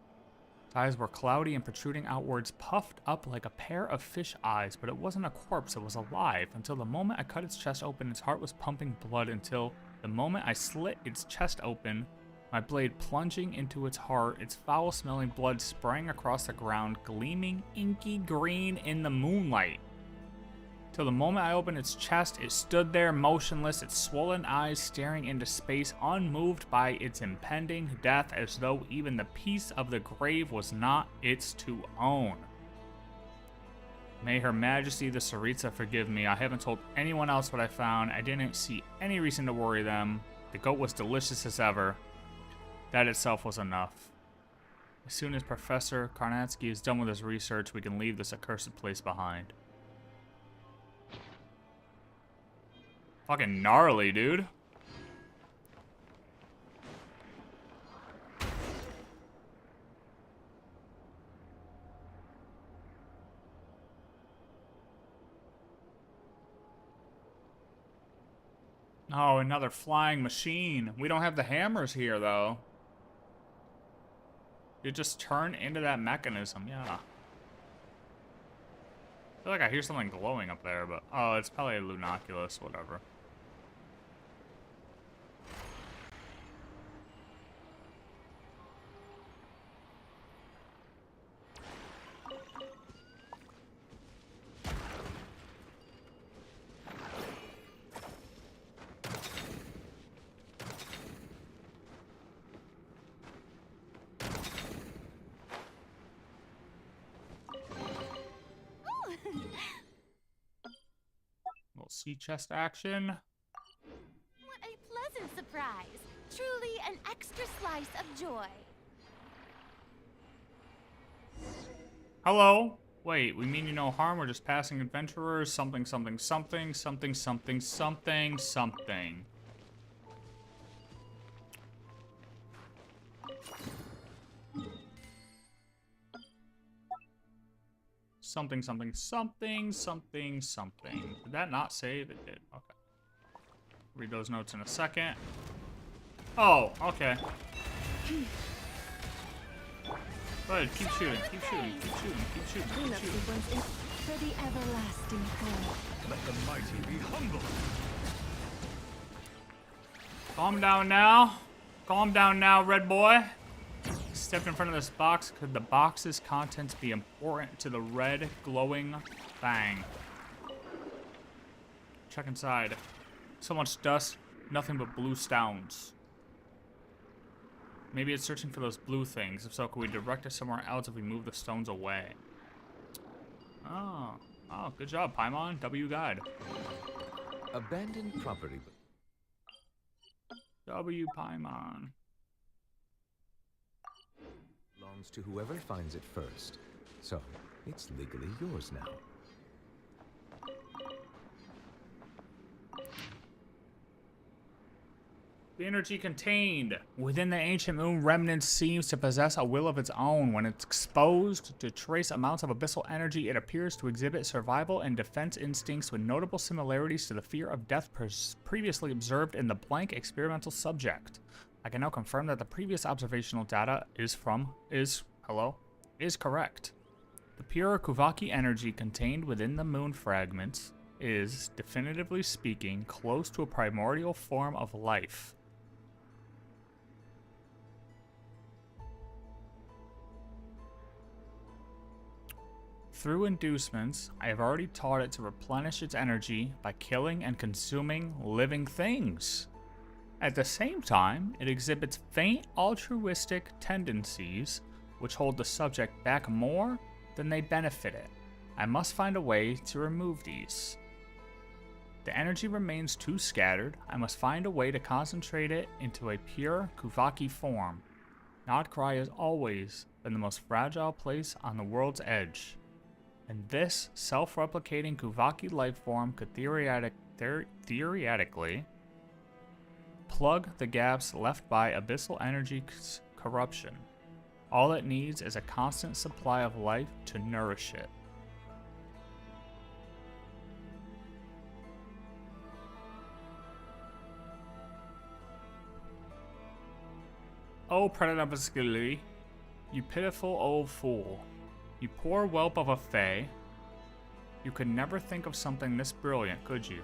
Its eyes were cloudy and protruding outwards, puffed up like a pair of fish eyes, but it wasn't a corpse, it was alive. Until the moment I cut its chest open, its heart was pumping blood. Until the moment I slit its chest open, my blade plunging into its heart, its foul-smelling blood sprang across the ground, gleaming inky green in the moonlight. Till the moment I opened its chest, it stood there motionless, its swollen eyes staring into space, unmoved by its impending death, as though even the peace of the grave was not its to own. May Her Majesty the Tsaritsa forgive me. I haven't told anyone else what I found. I didn't see any reason to worry them. The goat was delicious as ever. That itself was enough. As soon as Professor Karnatsky is done with his research, we can leave this accursed place behind. Fucking gnarly, dude. Oh, another flying machine. We don't have the hammers here, though. You just turn into that mechanism, yeah. I feel like I hear something glowing up there, but... Oh, it's probably a Lunoculus, whatever. Sea chest action. What a pleasant surprise. Truly an extra slice of joy. Hello. Wait, we mean you no harm. We're just passing adventurers. Something, something, something, something, something, something, something. Something, something, something, something, something. Did that not save? It did. Okay. Read those notes in a second. Oh, okay. Go ahead, keep shooting, keep shooting, keep shooting, keep shooting, keep Cleanup shooting. sequence in for the everlasting cold. Let the mighty be humbled. Calm down now. Calm down now, red boy. Stepped in front of this box. Could the box's contents be important to the red glowing thing? Check inside. So much dust, nothing but blue stones. Maybe it's searching for those blue things. If so, could we direct it somewhere else if we move the stones away? Oh, good job, Paimon. W guide. Abandoned property. W Paimon. Belongs to whoever finds it first. So, it's legally yours now. The energy contained within the ancient moon remnants seems to possess a will of its own. When it's exposed to trace amounts of abyssal energy, it appears to exhibit survival and defense instincts with notable similarities to the fear of death previously observed in the blank experimental subject. I can now confirm that the previous observational data is correct. The pure Kuvaki energy contained within the moon fragments is, definitively speaking, close to a primordial form of life. Through inducements, I have already taught it to replenish its energy by killing and consuming living things. At the same time, it exhibits faint altruistic tendencies which hold the subject back more than they benefit it. I must find a way to remove these. The energy remains too scattered. I must find a way to concentrate it into a pure Kuvaki form. NOD-KRAI has always been the most fragile place on the world's edge. And this self-replicating Kuvaki life form could theoretically plug the gaps left by abyssal energy corruption. All it needs is a constant supply of life to nourish it. Oh, Predabasculi, you pitiful old fool. You poor whelp of a fae. You could never think of something this brilliant, could you?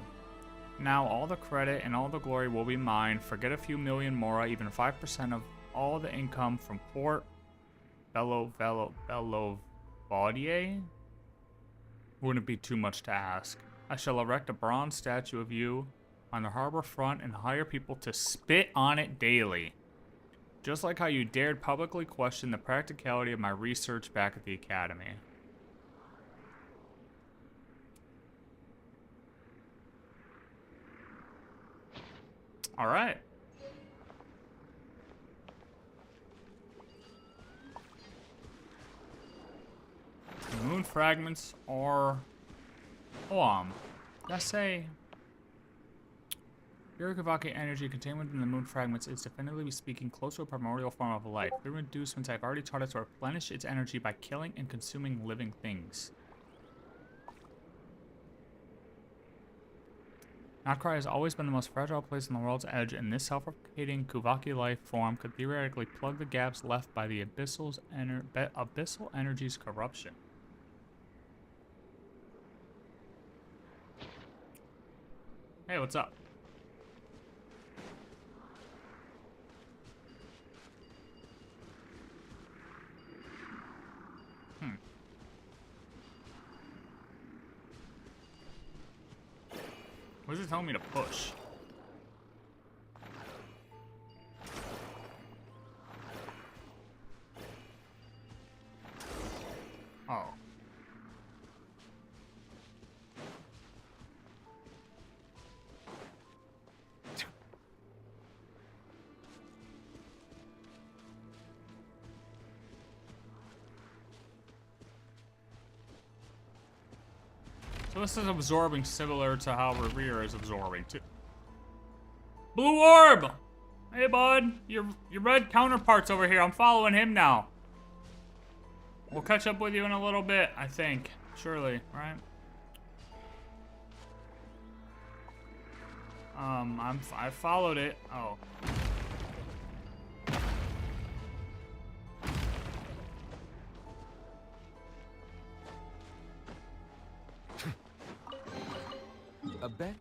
Now all the credit and all the glory will be mine. Forget a few million mora, even 5% of all the income from Port Bellovaudier? Wouldn't be too much to ask. I shall erect a bronze statue of you on the harbor front and hire people to spit on it daily. Just like how you dared publicly question the practicality of my research back at the academy. All right. The moon fragments are... let's say... Pure Kuvaki energy contained within the moon fragments is definitively speaking close to a primordial form of life. Through inducements, I've already taught it to replenish its energy by killing and consuming living things. NOD-KRAI has always been the most fragile place on the world's edge, and this self-replicating Kuvaki life form could theoretically plug the gaps left by the abyssal energy's corruption. Hey, what's up? What is it telling me to push? Oh. So this is absorbing similar to how Revere is absorbing too. Blue Orb! Hey bud, your red counterpart's over here. I'm following him now. We'll catch up with you in a little bit, I think. Surely, right? I followed it. Oh. A bet?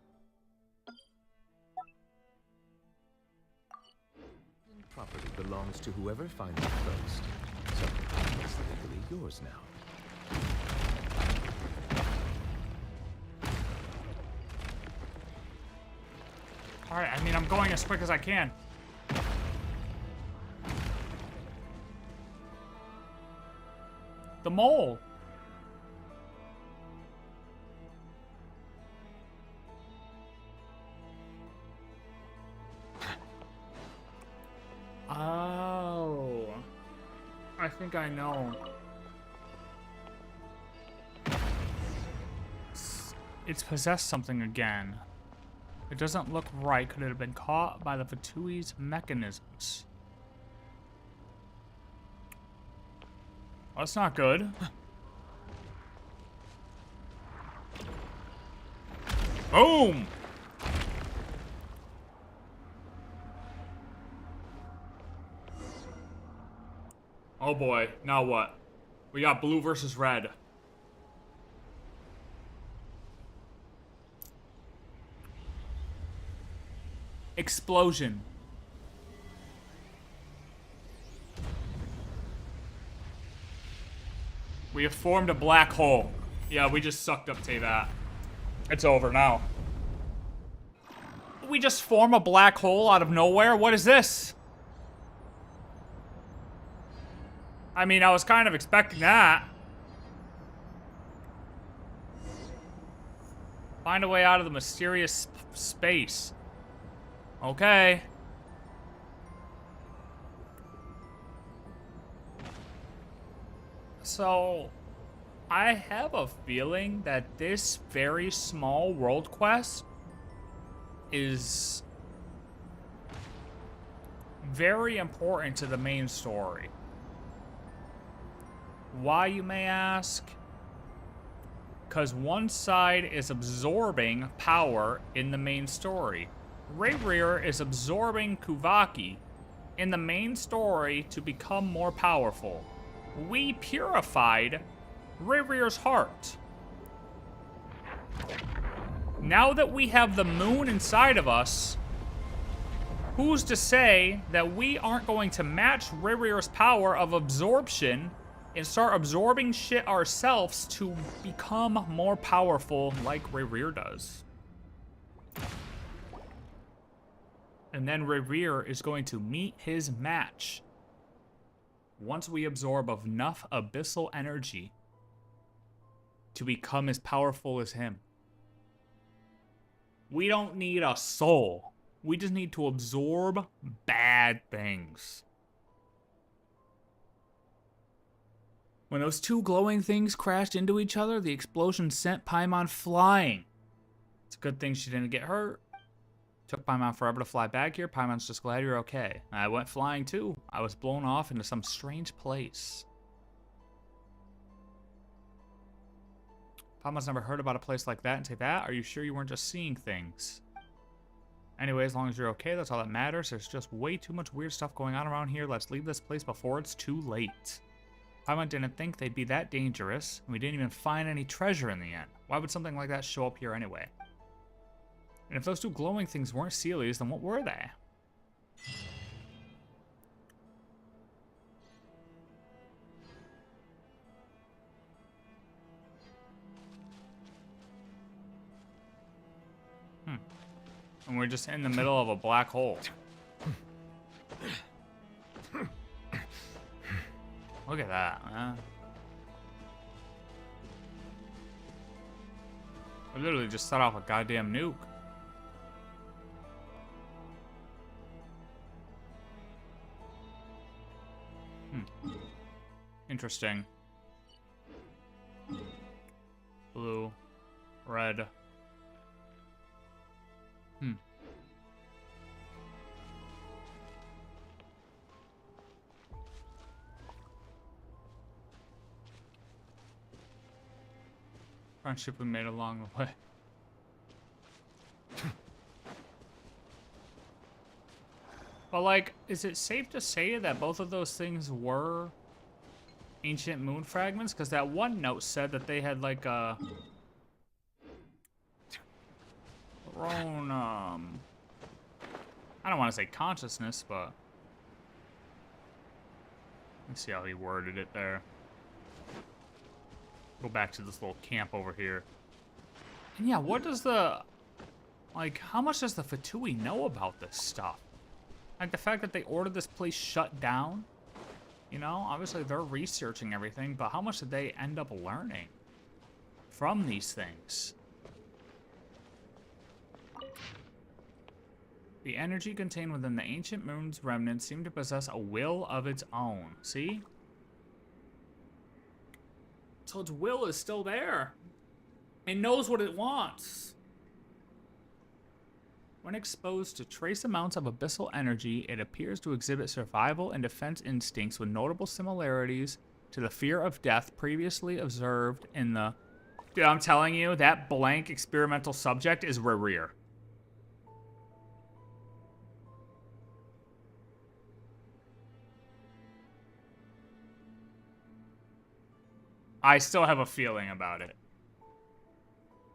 Property belongs to whoever finds it first. So it's legally yours now. Alright, I mean, I'm going as quick as I can. The mole. Oh, I think I know. It's possessed something again. It doesn't look right. Could it have been caught by the Fatui's mechanisms? Well, that's not good. Boom! Oh boy, now what? We got blue versus red. Explosion. We have formed a black hole. Yeah, we just sucked up Teyvat. It's over now. We just form a black hole out of nowhere? What is this? I mean, I was kind of expecting that. Find a way out of the mysterious space. Okay. So, I have a feeling that this very small world quest is very important to the main story. Why, you may ask? Because one side is absorbing power in the main story. Rayrear is absorbing Kuvaki in the main story to become more powerful. We purified Rayrear's heart. Now that we have the moon inside of us, who's to say that we aren't going to match Rayrear's power of absorption and start absorbing shit ourselves to become more powerful like Rayrear does? And then Rayrear is going to meet his match once we absorb enough abyssal energy to become as powerful as him. We don't need a soul. We just need to absorb bad things. When those two glowing things crashed into each other, the explosion sent Paimon flying. It's a good thing she didn't get hurt. Took Paimon forever to fly back here. Paimon's just glad you're okay. I went flying too. I was blown off into some strange place. Paimon's never heard about a place like that and say, that? Are you sure you weren't just seeing things? Anyway, as long as you're okay, that's all that matters. There's just way too much weird stuff going on around here. Let's leave this place before it's too late. Paimon didn't think they'd be that dangerous, and we didn't even find any treasure in the end. Why would something like that show up here anyway? And if those two glowing things weren't Seelies, then what were they? And we're just in the middle of a black hole. Look at that, man. I literally just set off a goddamn nuke. Interesting. Blue. Red. Friendship we made along the way. But like, is it safe to say that both of those things were ancient moon fragments? Because that one note said that they had like a their own I don't want to say consciousness, but let's see how he worded it there. Go back to this little camp over here. And yeah, what does the, like, how much does the Fatui know about this stuff? Like the fact that they ordered this place shut down, you know, obviously they're researching everything, but how much did they end up learning from these things? The energy contained within the ancient moon's remnants seemed to possess a will of its own. See? So its will is still there. It knows what it wants. When exposed to trace amounts of abyssal energy, it appears to exhibit survival and defense instincts with notable similarities to the fear of death previously observed in the... Dude, I'm telling you, that blank experimental subject is Rayrear. I still have a feeling about it.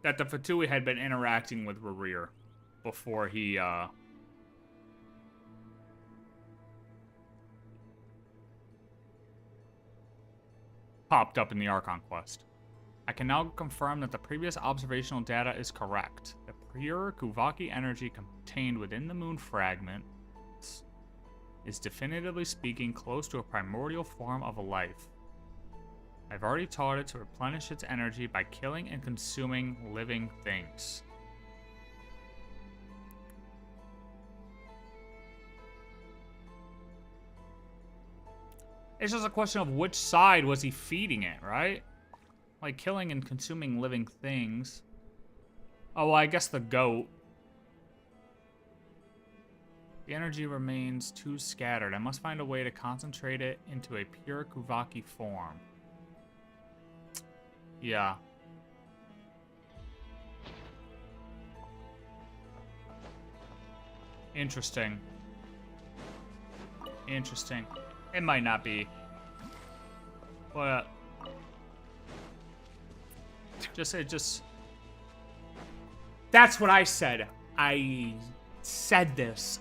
That the Fatui had been interacting with Rayrear before he, popped up in the Archon quest. I can now confirm that the previous observational data is correct. The pure Kuvaki energy contained within the moon fragment is definitively speaking close to a primordial form of a life. I've already taught it to replenish its energy by killing and consuming living things. It's just a question of which side was he feeding it, right? Like killing and consuming living things. Oh, well, I guess the goat. The energy remains too scattered. I must find a way to concentrate it into a pure Kuvaki form. Yeah. Interesting. Interesting. It might not be. But just that's what I said. I said this.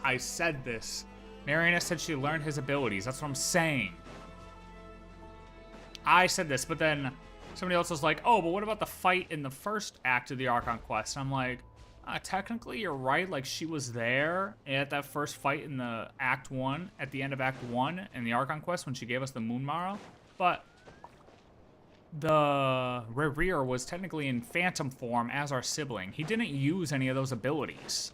Mariana said she learned his abilities. That's what I'm saying. I said this, but then somebody else was like, oh, but what about the fight in the first act of the Archon quest? And I'm like, technically you're right. Like, she was there at that first fight in the Act 1, at the end of Act 1 in the Archon quest when she gave us the Moon Marrow. But the Rerir was technically in phantom form as our sibling. He didn't use any of those abilities.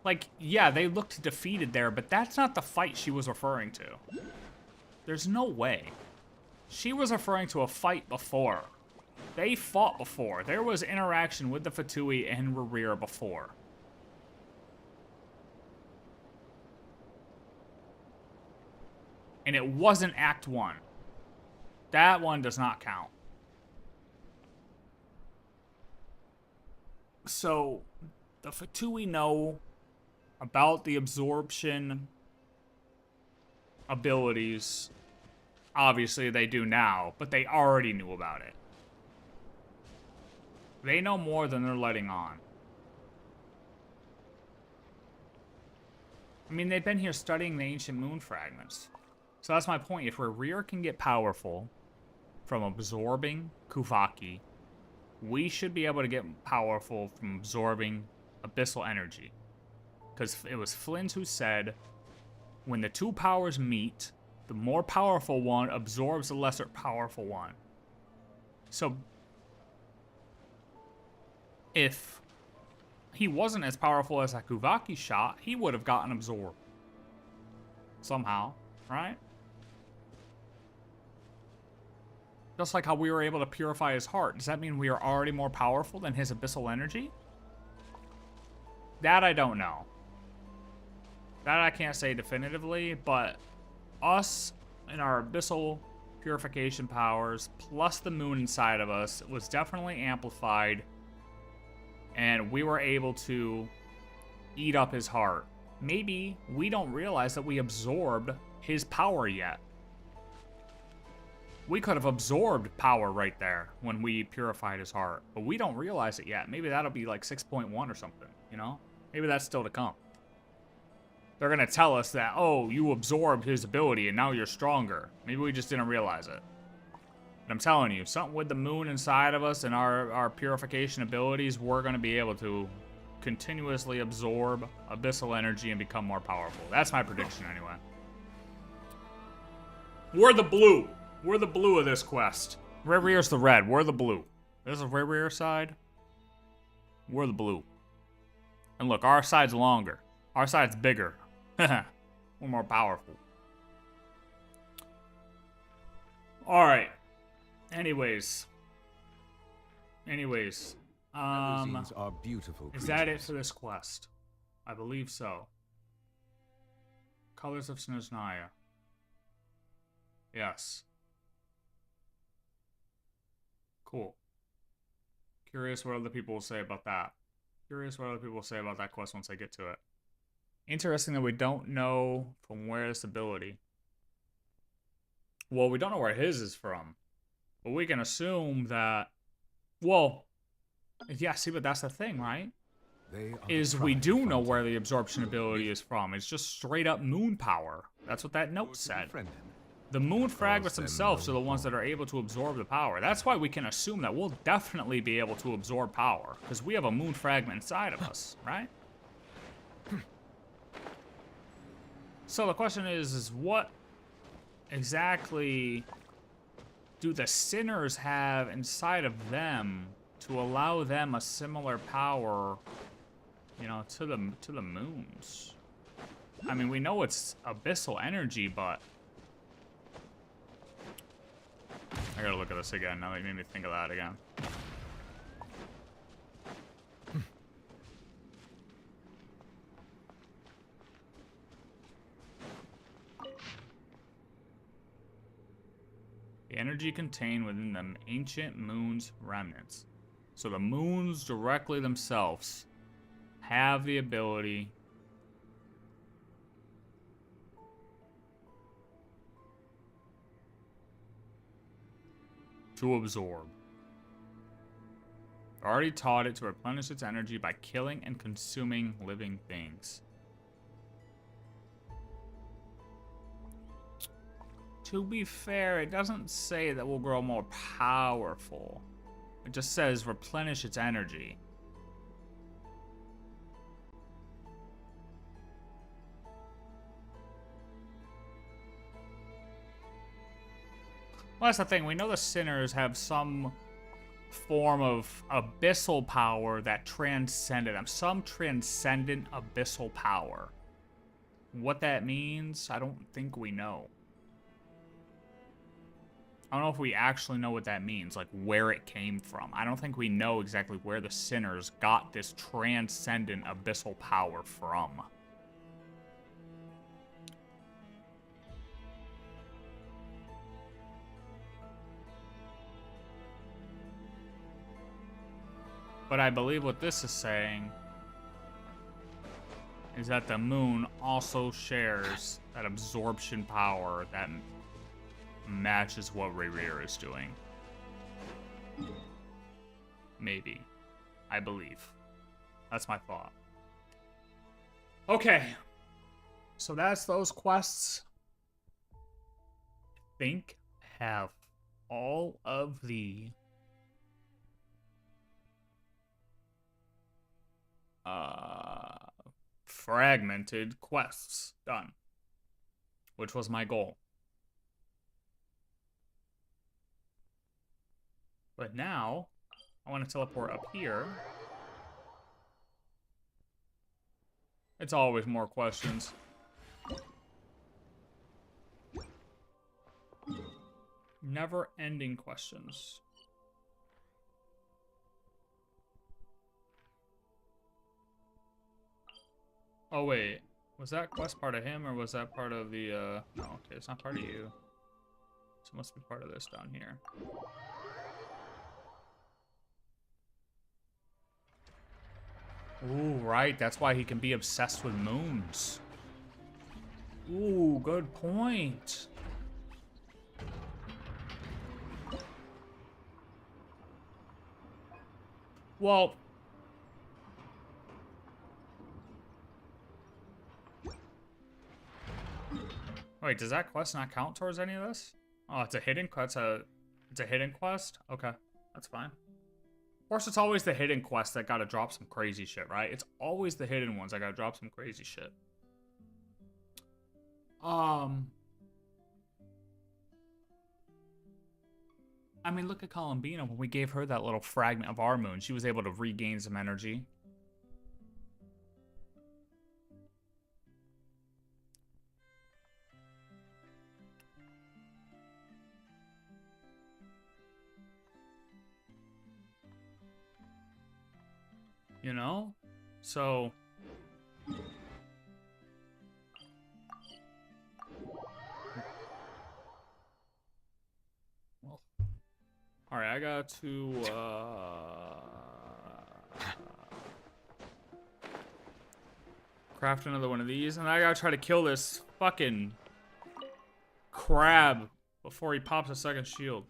Like, yeah, they looked defeated there, but that's not the fight she was referring to. There's no way. She was referring to a fight before. They fought before. There was interaction with the Fatui and Rerir before. And it wasn't Act 1. That one does not count. So, the Fatui know about the absorption abilities. Obviously, they do now, but they already knew about it. They know more than they're letting on. I mean, they've been here studying the ancient moon fragments. So that's my point. If Rerir can get powerful from absorbing Kuvaki, we should be able to get powerful from absorbing abyssal energy. Because it was Flint who said, when the two powers meet, the more powerful one absorbs the lesser powerful one. So, if he wasn't as powerful as that Kuvaki shot, he would have gotten absorbed. Somehow, right? Just like how we were able to purify his heart. Does that mean we are already more powerful than his abyssal energy? That I don't know. That I can't say definitively, but us and our abyssal purification powers, plus the moon inside of us, was definitely amplified, and we were able to eat up his heart. Maybe we don't realize that we absorbed his power yet. We could have absorbed power right there when we purified his heart, but we don't realize it yet. Maybe that'll be like 6.1 or something, you know? Maybe that's still to come. They're gonna tell us that, oh, you absorbed his ability and now you're stronger. Maybe we just didn't realize it. But I'm telling you, something with the moon inside of us and our purification abilities, we're gonna be able to continuously absorb abyssal energy and become more powerful. That's my prediction anyway. We're the blue. We're the blue of this quest. Rerir's the red. We're the blue. There's a Rerir side. We're the blue. And look, our side's longer. Our side's bigger. We're more powerful. Alright. Anyways. Limousines are beautiful creatures. Is that it for this quest? I believe so. Colors of Snezhnaya. Yes. Cool. Curious what other people will say about that. Curious what other people will say about that quest once I get to it. Interesting that we don't know from where this ability. Well, we don't know where his is from. But we can assume that... Well, yeah, see, but that's the thing, right? Is we do know where the absorption ability is from. It's just straight up moon power. That's what that note said. The moon fragments themselves are the ones that are able to absorb the power. That's why we can assume that we'll definitely be able to absorb power. Because we have a moon fragment inside of us, right? So the question is what exactly do the sinners have inside of them to allow them a similar power, you know, to the moons? I mean, we know it's abyssal energy, but I gotta look at this again now that you made me think of that again. The energy contained within the ancient moon's remnants. So the moons directly themselves have the ability to absorb. Already taught it to replenish its energy by killing and consuming living things. To be fair, it doesn't say that we'll grow more powerful. It just says replenish its energy. Well, that's the thing. We know the sinners have some form of abyssal power that transcended them. Some transcendent abyssal power. What that means, I don't think we know. I don't know if we actually know what that means, like where it came from. I don't think we know exactly where the sinners got this transcendent abyssal power from. But I believe what this is saying is that the moon also shares that absorption power that matches what Rayrir is doing. Maybe. I believe. That's my thought. Okay. So that's those quests. I think have all of the fragmented quests done, which was my goal. But now, I want to teleport up here. It's always more questions. Never-ending questions. Oh wait, was that quest part of him or was that part of the, no, okay, it's not part of you. So it must be part of this down here. Ooh, right, that's why he can be obsessed with moons. Ooh, good point. Well, wait, does that quest not count towards any of this? Oh, it's a hidden quest. It's a hidden quest? Okay, that's fine. Of course, it's always the hidden quests that gotta drop some crazy shit, right? It's always the hidden ones that gotta drop some crazy shit. I mean, look at Columbina. When we gave her that little fragment of our moon, she was able to regain some energy. You know? So... well, alright, I got to, craft another one of these, and I gotta try to kill this fucking crab before he pops a second shield.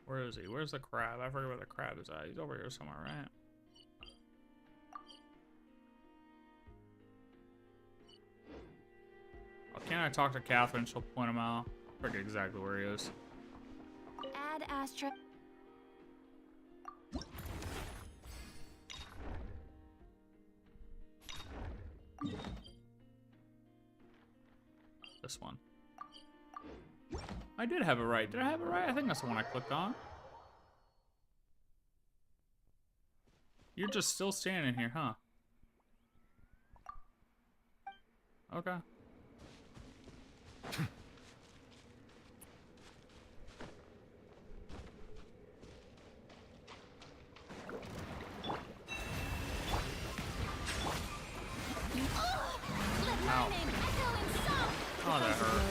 Where is he? Where's the crab? I forget where the crab is at. He's over here somewhere, right? Oh, can't I talk to Catherine? She'll point him out. I forget exactly where he is. Add Astra. this one. I did have it right. Did I have it right? I think that's the one I clicked on. You're just still standing here, huh? Okay. Ow. Oh, that hurt.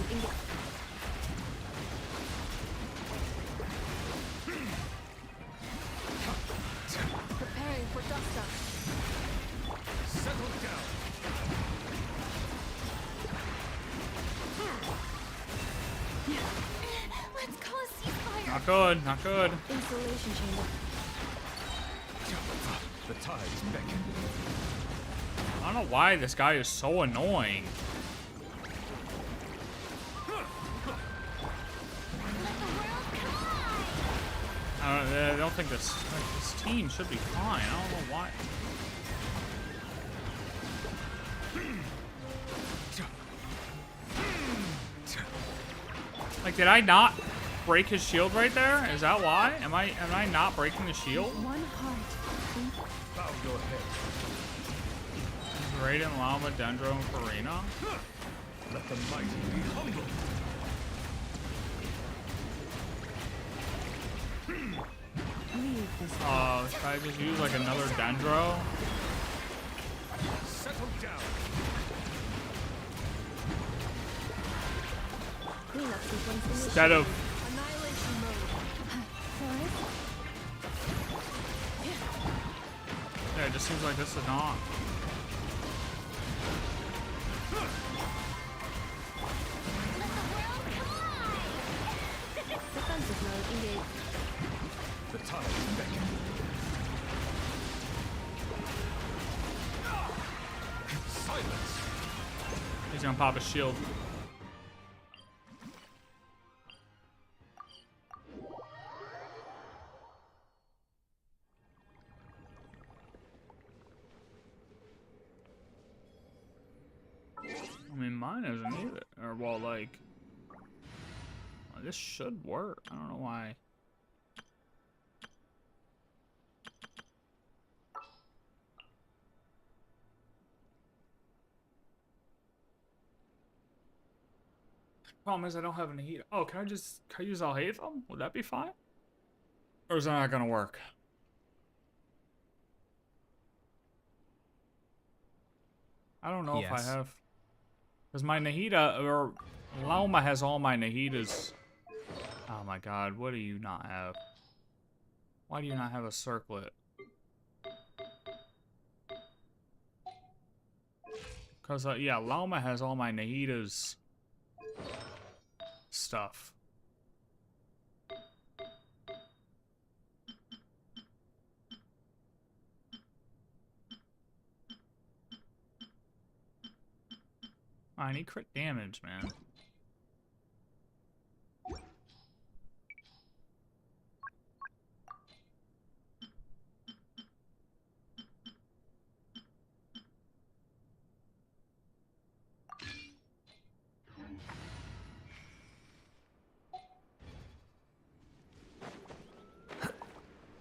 Preparing for dust up. Settle down. Let's call a ceasefire. Not good, not good. Insulation chamber. The tide's beckoning. I don't know why this guy is so annoying. I don't think this team should be fine. I don't know why. Like, did I not break his shield right there? Is that why? Am I not breaking the shield? One heart. Bow your head. Raiden, Llama, Dendro, and Farina. Let the mighty be humble. Leave this. Should I just use like another Dendro? Settle down. Cleanup sequence Instead of Annihilation mode. Forest. yeah, it just seems like this is not. Defensive mode engaged. The tide's beckoning. Silence. He's gonna pop his shield. I mean, mine isn't either. Or, well, like... well, this should work. I don't know why. Problem is, I don't have any heat. Oh, can I use I'll hate them? Would that be fine? Or is that not gonna work? I don't know if I have. Because my Nahida, or Lauma has all my Nahidas. Oh my god, what do you not have? Why do you not have a circlet? Because, yeah, Lauma has all my Nahidas stuff. I need crit damage, man.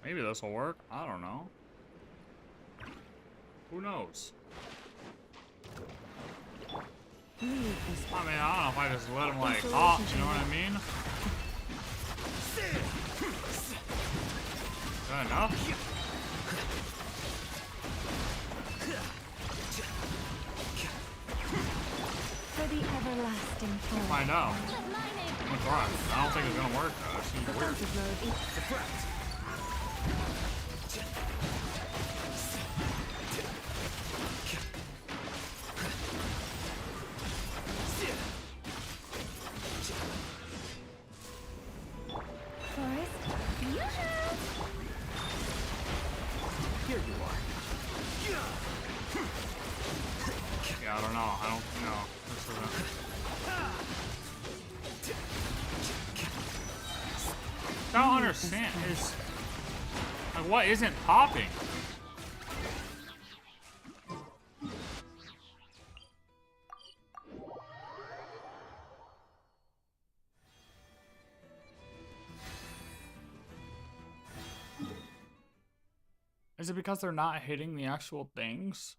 Maybe this will work. I don't know. Who knows? I mean, I don't know if I just let him like hop, you know what I mean? Is that enough? For the everlasting We'll forest. find out. I'm gonna try. I don't think it's gonna work though. It seems weird. Defensive mode engaged. Forest. Here you are. Yeah, I don't know. I don't know. This isn't. I don't understand. Is like what isn't popping? Is it because they're not hitting the actual things?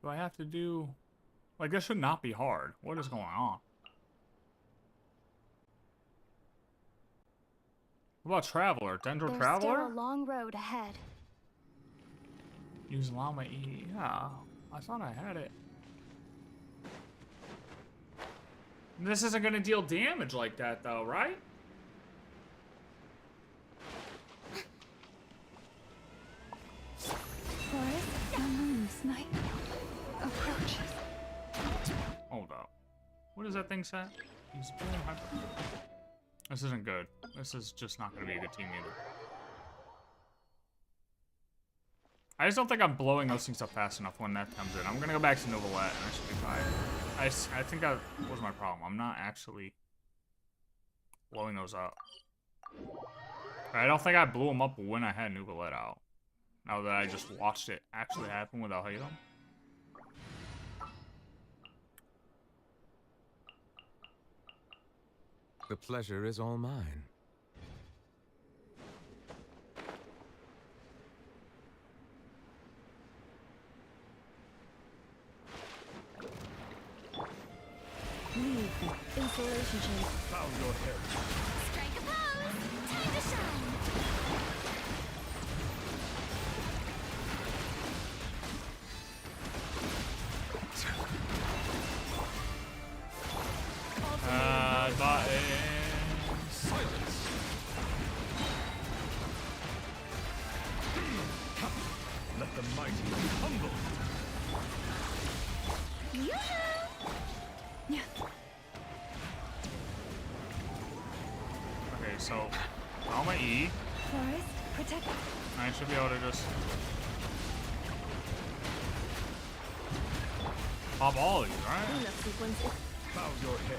Do I have to do... Like, this should not be hard. What is going on? What about Traveler? Dendro There's Traveler? still a long road ahead. Use Llama E. Yeah, I thought I had it. This isn't gonna deal damage like that, though, right? Forest, the moon's night approaches. Hold up. What does that thing say? This isn't good. This is just not gonna be a good team either. I just don't think I'm blowing those things up fast enough when that comes in. I'm gonna go back to Novelette and I should be fine. I think that was my problem. I'm not actually blowing those up. I don't think I blew them up when I had Novelette out. Now that I just watched it actually happen without hitting them. The pleasure is all mine. Leave the insulation chamber. Bow your head. Strike a pose! Time to shine! Silence. Let the mighty be humbled. Okay, so Llama E. Forest, protect. I should be able to just pop all of these, right? Cleanup sequence. Bow your head.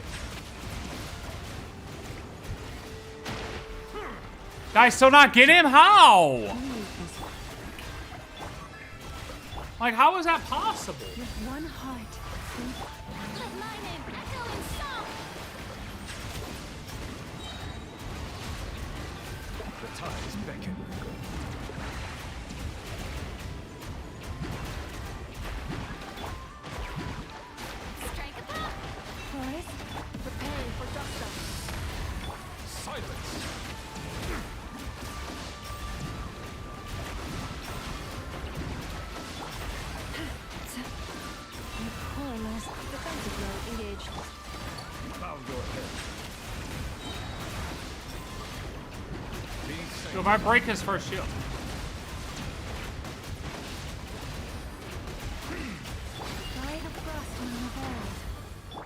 Did I still not get him? How? Like, how is that possible? With one heart. Let my name echo in song! The tides beckon. Strike a pop! Forest, Preparing for dust up. Silence. core last defensive mode engaged. Bow your head. Be safe. So if I break his first shield. Guide of frost in the world.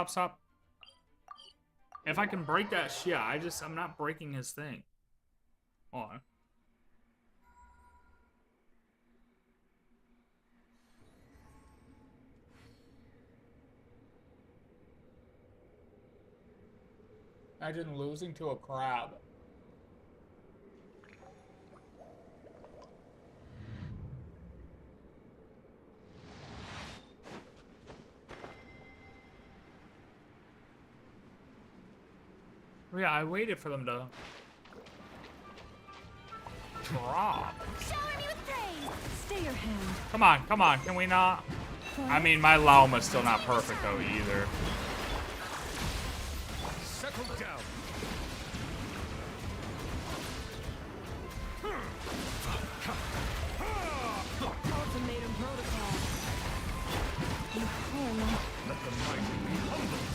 Stop. If I can break that shit, I'm not breaking his thing. Hold on. Imagine losing to a crab. Yeah, I waited for them to drop. Shower me with praise! Stay your hand. Come on, can we not? I mean, my Llama's still not perfect though either. Settle down. Ultimatum protocol. You core last. Let the mighty be humbled.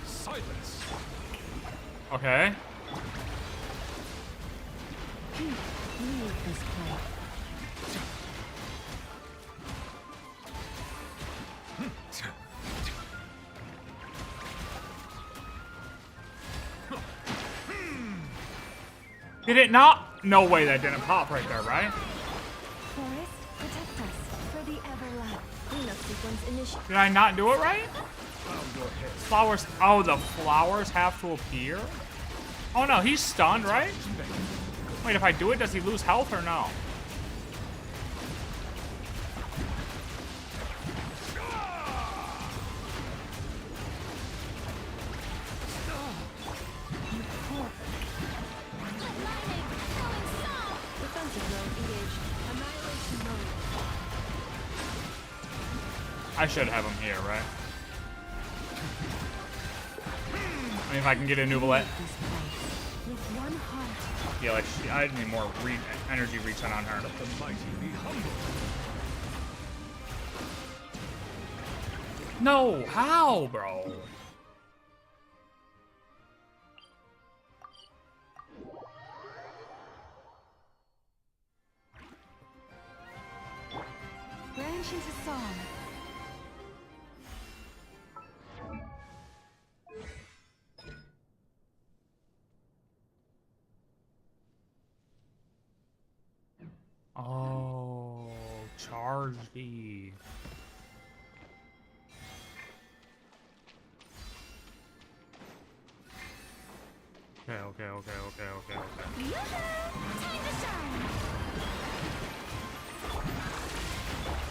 Silence. Okay. Leave this place. Did it not? No way that didn't pop right there, right? Forest, protect us. For the everlasting. Cleanup sequence initiated. Did I not do it right? Flowers. Oh, the flowers have to appear? Oh no, he's stunned, right? Wait, if I do it, does he lose health or no? Defensive mode engaged. Annihilation mode. I should have him here, right? I mean, if I can get a Nuvolette. With one heart. Yeah, like, I need more energy return on her. The mighty be humble. No, how, bro? Branch into song. Oh, charge D. Okay. Time to shine!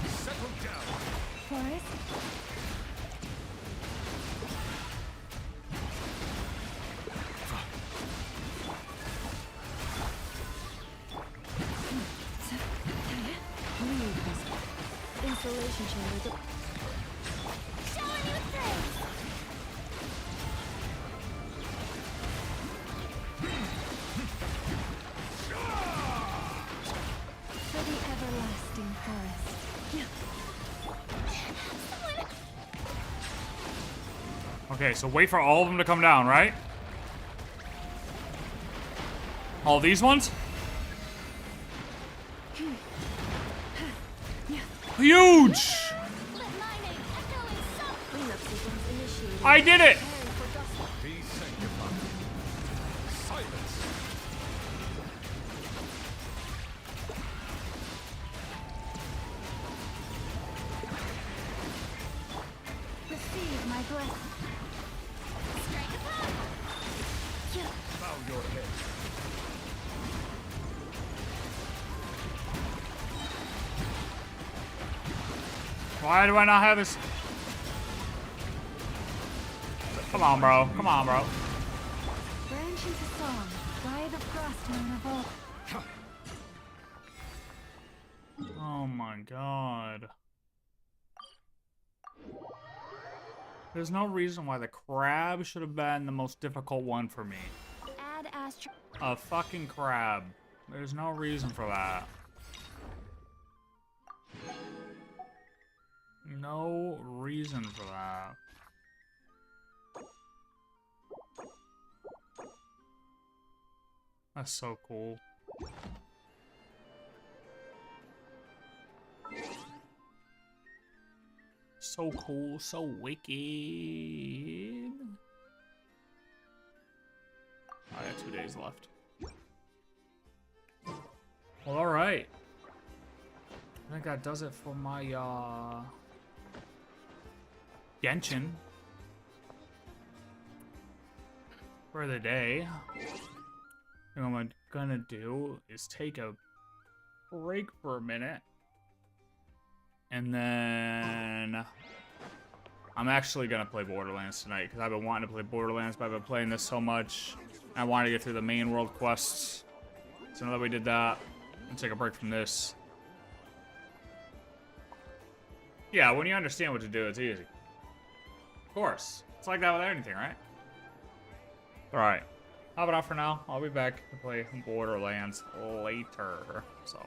Settle down. Forest. Installation chamber. Shower me with praise! For the everlasting forest. Okay, so wait for all of them to come down, right? All these ones? Huge! Let my name echo in song! Cleanup sequence initiated. I did it! Preparing for dust. Be sanctified. Silence. Receive my blessing. Strike upon! Bow your head. Why do I not have this? Come on, bro. Come on, bro. Branch into song. Bride of Frostmourne of all. Oh my god. There's no reason why the crab should have been the most difficult one for me. Add astro... A fucking crab. There's no reason for that. No reason for that. That's so cool. So cool, so wicked. I got 2 days left. Well, alright. I think that does it for my, Genshin. For the day. What I'm gonna do is take a break for a minute. And then I'm actually gonna play Borderlands tonight because I've been wanting to play Borderlands, but I've been playing this so much. I wanted to get through the main world quests. So now that we did that, and take a break from this. Yeah, when you understand what to do, it's easy. Of course. It's like that with anything, right? Alright. How about for now? I'll be back to play Borderlands later. So.